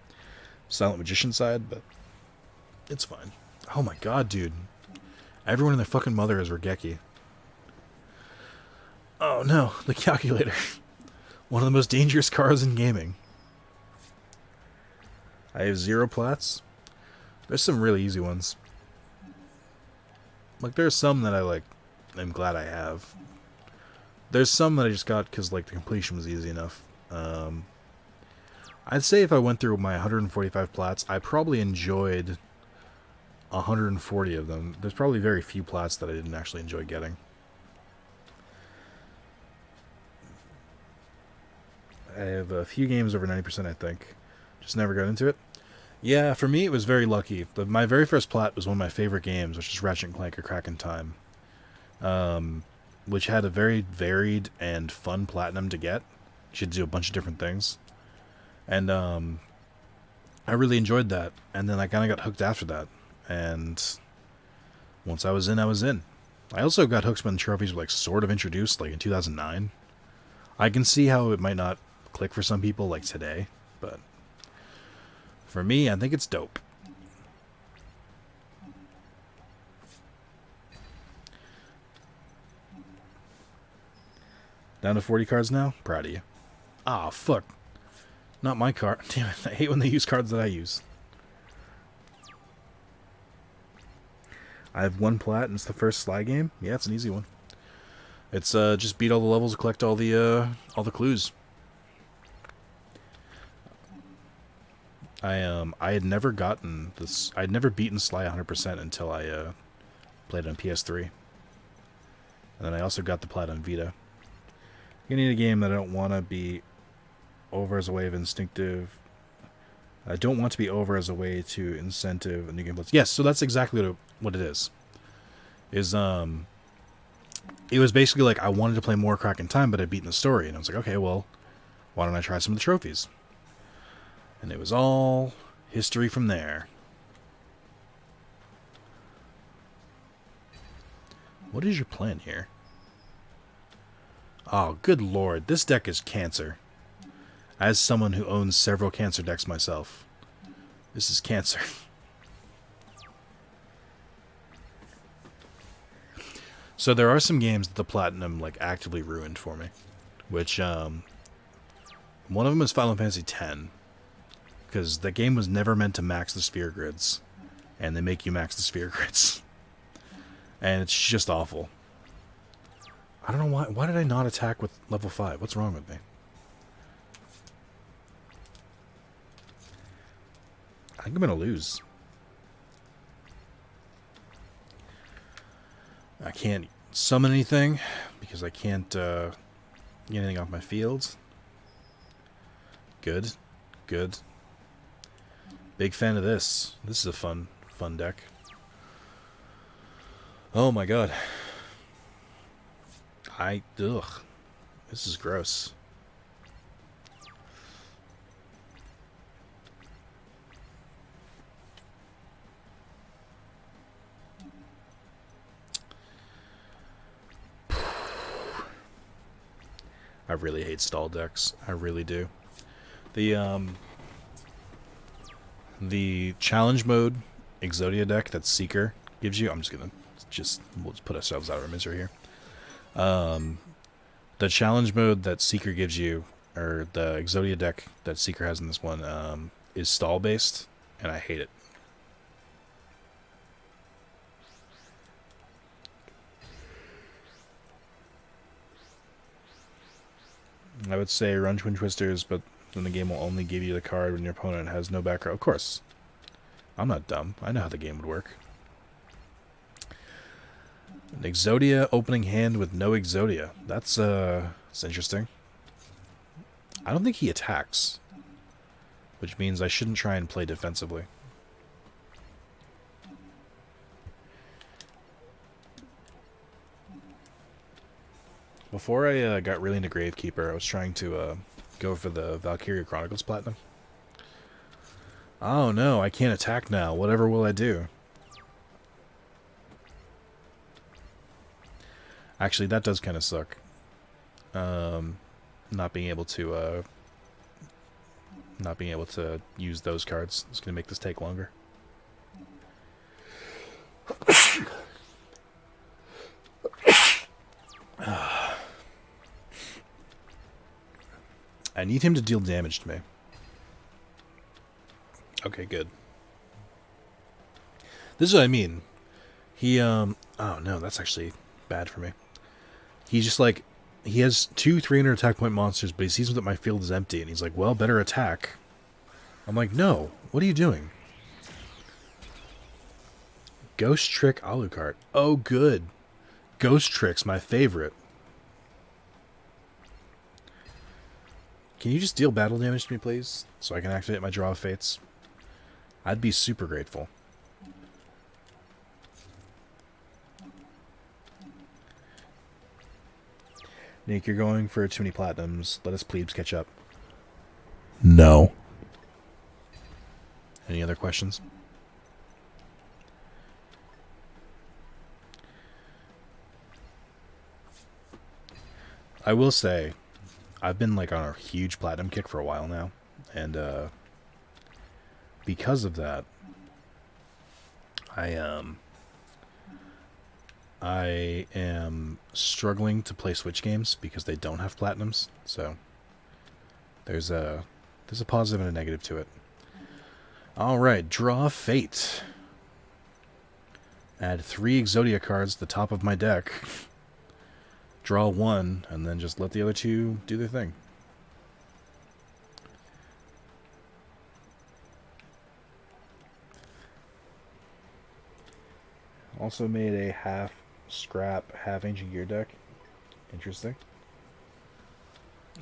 Speaker 1: Silent Magician side, but it's fine. Oh my god, dude. Everyone and their fucking mother is Regeki. Oh no, the calculator. One of the most dangerous cards in gaming. I have 0 plats. There's some really easy ones. Like, there's some that I'm glad I have. There's some that I just got because, like, the completion was easy enough. I'd say if I went through my 145 plats, I probably enjoyed 140 of them. There's probably very few plats that I didn't actually enjoy getting. I have a few games over 90%, I think. Just never got into it. Yeah, for me, it was very lucky. My very first plat was one of my favorite games, which is Ratchet & Clank: A Crack in Time. Which had a very varied and fun platinum to get. You should do a bunch of different things. And I really enjoyed that. And then I kind of got hooked after that. And once I was in, I was in. I also got hooked when trophies were like sort of introduced, like in 2009. I can see how it might not click for some people like today, but for me, I think it's dope. Down to 40 cards now? Proud of you. Ah, fuck. Not my card. Damn it, I hate when they use cards that I use. I have one plat and it's the first Sly game. Yeah, it's an easy one. It's just beat all the levels, collect all the clues. I had never gotten this. I'd never beaten Sly 100% until I played it on PS3, and then I also got the plat on Vita. You need a game that I don't want to be over as a way of instinctive. I don't want to be over as a way to incentive a new game. Yes, so that's exactly what it is. It was basically like I wanted to play more Crack in Time, but I'd beaten the story, and I was like, okay, well, why don't I try some of the trophies? And it was all history from there. What is your plan here? Oh, good lord, this deck is cancer. As someone who owns several cancer decks myself, this is cancer. So there are some games that the platinum like actively ruined for me, which one of them is Final Fantasy X, because the game was never meant to max the sphere grids, and they make you max the sphere grids, and it's just awful. I don't know why. Why did I not attack with level 5? What's wrong with me? I think I'm gonna lose. I can't summon anything because I can't get anything off my field. Good. Good. Big fan of this. This is a fun deck. Oh my god. Ugh. This is gross. I really hate stall decks. I really do. The challenge mode Exodia deck that Seeker gives you. We'll just put ourselves out of our misery here. The challenge mode that Seeker gives you, or the Exodia deck that Seeker has in this one, is stall based, and I hate it. I would say run Twin Twisters, but then the game will only give you the card when your opponent has no background. Of course. I'm not dumb. I know how the game would work. An Exodia opening hand with no Exodia. That's interesting. I don't think he attacks, which means I shouldn't try and play defensively. Before I got really into Gravekeeper, I was trying to go for the Valkyria Chronicles Platinum. Oh no, I can't attack now. Whatever will I do? Actually, that does kind of suck. Not being able to use those cards. It's gonna make this take longer. I need him to deal damage to me. Okay, good. This is what I mean. He, oh no, that's actually bad for me. He's just like, he has 2 300 attack point monsters, but he sees that my field is empty, and he's like, well, better attack. I'm like, no, what are you doing? Ghost Trick Alucard. Oh, good. Ghost Trick's my favorite. Can you just deal battle damage to me, please? So I can activate my Draw of Fates? I'd be super grateful. Nick, you're going for too many platinums. Let us plebes catch up. No. Any other questions? I will say, I've been like on a huge platinum kick for a while now, and because of that, I am struggling to play Switch games because they don't have platinums. So there's a positive and a negative to it. All right, Draw Fate. Add 3 Exodia cards to the top of my deck. Draw 1, and then just let the other 2 do their thing. Also made a half scrap, half Ancient Gear deck. Interesting.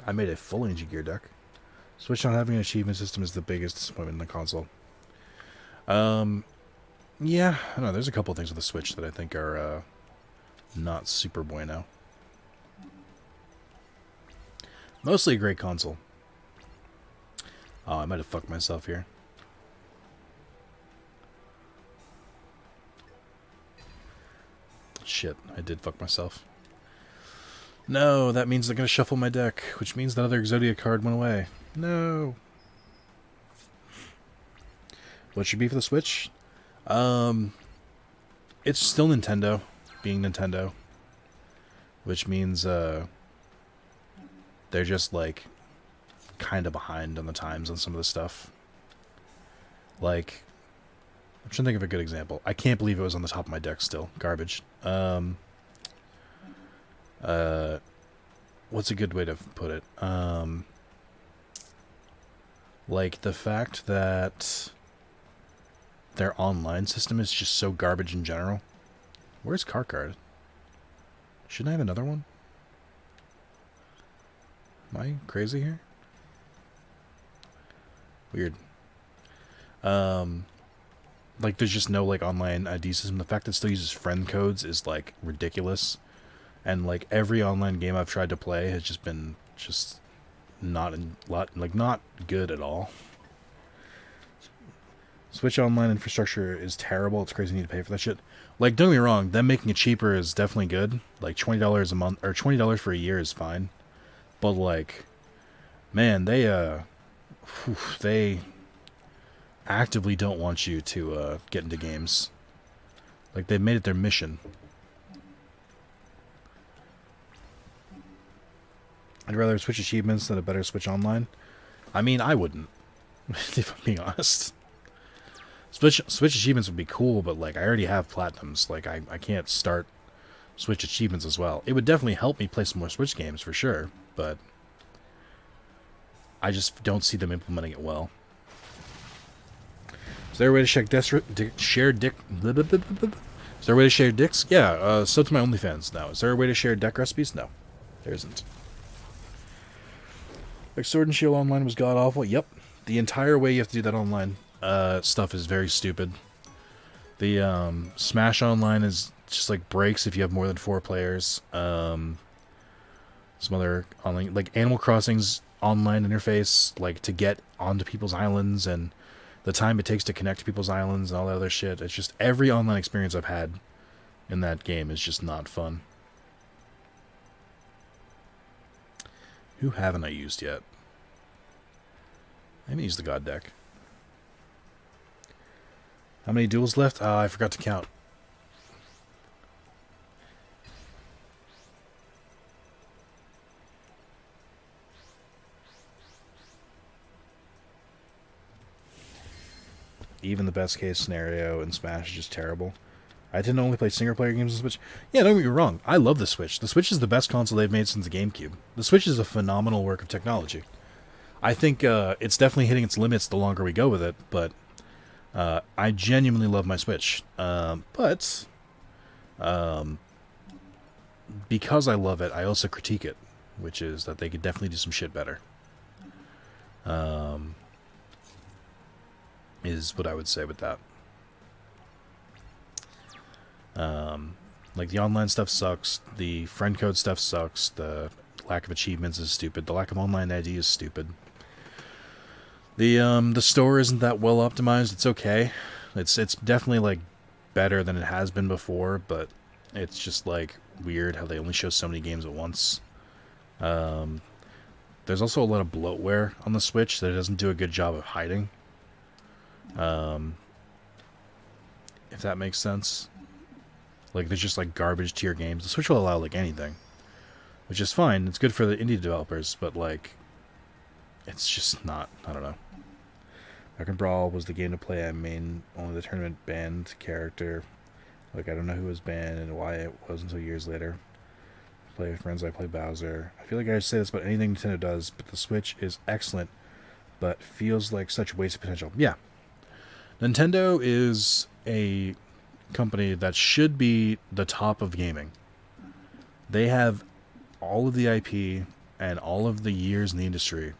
Speaker 1: I made a full Ancient Gear deck. Switch not having an achievement system is the biggest disappointment in the console. Yeah, I don't know. There's a couple things with the Switch that I think are not super bueno. Mostly a great console. Oh, I might have fucked myself here. Shit, I did fuck myself. No, that means they're going to shuffle my deck, which means that other Exodia card went away. No. What should be for the Switch? It's still Nintendo, being Nintendo. Which means, they're just, like, kind of behind on the times on some of the stuff. Like, I'm trying to think of a good example. I can't believe it was on the top of my deck still. Garbage. What's a good way to put it? Like, the fact that their online system is just so garbage in general. Where's Karkard? Shouldn't I have another one? Am I crazy here? Weird. Like, there's just no, like, online ID system. The fact that it still uses friend codes is, like, ridiculous. And, like, every online game I've tried to play has just been just not good at all. Switch online infrastructure is terrible. It's crazy you need to pay for that shit. Like, don't get me wrong, them making it cheaper is definitely good. Like, $20 a month, or $20 for a year is fine. But, like, man, they actively don't want you to get into games. Like, they've made it their mission. I'd rather Switch achievements than a better Switch online. I mean, I wouldn't, if I'm being honest. Switch achievements would be cool, but, like, I already have platinums. Like, I can't start Switch achievements as well. It would definitely help me play some more Switch games, for sure, but I just don't see them implementing it well. Is there a way to share dick? Is there a way to share dicks? Yeah, so to my OnlyFans now. Is there a way to share deck recipes? No, there isn't. Like, Sword and Shield Online was god-awful. Yep. The entire way you have to do that online stuff is very stupid. The Smash Online is just, like, breaks if you have more than 4 players. Some other online... Like, Animal Crossing's online interface, like, to get onto people's islands, and the time it takes to connect to people's islands and all that other shit. It's just... Every online experience I've had in that game is just not fun. Who haven't I used yet? I haven't used the God deck. How many duels left? I forgot to count. even the best case scenario in Smash is just terrible. I tend to only play single player games on Switch. Yeah, don't get me wrong. I love the Switch. The Switch is the best console they've made since the GameCube. The Switch is a phenomenal work of technology. I think it's definitely hitting its limits the longer we go with it, but I genuinely love my Switch. But because I love it, I also critique it, which is that they could definitely do some shit better. Is what I would say with that. Like, the online stuff sucks, the friend code stuff sucks, the lack of achievements is stupid, the lack of online ID is stupid. The store isn't that well optimized. It's okay. It's definitely, like, better than it has been before, but it's just, like, weird how they only show so many games at once. There's also a lot of bloatware on the Switch that it doesn't do a good job of hiding. If that makes sense. Like, there's just, like, garbage tier games. The Switch will allow, like, anything, which is fine. It's good for the indie developers, but, like, it's just not, I don't know. American Brawl was the game to play. I main only the tournament banned character. Like, I don't know who was banned and why it was until years later. Play with friends, I play Bowser. I feel like I say this about anything Nintendo does, but the Switch is excellent, but feels like such wasted potential. Yeah. Nintendo is a company that should be the top of gaming. They have all of the IP and all of the years in the industry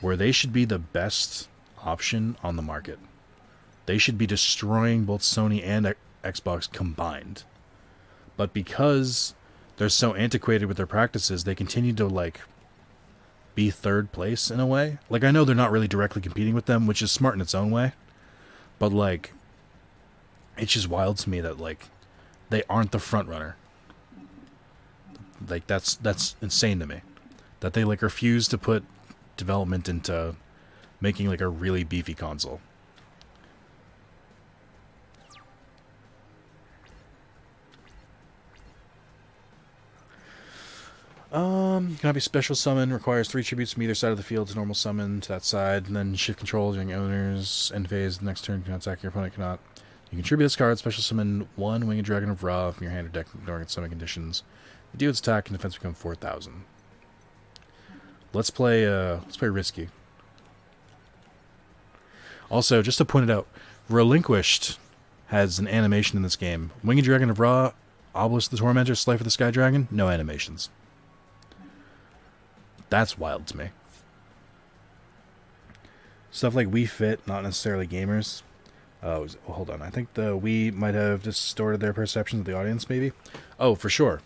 Speaker 1: where they should be the best option on the market. They should be destroying both Sony and Xbox combined. But because they're so antiquated with their practices, they continue to, like, be third place in a way. Like, I know they're not really directly competing with them, which is smart in its own way. But, like, it's just wild to me that, like, they aren't the front runner. Like, that's insane to me. That they, like, refuse to put development into making, like, a really beefy console. Can I be special summon? Requires 3 tributes from either side of the field to normal summon to that side, and then shift control during owner's end phase. The next turn cannot attack your opponent. Cannot. You can tribute this card. Special summon 1 Winged Dragon of Ra from your hand or deck during its summon conditions. You do its attack and defense become 4,000. Let's play risky. Also, just to point it out, Relinquished has an animation in this game. Winged Dragon of Ra, Obelisk the Tormentor, Slife of the Sky Dragon, no animations. That's wild to me. Stuff like Wii Fit, not necessarily gamers. Oh, hold on. I think the Wii might have distorted their perception of the audience, maybe. Oh, for sure.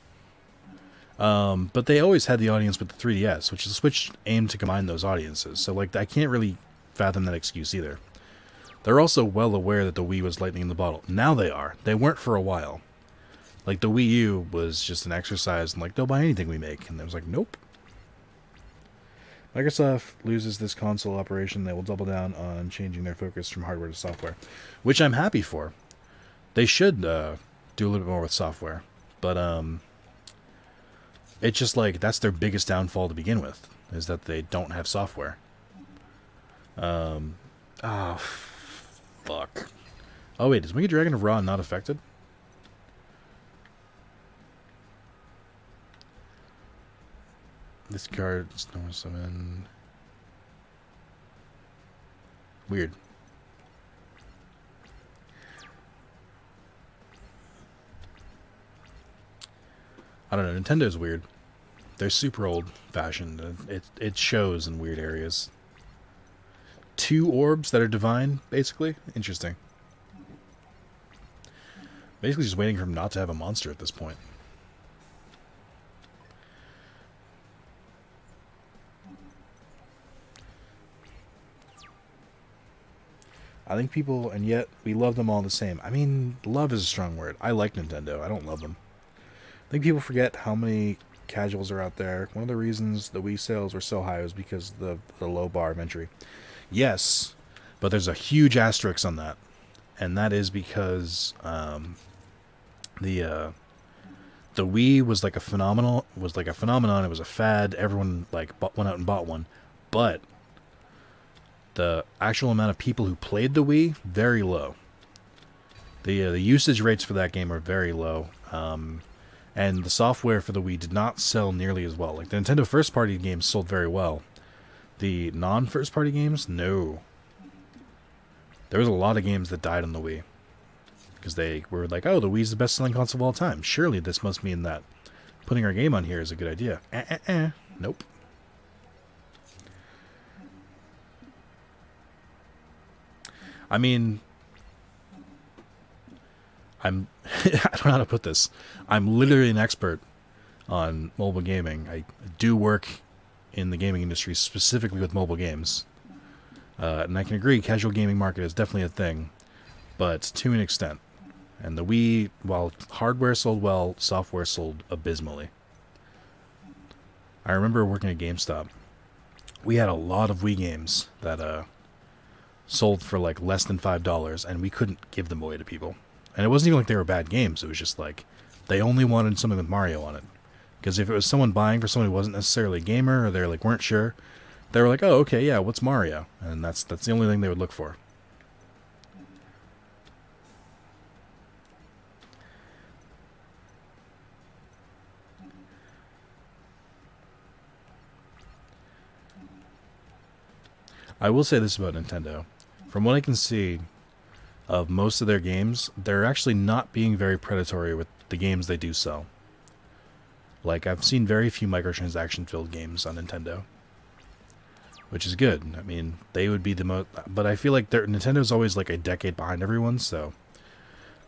Speaker 1: But they always had the audience with the 3DS, which is a Switch aimed to combine those audiences. So, like, I can't really fathom that excuse either. They're also well aware that the Wii was lightning in the bottle. Now they are. They weren't for a while. Like, the Wii U was just an exercise, and, like, they'll buy anything we make. And they was like, nope. Microsoft loses this console operation, they will double down on changing their focus from hardware to software, which I'm happy for. They should do a little bit more with software, but it's just like that's their biggest downfall to begin with, is that they don't have software. Fuck. Oh wait, is Winged Dragon of Ra not affected? This card is no summon. Weird. I don't know. Nintendo's weird. They're super old-fashioned. It shows in weird areas. 2 orbs that are divine, basically. Interesting. Basically just waiting for him not to have a monster at this point. I think people, and yet we love them all the same. I mean, love is a strong word. I like Nintendo. I don't love them. I think people forget how many casuals are out there. One of the reasons the Wii sales were so high was because of the low bar of entry. Yes, but there's a huge asterisk on that. And that is because the Wii was like a phenomenon. It was a fad. Everyone like went out and bought one. But the actual amount of people who played the Wii, very low. The usage rates for that game are very low. And the software for the Wii did not sell nearly as well. Like, the Nintendo first-party games sold very well. The non-first-party games, no. There was a lot of games that died on the Wii. Because they were like, oh, the Wii's the best-selling console of all time. Surely this must mean that putting our game on here is a good idea. Nope. I mean, I don't know how to put this. I'm literally an expert on mobile gaming. I do work in the gaming industry, specifically with mobile games. And I can agree, casual gaming market is definitely a thing, but to an extent. And the Wii, while hardware sold well, software sold abysmally. I remember working at GameStop. We had a lot of Wii games that sold for like less than $5, and we couldn't give them away to people. And it wasn't even like they were bad games. It was just like they only wanted something with Mario on it. Because if it was someone buying for someone who wasn't necessarily a gamer, or they like weren't sure, they were like, "Oh, okay, yeah, what's Mario?" And that's the only thing they would look for. I will say this about Nintendo. From what I can see of most of their games, they're actually not being very predatory with the games they do sell. Like, I've seen very few microtransaction-filled games on Nintendo, which is good. I mean, they would be the most... But I feel like Nintendo's always like a decade behind everyone, so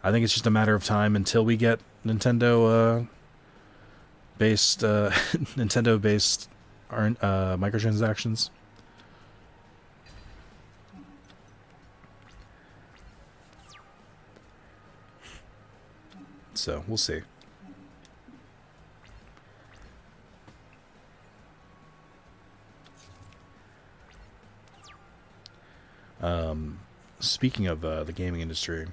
Speaker 1: I think it's just a matter of time until we get Nintendo-based Nintendo-based microtransactions. So, we'll see. Speaking of the gaming industry,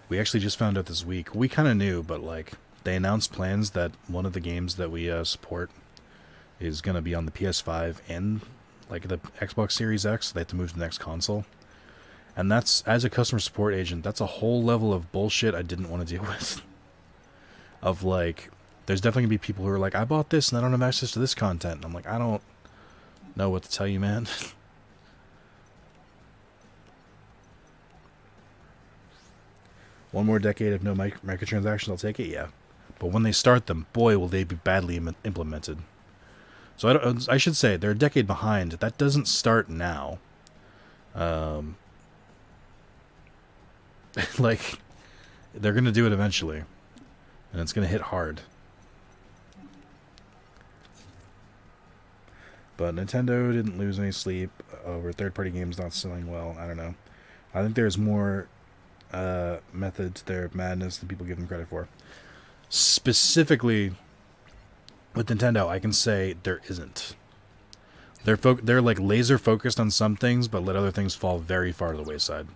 Speaker 1: we actually just found out this week. We kind of knew, but like they announced plans that one of the games that we support is going to be on the PS5 and like the Xbox Series X. They have to move to the next console. And that's, as a customer support agent, that's a whole level of bullshit I didn't want to deal with. Of like, there's definitely going to be people who are like, I bought this and I don't have access to this content. And I'm like, I don't know what to tell you, man. One more decade of no microtransactions, I'll take it, yeah. But when they start them, boy, will they be badly implemented. So I should say, they're a decade behind. That doesn't start now. Like, they're going to do it eventually. And it's going to hit hard. But Nintendo didn't lose any sleep over third-party games not selling well. I don't know. I think there's more method to their madness than people give them credit for. Specifically, with Nintendo, I can say there isn't. They're like laser focused on some things, but let other things fall very far to the wayside.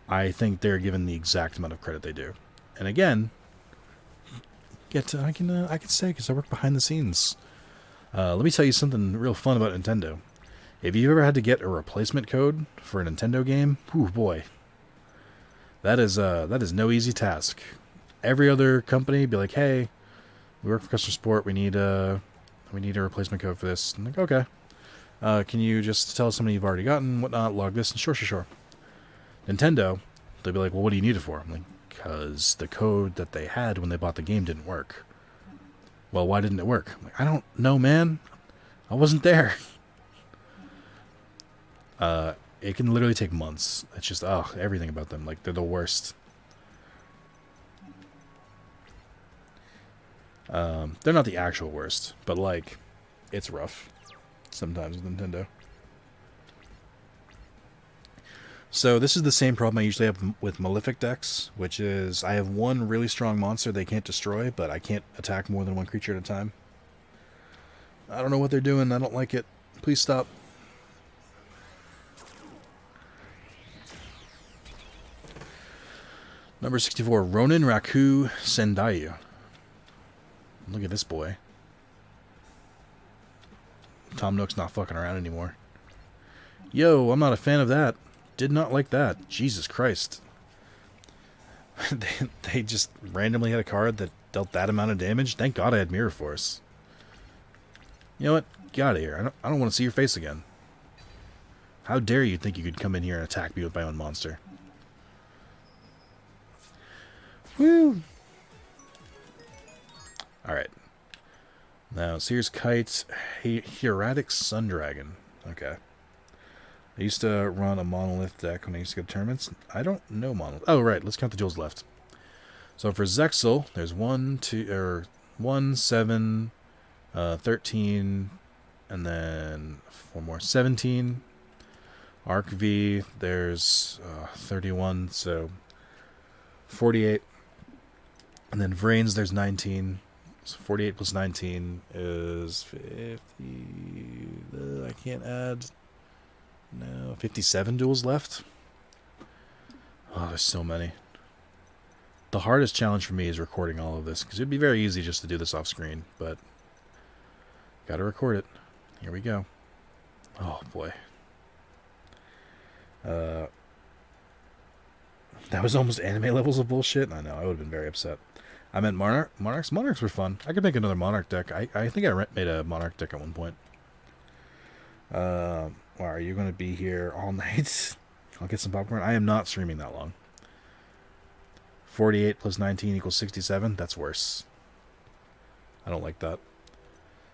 Speaker 1: I think they're given the exact amount of credit they do. And again, I can say because I work behind the scenes. Let me tell you something real fun about Nintendo. If you ever had to get a replacement code for a Nintendo game, whew, boy, that is no easy task. Every other company be like, hey, we work for customer support. We need a replacement code for this. I'm like, okay. Can you just tell us how many you've already gotten, whatnot, log this, and sure. Nintendo, they'll be like, well, what do you need it for? I'm like, because the code that they had when they bought the game didn't work. Well, why didn't it work? I'm like, I don't know, man. I wasn't there. It can literally take months. It's just, everything about them. Like, they're the worst. They're not the actual worst, but, like, it's rough sometimes with Nintendo. So this is the same problem I usually have with Malefic decks, which is I have one really strong monster they can't destroy, but I can't attack more than one creature at a time. I don't know what they're doing. I don't like it. Please stop. Number 64, Ronin Raku Sendayu. Look at this boy. Tom Nook's not fucking around anymore. Yo, I'm not a fan of that. Did not like that. Jesus Christ. they just randomly had a card that dealt that amount of damage. Thank God I had Mirror Force. You know what? Get out of here. I don't want to see your face again. How dare you think you could come in here and attack me with my own monster? Woo! Alright. Now, Sears Kite, Hieratic Sun Dragon. Okay. I used to run a Monolith deck when I used to go to tournaments. I don't know Monolith. Oh, right. Let's count the duels left. So for Zexal, there's 1, 7, 13, and then 4 more, 17. Arc V, there's 31, so 48. And then Vrains, there's 19. So 48 plus 19 is 50. I can't add. No, 57 duels left. Oh, there's so many. The hardest challenge for me is recording all of this, because it'd be very easy just to do this off screen, but gotta record it. Here we go. Oh, boy. That was almost anime levels of bullshit. I know, I would have been very upset. I meant Monarchs. Monarchs were fun. I could make another Monarch deck. I think I made a Monarch deck at one point. Well, are you going to be here all night? I'll get some popcorn. I am not streaming that long. 48 plus 19 equals 67. That's worse. I don't like that.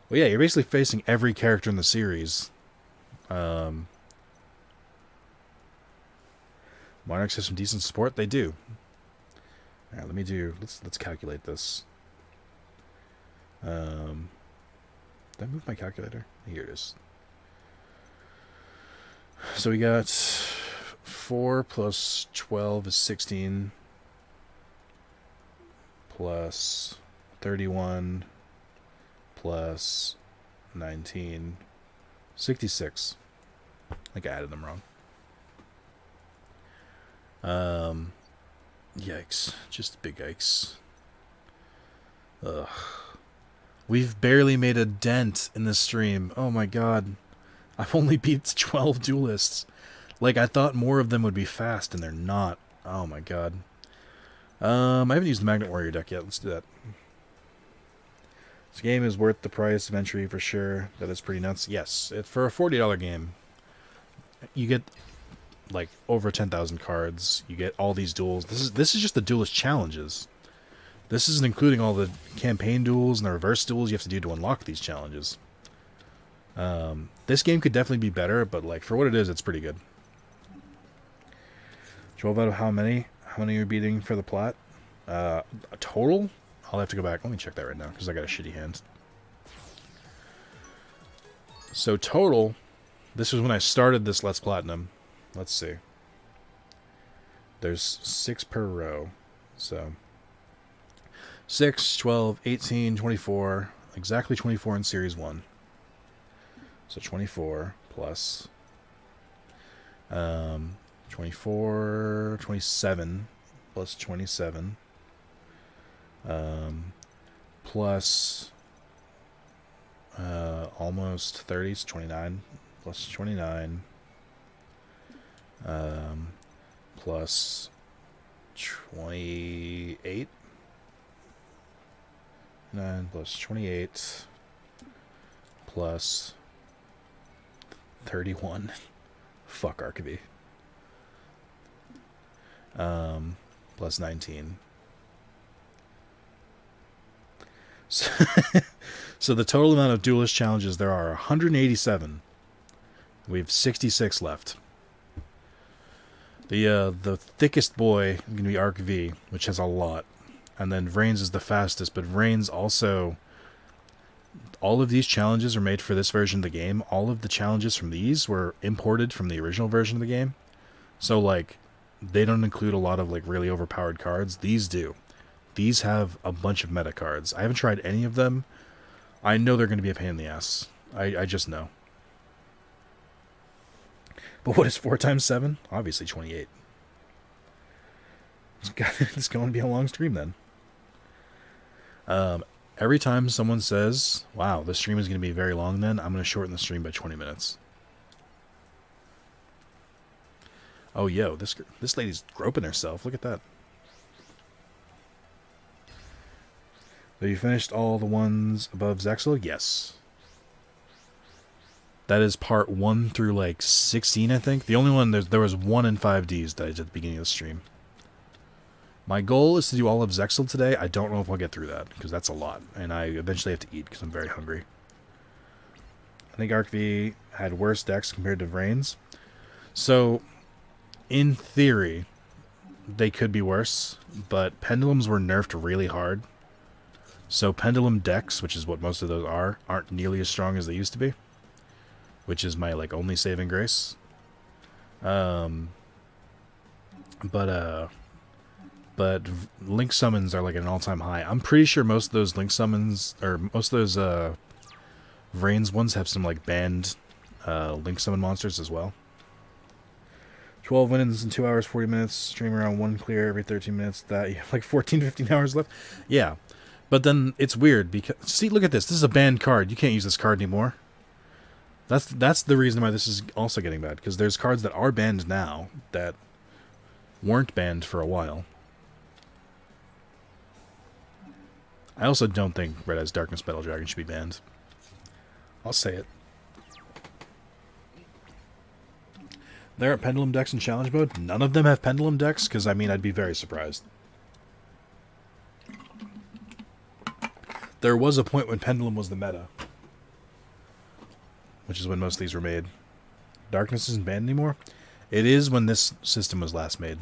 Speaker 1: Well, yeah, you're basically facing every character in the series. Monarchs have some decent support. They do. All right, let's calculate this. Did I move my calculator? Here it is. So we got 4 plus 12 is 16. Plus 31 plus 19. 66. I think I added them wrong. Yikes. Just big yikes. Ugh. We've barely made a dent in this stream. Oh my god. I've only beat 12 duelists. Like, I thought more of them would be fast, and they're not. Oh my god. I haven't used the Magnet Warrior deck yet. Let's do that. This game is worth the price of entry for sure. That is pretty nuts. Yes, for a $40 game, you get like over 10,000 cards. You get all these duels. This is just the Duelist Challenges. This isn't including all the campaign duels and the reverse duels you have to do to unlock these challenges. This game could definitely be better, but like for what it is, it's pretty good. 12 out of how many? How many are you beating for the plat? A total? I'll have to go back. Let me check that right now, because I got a shitty hand. So total, this was when I started this Let's Platinum. Let's see. There's 6 per row. So 6, 12, 18, 24. Exactly 24 in Series 1. So 24 plus 24, 27 plus 27 plus almost 30 is 29 plus 29 plus 28 9 plus 28 plus 31 fuck Archivy plus 19. So the total amount of Duelist Challenges there are 187. We have 66 left. The thickest boy is going to be Arc V, which has a lot. And then Vrains is the fastest, but Vrains also... All of these challenges are made for this version of the game. All of the challenges from these were imported from the original version of the game. So, like, they don't include a lot of, like, really overpowered cards. These do. These have a bunch of meta cards. I haven't tried any of them. I know they're going to be a pain in the ass. I just know. But what is 4 times 7? Obviously 28. It's going to be a long stream then. Every time someone says, wow, this stream is going to be very long then, I'm going to shorten the stream by 20 minutes. Oh, yo, this lady's groping herself. Look at that. Have you finished all the ones above Zexel? Yes. That is part 1 through, like, 16, I think. The only one, there was 1 in 5Ds that I did at the beginning of the stream. My goal is to do all of Zexel today. I don't know if I'll get through that, because that's a lot. And I eventually have to eat, because I'm very hungry. I think Arc V had worse decks compared to Vrains. So, in theory, they could be worse, but Pendulums were nerfed really hard. So Pendulum decks, which is what most of those are, aren't nearly as strong as they used to be. Which is my, like, only saving grace. But Link Summons are, like, at an all-time high. I'm pretty sure most of those Link Summons, or most of those, Vrains ones have some, like, banned, Link Summon monsters as well. 12 wins in 2 hours, 40 minutes. Stream around 1 clear every 13 minutes. That, you have, like, 14, 15 hours left. Yeah. But then it's weird because, see, look at this. This is a banned card. You can't use this card anymore. That's the reason why this is also getting bad, because there's cards that are banned now that weren't banned for a while. I also don't think Red Eyes Darkness Battle Dragon should be banned. I'll say it. There are Pendulum decks in Challenge Mode. None of them have Pendulum decks, because, I mean, I'd be very surprised. There was a point when Pendulum was the meta, which is when most of these were made. Darkness isn't banned anymore? It is when this system was last made.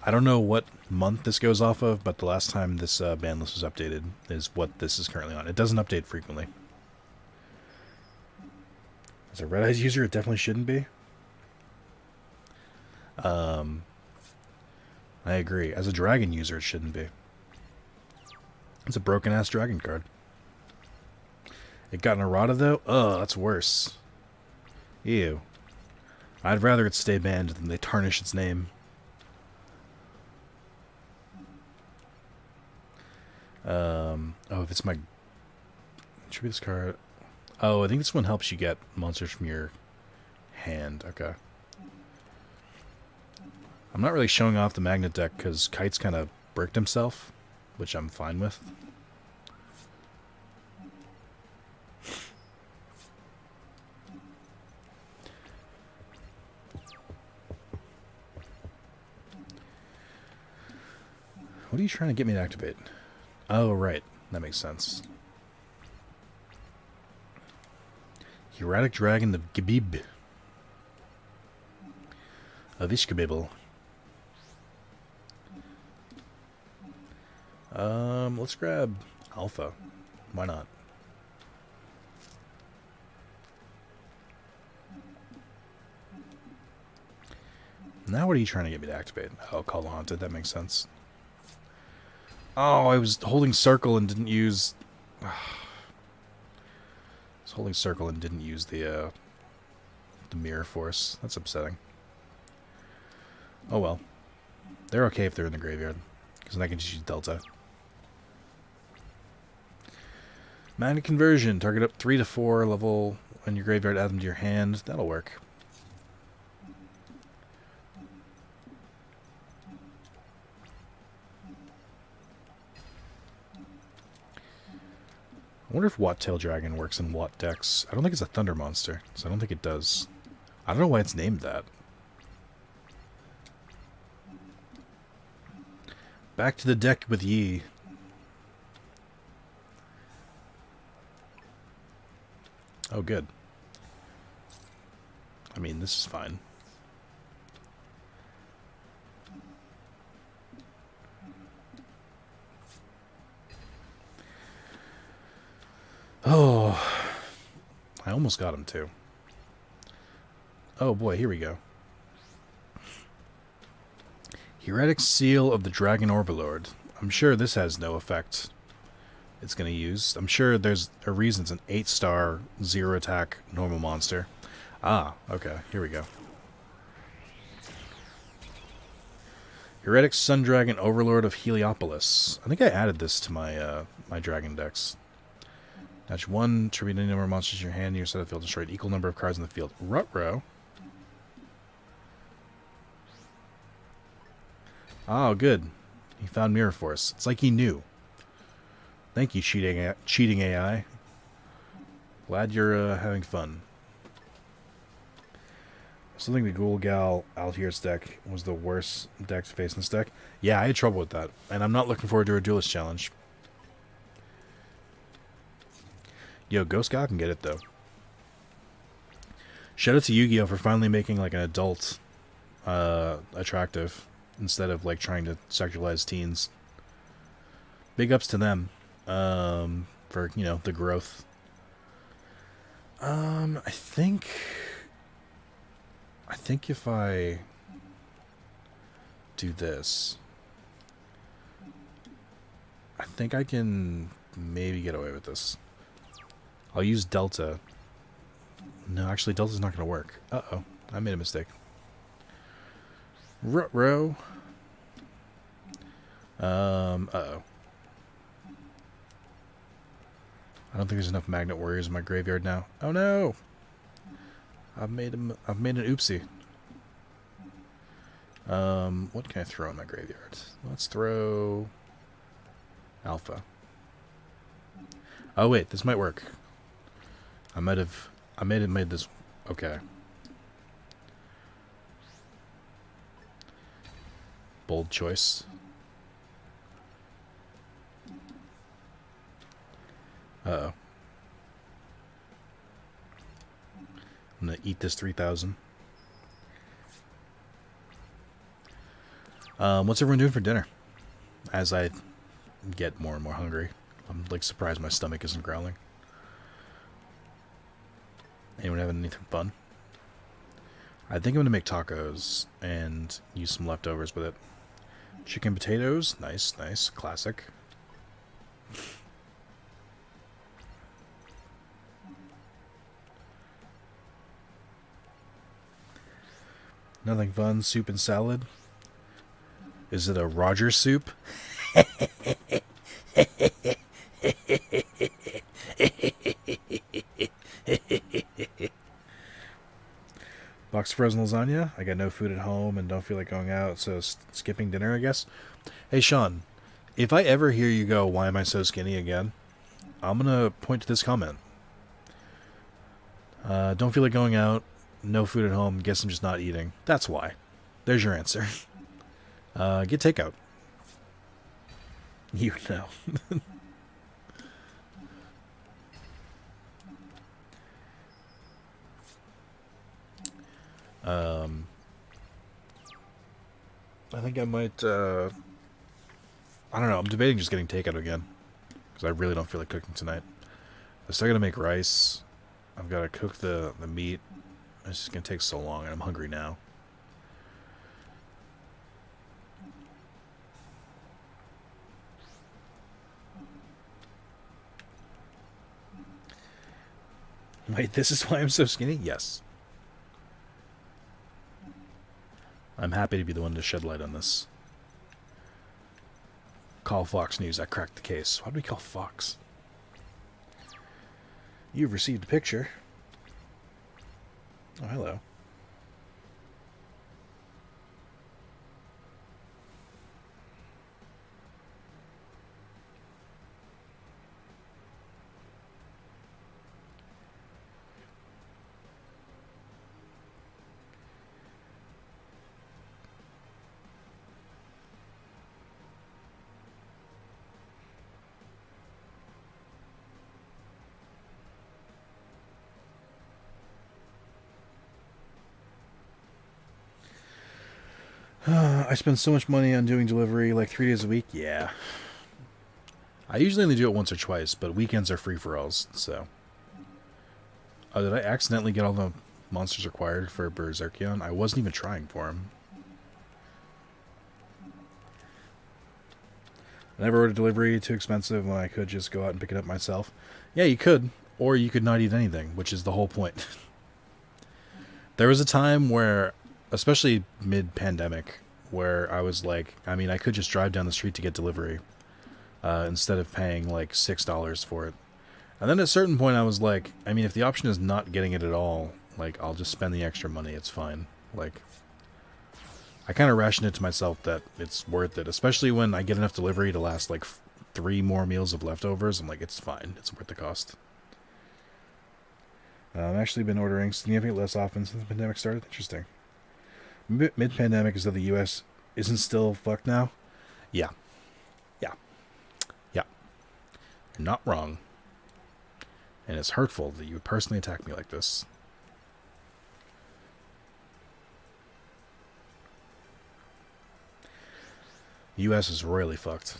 Speaker 1: I don't know what month this goes off of, but the last time this ban list was updated is what this is currently on. It doesn't update frequently. As a Red Eyes user, it definitely shouldn't be. I agree. As a Dragon user, it shouldn't be. It's a broken-ass Dragon card. It got an errata, though? Oh, that's worse. Ew. I'd rather it stay banned than they tarnish its name. Oh, if it's my... Attribute this card... Oh, I think this one helps you get monsters from your hand. Okay. I'm not really showing off the Magnet deck because Kite's kind of bricked himself, which I'm fine with. What are you trying to get me to activate? Oh, right. That makes sense. Erratic Dragon of Gibib. Of Ishkabibble. Let's grab Alpha. Why not? Now what are you trying to get me to activate? Oh, Call the Haunted. That makes sense. Oh, I was holding circle and didn't use... I was holding circle and didn't use the Mirror Force. That's upsetting. Oh well. They're okay if they're in the graveyard, because then I can just use Delta. Magnet Conversion. Target up 3 to 4 level in your graveyard, add them to your hand. That'll work. I wonder if Watt-Tail Dragon works in Watt decks. I don't think it's a Thunder monster, so I don't think it does. I don't know why it's named that. Back to the deck with Yi. Oh, good. I mean, this is fine. Oh, I almost got him too. Oh boy, here we go. Heretic Seal of the Dragon Overlord. I'm sure this has no effect it's going to use. I'm sure there's a reason it's an 8-star, 0 attack, normal monster. Ah, okay, here we go. Heretic Sun Dragon Overlord of Heliopolis. I think I added this to my my dragon decks. Attach 1, tribute any number of monsters in your hand, your set of field, destroy an equal number of cards in the field. Ruh-roh. Oh, good. He found Mirror Force. It's like he knew. Thank you, cheating AI. Glad you're having fun. Something the Ghoul Gal Altair's deck was the worst deck to face in this deck. Yeah, I had trouble with that, and I'm not looking forward to a Duelist Challenge. Yo, Ghost Gal can get it, though. Shout out to Yu-Gi-Oh! For finally making, like, an adult attractive, instead of, like, trying to sexualize teens. Big ups to them, for, you know, the growth. I think if I do this, I think I can maybe get away with this. I'll use Delta. No, actually, Delta's not going to work. Uh-oh. I made a mistake. Ruh-roh. Uh-oh. I don't think there's enough Magnet Warriors in my graveyard now. Oh, no! I've made an oopsie. What can I throw in my graveyard? Let's throw Alpha. Oh, wait. This might work. I made this. Okay. Bold choice. Uh-oh. I'm gonna eat this 3,000. What's everyone doing for dinner? As I get more and more hungry. I'm like surprised my stomach isn't growling. Anyone having anything fun? I think I'm gonna make tacos and use some leftovers with it. Chicken potatoes, nice, nice, classic. Nothing fun, soup and salad. Is it a Roger soup? Box of frozen lasagna. I got no food at home and don't feel like going out, so skipping dinner, I guess. Hey, Sean, if I ever hear you go, "Why am I so skinny?" again, I'm gonna point to this comment. Don't feel like going out, no food at home, guess I'm just not eating. That's why. There's your answer. Get takeout. You know. I think I might, I don't know, I'm debating just getting takeout again. Because I really don't feel like cooking tonight. I'm still gonna make rice. I've got to cook the meat. It's just gonna take so long, and I'm hungry now. Wait, this is why I'm so skinny? Yes. I'm happy to be the one to shed light on this. Call Fox News. I cracked the case. Why do we call Fox? You've received a picture. Oh, hello. I spend so much money on doing delivery, like 3 days a week. Yeah. I usually only do it once or twice, but weekends are free-for-alls, so. Oh, did I accidentally get all the monsters required for Berserkion? I wasn't even trying for him. I never ordered delivery, too expensive when I could just go out and pick it up myself. Yeah, you could. Or you could not eat anything, which is the whole point. There was a time where, especially mid-pandemic, where I was like, I mean, I could just drive down the street to get delivery instead of paying like $6 for it. And then at a certain point I was like, I mean, if the option is not getting it at all, like, I'll just spend the extra money, it's fine. Like, I kind of ration it to myself that it's worth it, especially when I get enough delivery to last like 3 more meals of leftovers. I'm like, it's fine. It's worth the cost. I've actually been ordering significantly less often since the pandemic started. Interesting. Mid-pandemic is that the U.S. isn't still fucked now? Yeah. Yeah. Yeah. You're not wrong. And it's hurtful that you would personally attack me like this. The U.S. is royally fucked.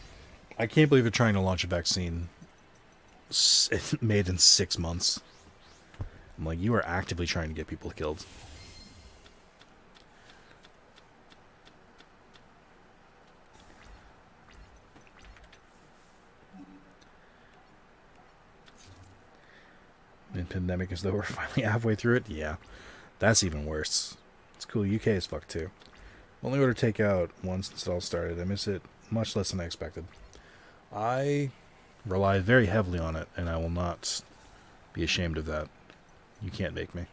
Speaker 1: I can't believe they're trying to launch a vaccine made in 6 months. I'm like, you are actively trying to get people killed. And pandemic is though we're finally halfway through it. Yeah, that's even worse. It's cool. UK is fucked too. Only ordered takeout once since it all started. I miss it much less than I expected. I rely very heavily on it, and I will not be ashamed of that. You can't make me.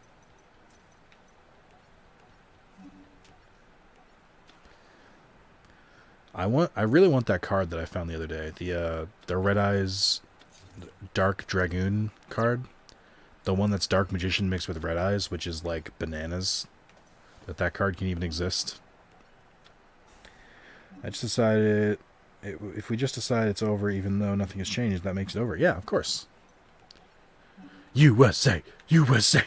Speaker 1: I really want that card that I found the other day. The Red Eyes Dark Dragoon card. The one that's Dark Magician mixed with Red Eyes, which is like bananas. That card can even exist. I just decided, if we just decide it's over even though nothing has changed, that makes it over. Yeah, of course. USA! USA!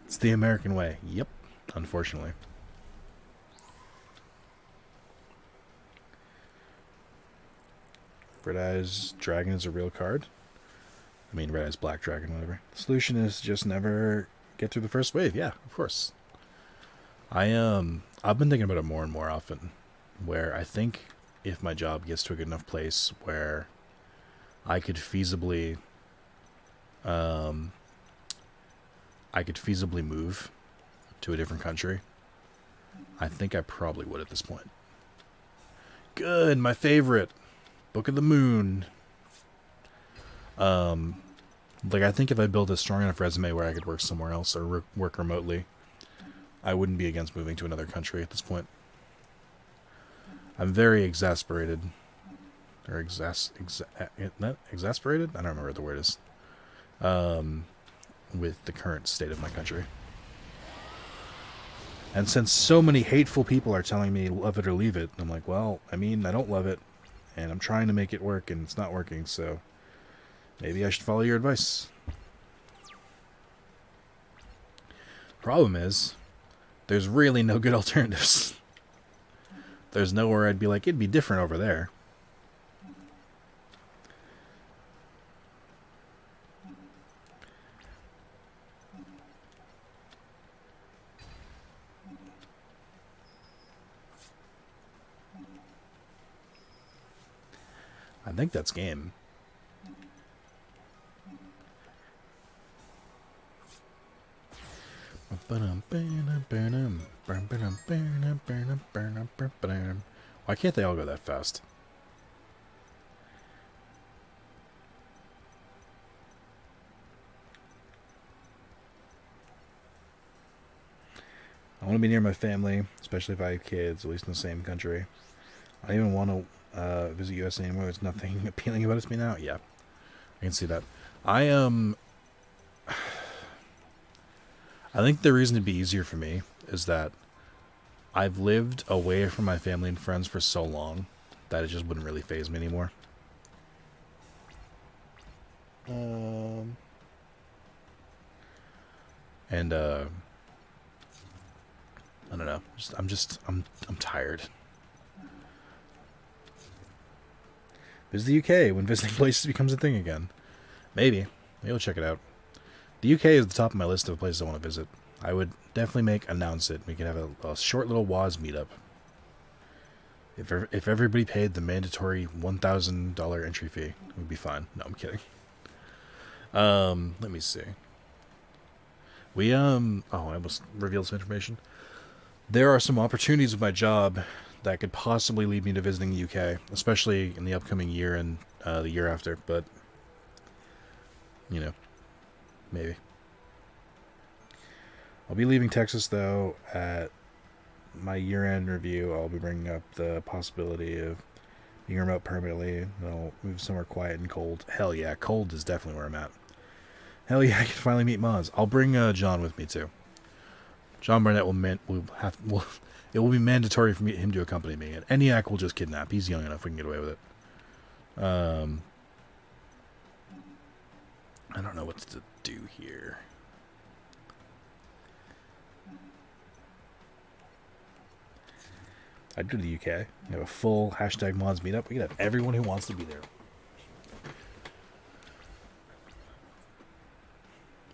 Speaker 1: It's the American way. Yep, unfortunately. Red Eyes Dragon is a real card. I mean, Red Eyes Black Dragon, whatever. The solution is just never get through the first wave. Yeah, of course. I've been thinking about it more and more often, where I think if my job gets to a good enough place where I could feasibly move to a different country, I think I probably would at this point. Good, my favorite. Book of the Moon. Like, I think if I built a strong enough resume where I could work somewhere else or work remotely, I wouldn't be against moving to another country at this point. I'm very exasperated. Or exasperated? I don't remember what the word is. With the current state of my country. And since so many hateful people are telling me love it or leave it, I'm like, well, I mean, I don't love it. And I'm trying to make it work, and it's not working, so maybe I should follow your advice. Problem is, there's really no good alternatives. There's nowhere I'd be like, it'd be different over there. I think that's game. Why can't they all go that fast? I want to be near my family, especially if I have kids, at least in the same country. I don't even want to visit US anymore. There's nothing appealing about it to me now. Yeah, I can see that. I think the reason it'd be easier for me is that I've lived away from my family and friends for so long that it just wouldn't really faze me anymore. And I don't know. I'm tired. Visit the UK when visiting places becomes a thing again. Maybe we'll check it out. The UK is the top of my list of places I want to visit. I would definitely announce it. We could have a short little WAS meetup. If everybody paid the mandatory $1,000 entry fee, it would be fine. No, I'm kidding. Let me see. I almost revealed some information. There are some opportunities with my job that could possibly lead me to visiting the UK, especially in the upcoming year and the year after, but, you know, maybe. I'll be leaving Texas, though. At my year-end review, I'll be bringing up the possibility of being remote permanently, and I'll move somewhere quiet and cold. Hell yeah, cold is definitely where I'm at. Hell yeah, I can finally meet Moz. I'll bring John with me, too. John Burnett it will be mandatory for him to accompany me, and ENIAC will just kidnap. He's young enough, we can get away with it. I don't know what to do here. I'd go to the UK. We have a full hashtag mods meetup. We could have everyone who wants to be there.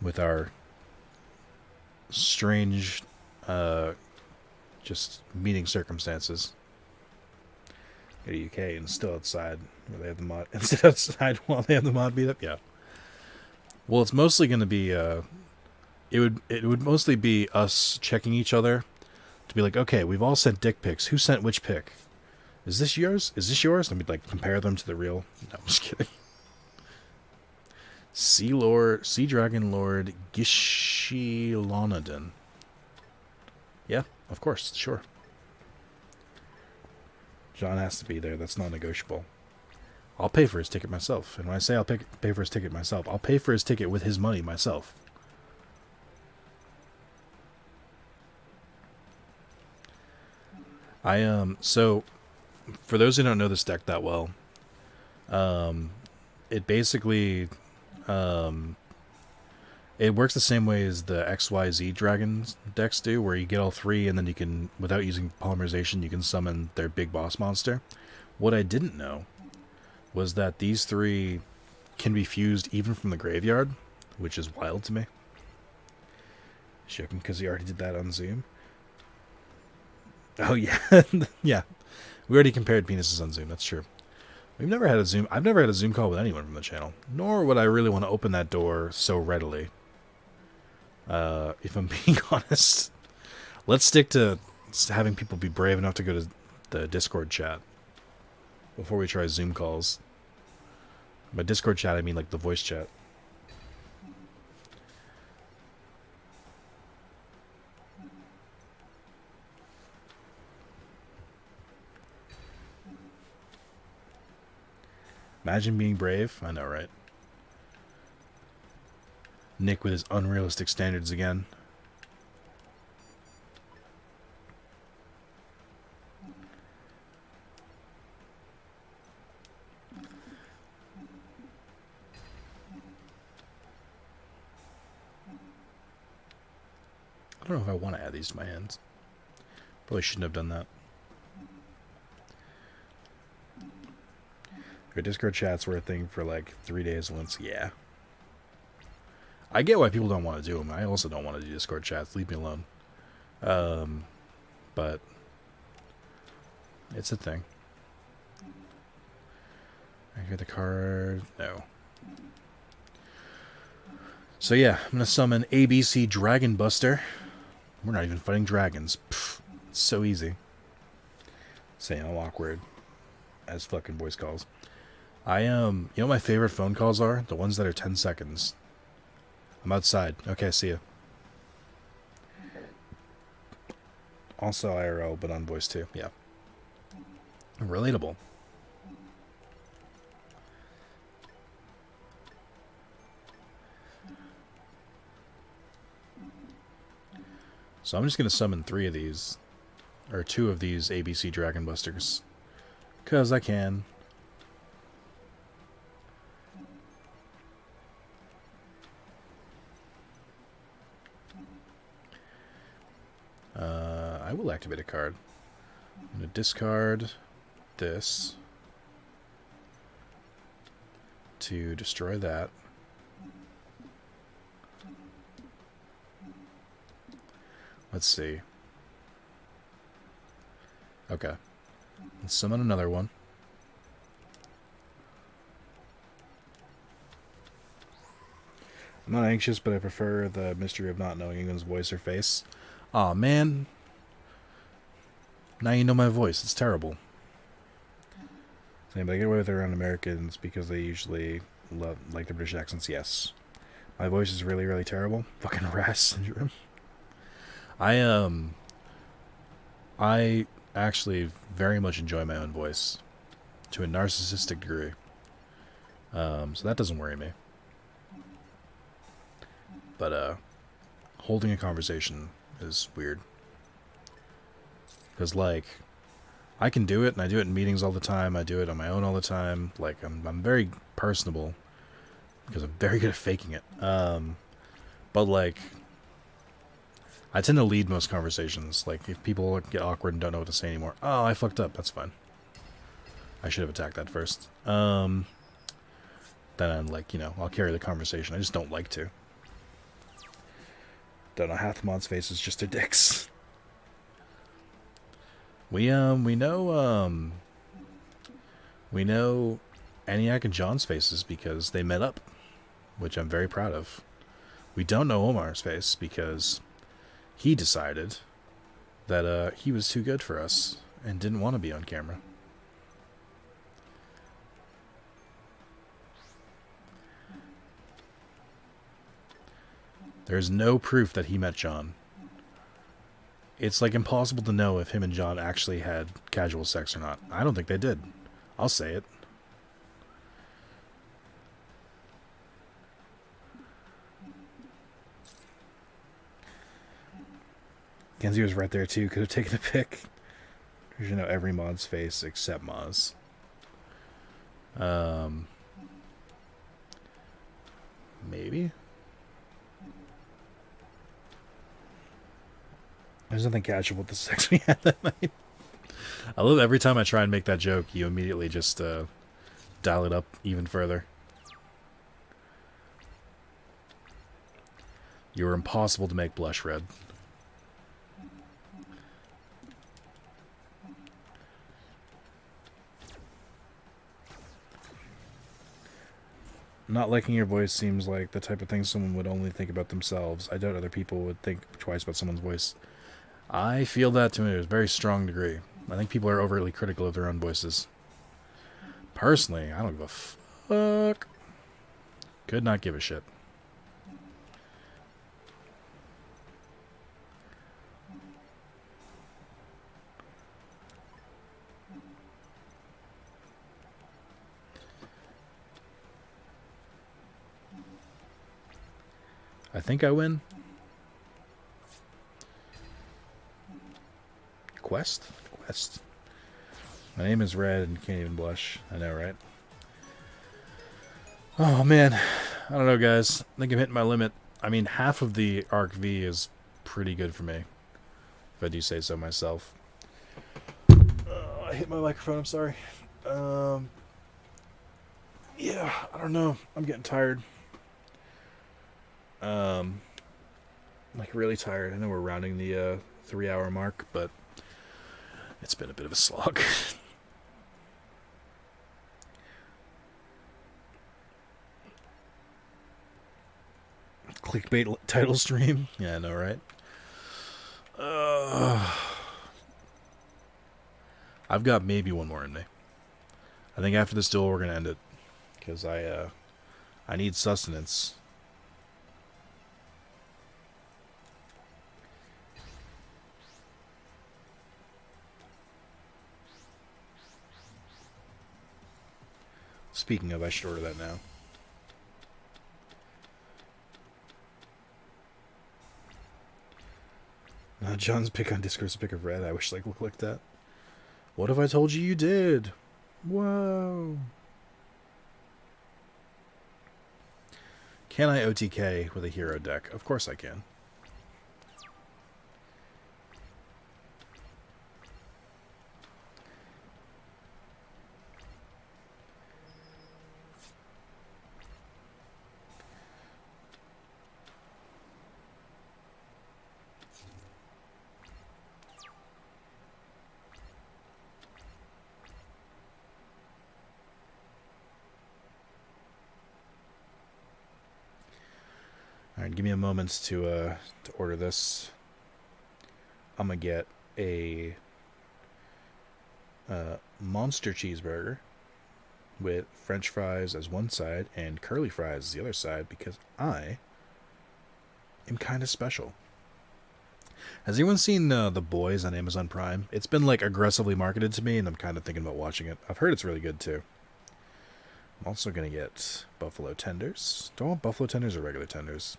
Speaker 1: With our strange, just meeting circumstances. Go to UK and still outside where they have the mod. And sit outside while they have the mod meetup. Yeah. Well, it's mostly going to be. It would mostly be us checking each other to be like, okay, we've all sent dick pics. Who sent which pic? Is this yours? Is this yours? Let me like compare them to the real. No, I'm just kidding. Sea Dragon Lord Gishilonadon. Yeah, of course, sure. John has to be there. That's non-negotiable. I'll pay for his ticket myself. And when I say I'll pay for his ticket myself, I'll pay for his ticket with his money myself. So for those who don't know this deck that well, it basically it works the same way as the XYZ Dragons decks do, where you get all three and then you can, without using polymerization, you can summon their big boss monster. What I didn't know was that these three can be fused even from the graveyard, which is wild to me. Joking, because he already did that on Zoom. Oh yeah, yeah. We already compared penises on Zoom. That's true. I've never had a Zoom call with anyone from the channel. Nor would I really want to open that door so readily. If I'm being honest, let's stick to having people be brave enough to go to the Discord chat before we try Zoom calls. By Discord chat, I mean like the voice chat. Imagine being brave. I know, right? Nick with his unrealistic standards again. I don't know if I want to add these to my hands. Probably shouldn't have done that. Your Discord chats were a thing for like 3 days once. Yeah. I get why people don't want to do them. I also don't want to do Discord chats. Leave me alone. But it's a thing. I hear the card. No. So yeah, I'm gonna summon ABC Dragon Buster. We're not even fighting dragons. Pfft, it's so easy. Saying I'm awkward, as fucking voice calls. You know what my favorite phone calls are? The ones that are 10 seconds. I'm outside. Okay, see ya. Also IRL, but on voice too. Yeah. Relatable. So I'm just going to summon 3 of these. Or 2 of these ABC Dragon Busters. Because I can. I will activate a card. I'm going to discard this to destroy that. Let's see. Okay. Let's summon another one. I'm not anxious, but I prefer the mystery of not knowing anyone's voice or face. Aw, man. Now you know my voice. It's terrible. But I get away with it around Americans because they usually like the British accents. Yes. My voice is really, really terrible. Fucking Ras syndrome. I actually very much enjoy my own voice to a narcissistic degree. So that doesn't worry me. But holding a conversation is weird. Because, like, I can do it, and I do it in meetings all the time. I do it on my own all the time. Like, I'm very personable because I'm very good at faking it. But, like, I tend to lead most conversations. Like, if people get awkward and don't know what to say anymore, oh, I fucked up. That's fine. I should have attacked that first. Then I'm like, I'll carry the conversation. I just don't like to. Don't know, half the mods' faces just their dicks. We know ENIAC and John's faces because they met up, which I'm very proud of. We don't know Omar's face because he decided that he was too good for us and didn't want to be on camera. There's no proof that he met John. It's like impossible to know if him and John actually had casual sex or not. I don't think they did. I'll say it. Kenzie was right there too. Could have taken a pic. There's every mod's face except Maz. Maybe. There's nothing casual with the sex we had that night. I love every time I try and make that joke, you immediately just dial it up even further. You were impossible to make blush red. Not liking your voice seems like the type of thing someone would only think about themselves. I doubt other people would think twice about someone's voice. I feel that to a very strong degree. I think people are overtly critical of their own voices. Personally, I don't give a fuck. Could not give a shit. I think I win. Quest? My name is Red and can't even blush. I know, right? Oh, man. I don't know, guys. I think I'm hitting my limit. I mean, half of the Arc V is pretty good for me, if I do say so myself. I hit my microphone, I'm sorry. Yeah, I don't know. I'm getting tired. Like, really tired. I know we're rounding the 3-hour mark, but it's been a bit of a slog. Clickbait title stream? Yeah, I know, right? I've got maybe one more in me. I think after this duel we're gonna end it, because I need sustenance. Speaking of, I should order that now. John's pick on Discord's a pick of Red. I wish like looked like that. What if I told you did? Whoa. Can I OTK with a hero deck? Of course I can. Alright, give me a moment to order this. I'm gonna get a monster cheeseburger with French fries as one side and curly fries as the other side because I am kind of special. Has anyone seen The Boys on Amazon Prime? It's been like aggressively marketed to me, and I'm kind of thinking about watching it. I've heard it's really good too. I'm also gonna get buffalo tenders. Do I want buffalo tenders or regular tenders?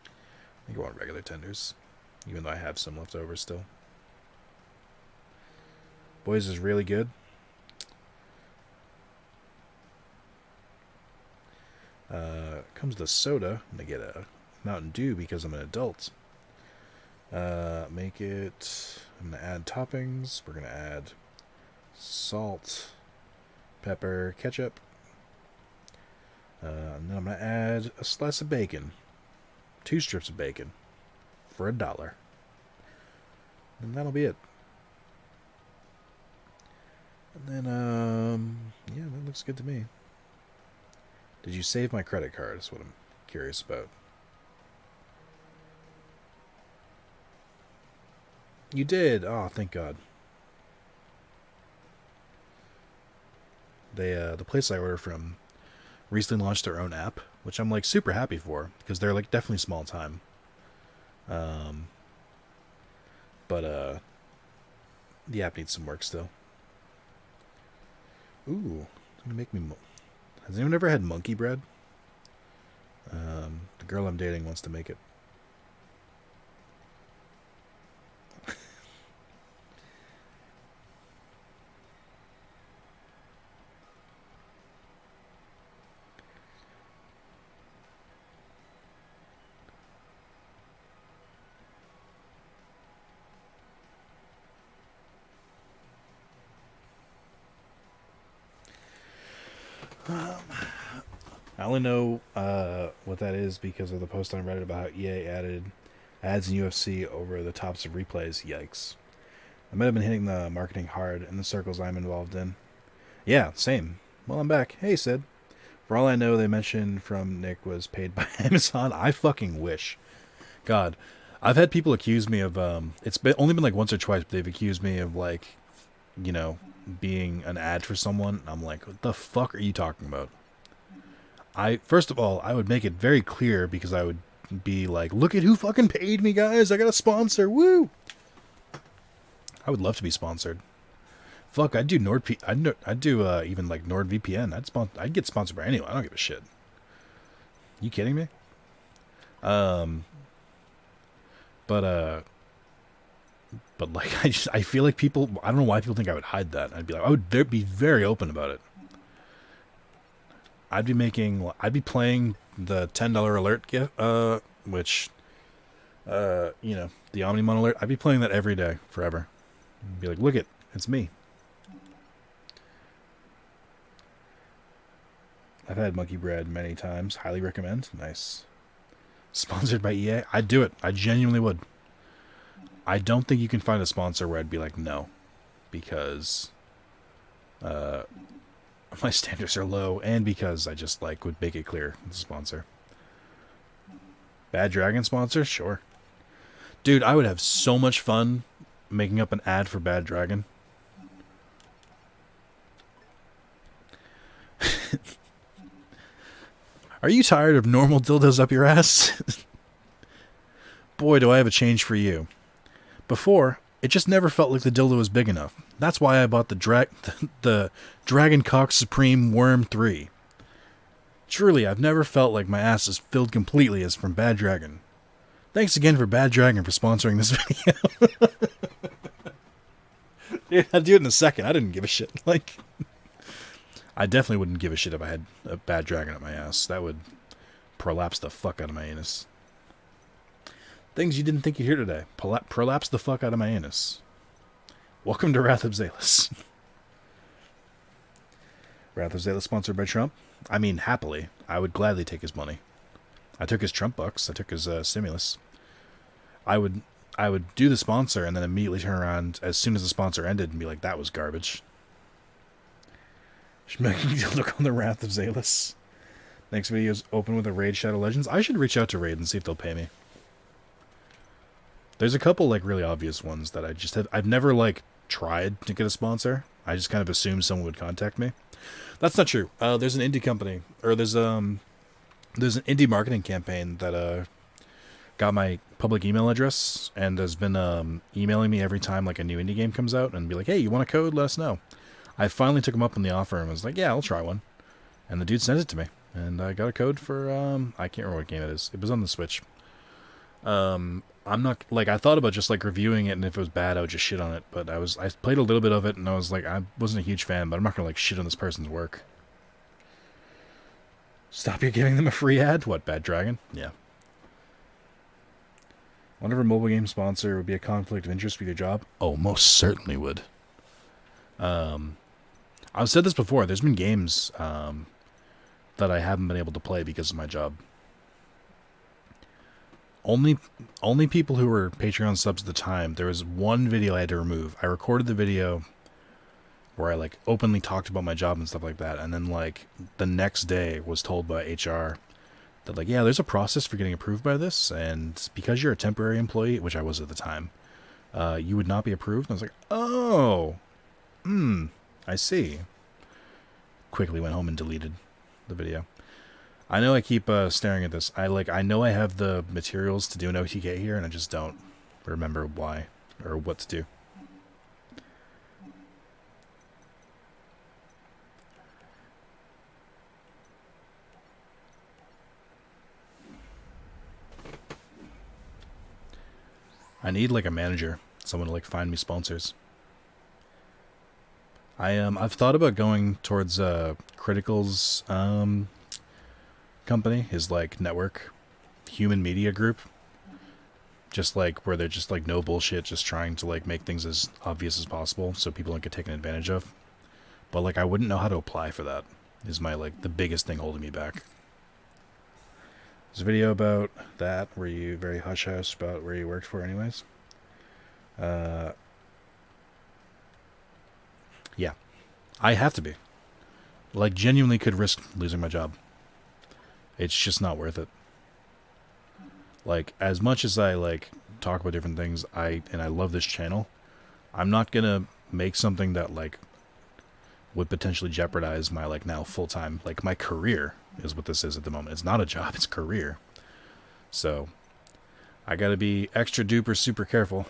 Speaker 1: I think I want regular tenders, even though I have some left over still. Boys is really good. Comes the soda. I'm gonna get a Mountain Dew because I'm an adult. Make it. I'm gonna add toppings. We're gonna add salt, pepper, ketchup. And then I'm gonna add a slice of bacon. 2 strips of bacon for $1. And that'll be it. And then, yeah, that looks good to me. Did you save my credit card? That's what I'm curious about. You did. Oh, thank God. They, the place I order from recently launched their own app, which I'm like super happy for because they're like definitely small time. But the app needs some work still. Ooh, it's gonna make me. Has anyone ever had monkey bread? The girl I'm dating wants to make it. I only know what that is because of the post on Reddit about how EA added ads in UFC over the tops of replays. Yikes. I might have been hitting the marketing hard in the circles I'm involved in. Yeah, same. Well, I'm back. Hey, Sid. For all I know, they mentioned from Nick was paid by Amazon. I fucking wish. God. I've had people accuse me of, only been like once or twice, but they've accused me of like, you know, being an ad for someone. I'm like, what the fuck are you talking about? First of all, I would make it very clear because I would be like, look at who fucking paid me, guys. I got a sponsor. Woo! I would love to be sponsored. Fuck, I'd do I'd do even like NordVPN. I'd get sponsored by anyone. I don't give a shit. You kidding me? But like I feel like people. I don't know why people think I would hide that. I'd be like, I would be very open about it. I'd be playing the $10 alert gift, which, you know, the Omnimon alert. I'd be playing that every day, forever. I'd be like, look it's me. I've had monkey bread many times. Highly recommend. Nice. Sponsored by EA? I'd do it. I genuinely would. I don't think you can find a sponsor where I'd be like, no. Because, my standards are low, and because I just like would make it clear it's a sponsor. Bad Dragon sponsor? Sure. Dude, I would have so much fun making up an ad for Bad Dragon. Are you tired of normal dildos up your ass? Boy, do I have a change for you. Before, it just never felt like the dildo was big enough. That's why I bought the Dragon Cock Supreme Worm 3. Truly, I've never felt like my ass is filled completely as from Bad Dragon. Thanks again for Bad Dragon for sponsoring this video. Dude, I'd do it in a second. I didn't give a shit. Like, I definitely wouldn't give a shit if I had a Bad Dragon at my ass. That would prolapse the fuck out of my anus. Things you didn't think you'd hear today. Prolapse the fuck out of my anus. Welcome to Wrath of Zalus. Wrath of Zalus sponsored by Trump? I mean, happily. I would gladly take his money. I took his Trump bucks. I took his stimulus. I would do the sponsor and then immediately turn around as soon as the sponsor ended and be like, that was garbage. Look on the Wrath of Zalus. Next video is open with a Raid Shadow Legends. I should reach out to Raid and see if they'll pay me. There's a couple like really obvious ones that I've never like tried to get a sponsor. I just kind of assumed someone would contact me. That's not true. There's an indie company, or there's an indie marketing campaign that got my public email address and has been emailing me every time like a new indie game comes out and be like, hey, you want a code? Let us know. I finally took him up on the offer and was like, yeah, I'll try one. And the dude sent it to me. And I got a code for, I can't remember what game it is. It was on the Switch. I'm not, like, I thought about just, like, reviewing it, and if it was bad, I would just shit on it. But I played a little bit of it, and I was like, I wasn't a huge fan, but I'm not gonna, like, shit on this person's work. Stop you giving them a free ad? What, Bad Dragon? Yeah. Whenever a mobile game sponsor would be a conflict of interest with your job? Oh, most certainly would. I've said this before. There's been games that I haven't been able to play because of my job. Only people who were Patreon subs at the time, there was one video I had to remove. I recorded the video where I like openly talked about my job and stuff like that, and then like the next day was told by HR that like, yeah, there's a process for getting approved by this, and because you're a temporary employee, which I was at the time, you would not be approved. And I was like, oh, I see. Quickly went home and deleted the video. I know I keep staring at this. I know I have the materials to do an OTK here, and I just don't remember why or what to do. I need like a manager, someone to like find me sponsors. I've thought about going towards Critical's company, his like network, human media group, just like where they're just like no bullshit, just trying to like make things as obvious as possible so people don't get taken advantage of. But like I wouldn't know how to apply for that. Is my like the biggest thing holding me back. There's a video about that. Were you very hush hush about where you worked for, anyways? Yeah, I have to be. Like genuinely could risk losing my job. It's just not worth it. Like, as much as I, like, talk about different things, I love this channel, I'm not gonna make something that, like, would potentially jeopardize my, like, now full-time, like, my career is what this is at the moment. It's not a job, it's a career. So, I gotta be extra duper super careful.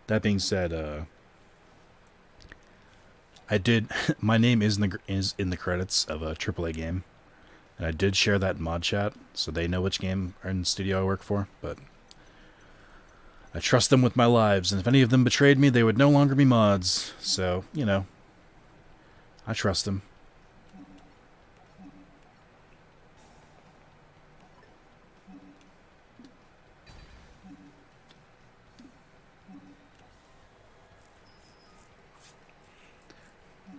Speaker 1: That being said, I did. My name is in the credits of a AAA game, and I did share that in mod chat, so they know which game and studio I work for. But I trust them with my lives, and if any of them betrayed me, they would no longer be mods. So you know, I trust them.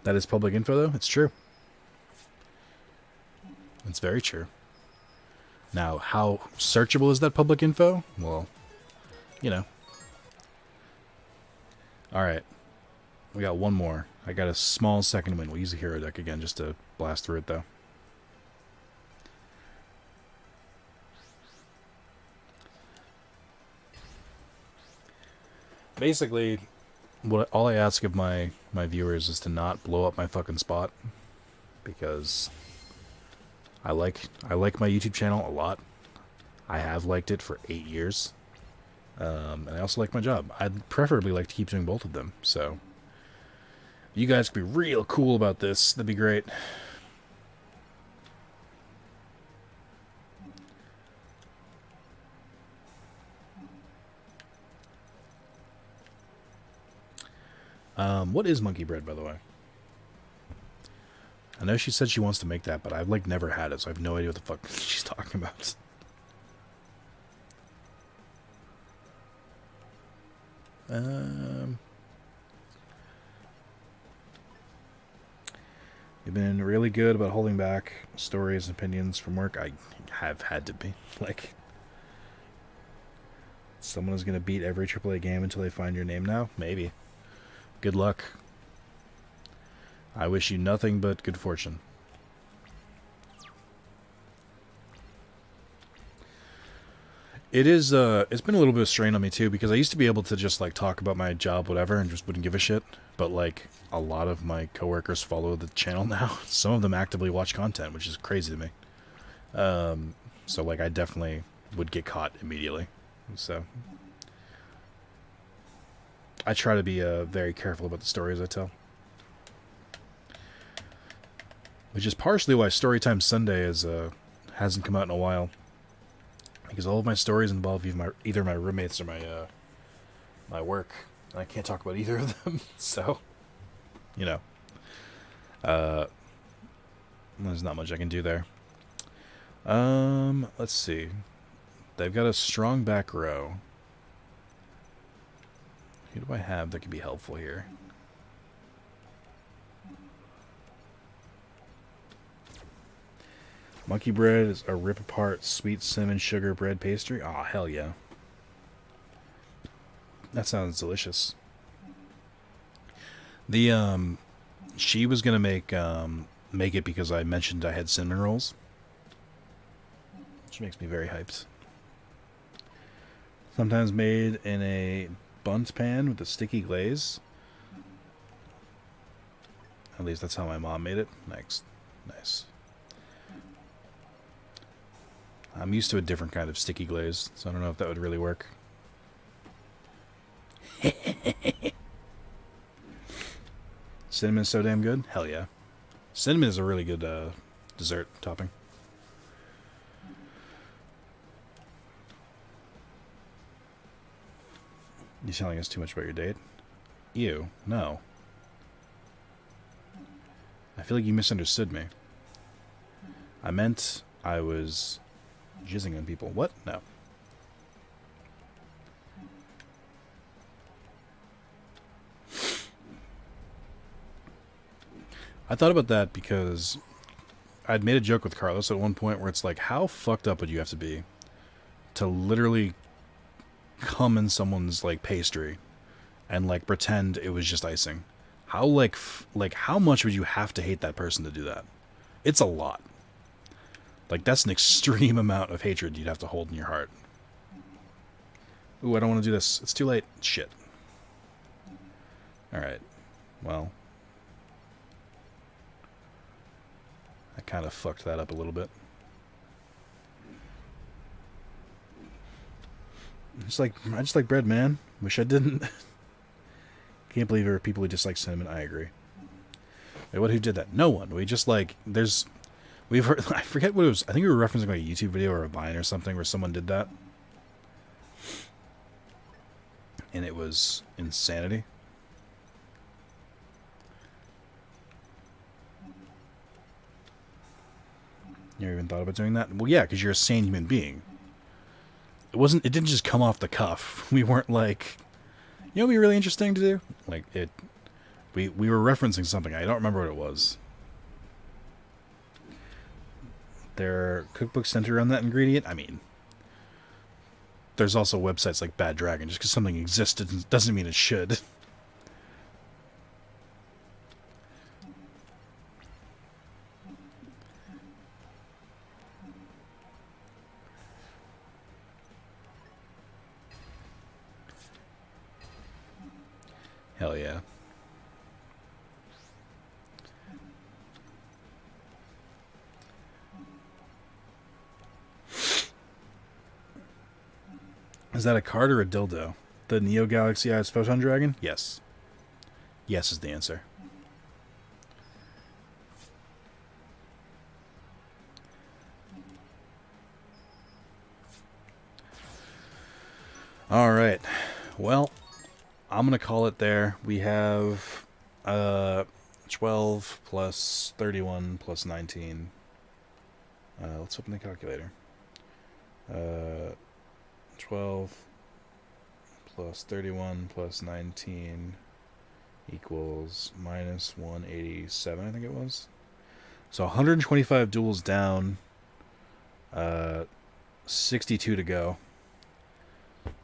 Speaker 1: That is public info, though. It's true. It's very true. Now, how searchable is that public info? Well, you know. Alright. We got one more. I got a small second win. We'll use the hero deck again just to blast through it, though. Basically, all I ask of my viewers is to not blow up my fucking spot, because I like my YouTube channel a lot. I have liked it for 8 years, and I also like my job. I'd preferably like to keep doing both of them. So, if you guys could be real cool about this, that'd be great. What is monkey bread, by the way? I know she said she wants to make that, but I've, like, never had it, so I have no idea what the fuck she's talking about. You've been really good about holding back stories and opinions from work. I have had to be. Like, someone is going to beat every AAA game until they find your name now? Maybe. Good luck. I wish you nothing but good fortune. It is, it's been a little bit of strain on me too, because I used to be able to just, like, talk about my job, whatever, and just wouldn't give a shit. But, like, a lot of my coworkers follow the channel now. Some of them actively watch content, which is crazy to me. So, like, I definitely would get caught immediately. So, I try to be, very careful about the stories I tell. Which is partially why Storytime Sunday is, hasn't come out in a while. Because all of my stories involve either my roommates or my work. And I can't talk about either of them, so, you know. There's not much I can do there. Let's see. They've got a strong back row. Who do I have that could be helpful here? Monkey bread is a rip-apart sweet cinnamon sugar bread pastry. Aw, hell yeah. That sounds delicious. The, she was gonna make it because I mentioned I had cinnamon rolls. Which makes me very hyped. Sometimes made in a bundt pan with a sticky glaze. At least that's how my mom made it. Nice. Nice. I'm used to a different kind of sticky glaze, so I don't know if that would really work. Cinnamon's so damn good? Hell yeah. Cinnamon is a really good dessert topping. You telling us too much about your date? Ew, no. I feel like you misunderstood me. I meant I was jizzing on people. What? No. I thought about that because I'd made a joke with Carlos at one point where it's like, how fucked up would you have to be to literally come in someone's, like, pastry and, like, pretend it was just icing? How, like, how much would you have to hate that person to do that? It's a lot. Like, that's an extreme amount of hatred you'd have to hold in your heart. Ooh, I don't want to do this. It's too late. Shit. Alright. Well. I kind of fucked that up a little bit. I just like bread, man. Wish I didn't. Can't believe there are people who dislike cinnamon. I agree. Wait, what? Who did that? No one. We just, like, we've heard, I forget what it was. I think we were referencing, like, a YouTube video or a Vine or something where someone did that. And it was insanity. You ever even thought about doing that? Well, yeah, because you're a sane human being. It didn't just come off the cuff. We weren't like, you know, what'd be really interesting to do? Like, we were referencing something. I don't remember what it was. There are cookbooks centered around that ingredient. I mean, there's also websites like Bad Dragon. Just because something exists doesn't mean it should. Hell yeah. Is that a card or a dildo? The Neo Galaxy Eyes Photon Dragon? Yes. Yes is the answer. Alright. Well, I'm going to call it there. We have 12 plus 31 plus 19. Let's open the calculator. 12 plus 31 plus 19 equals minus 187, I think it was. So 125 duels down, 62 to go.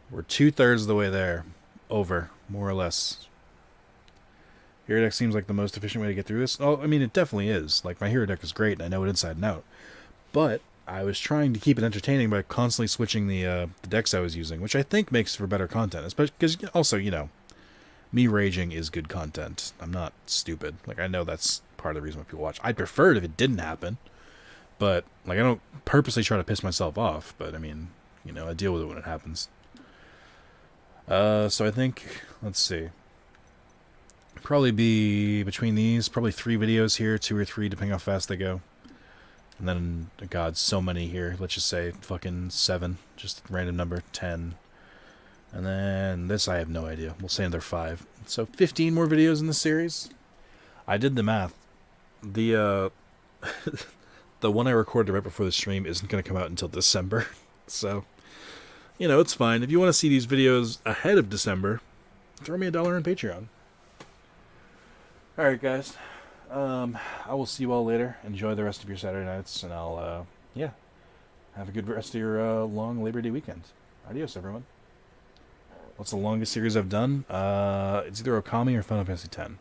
Speaker 1: We're 2/3 of the way there. Over, more or less. Hero deck seems like the most efficient way to get through this. Oh, I mean, it definitely is. Like, my hero deck is great, and I know it inside and out. But I was trying to keep it entertaining by constantly switching the decks I was using, which I think makes for better content. Especially because also, you know, me raging is good content. I'm not stupid. Like, I know that's part of the reason why people watch. I'd prefer it if it didn't happen, but like, I don't purposely try to piss myself off. But I mean, you know, I deal with it when it happens. So I think, let's see, probably be between these, probably 3 videos here, 2 or 3, depending how fast they go. And then, God, so many here. Let's just say fucking 7, just random number, 10. And then this, I have no idea. We'll say another 5. So 15 more videos in the series. I did the math. The the one I recorded right before the stream isn't going to come out until December. So, you know, it's fine. If you want to see these videos ahead of December, throw me $1 on Patreon. Alright, guys. I will see you all later. Enjoy the rest of your Saturday nights, and I'll, yeah, have a good rest of your long Labor Day weekend. Adios, everyone. What's the longest series I've done? It's either Okami or Final Fantasy X.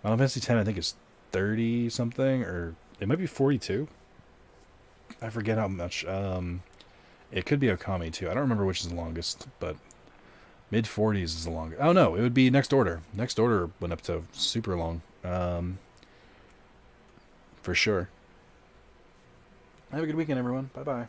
Speaker 1: Final Fantasy X, I think, is 30-something, or it might be 42. I forget how much. It could be Okami, too. I don't remember which is the longest, but mid-40s is the longest. Oh, no, it would be Next Order. Next Order went up to super long. For sure. Have a good weekend, everyone. Bye-bye.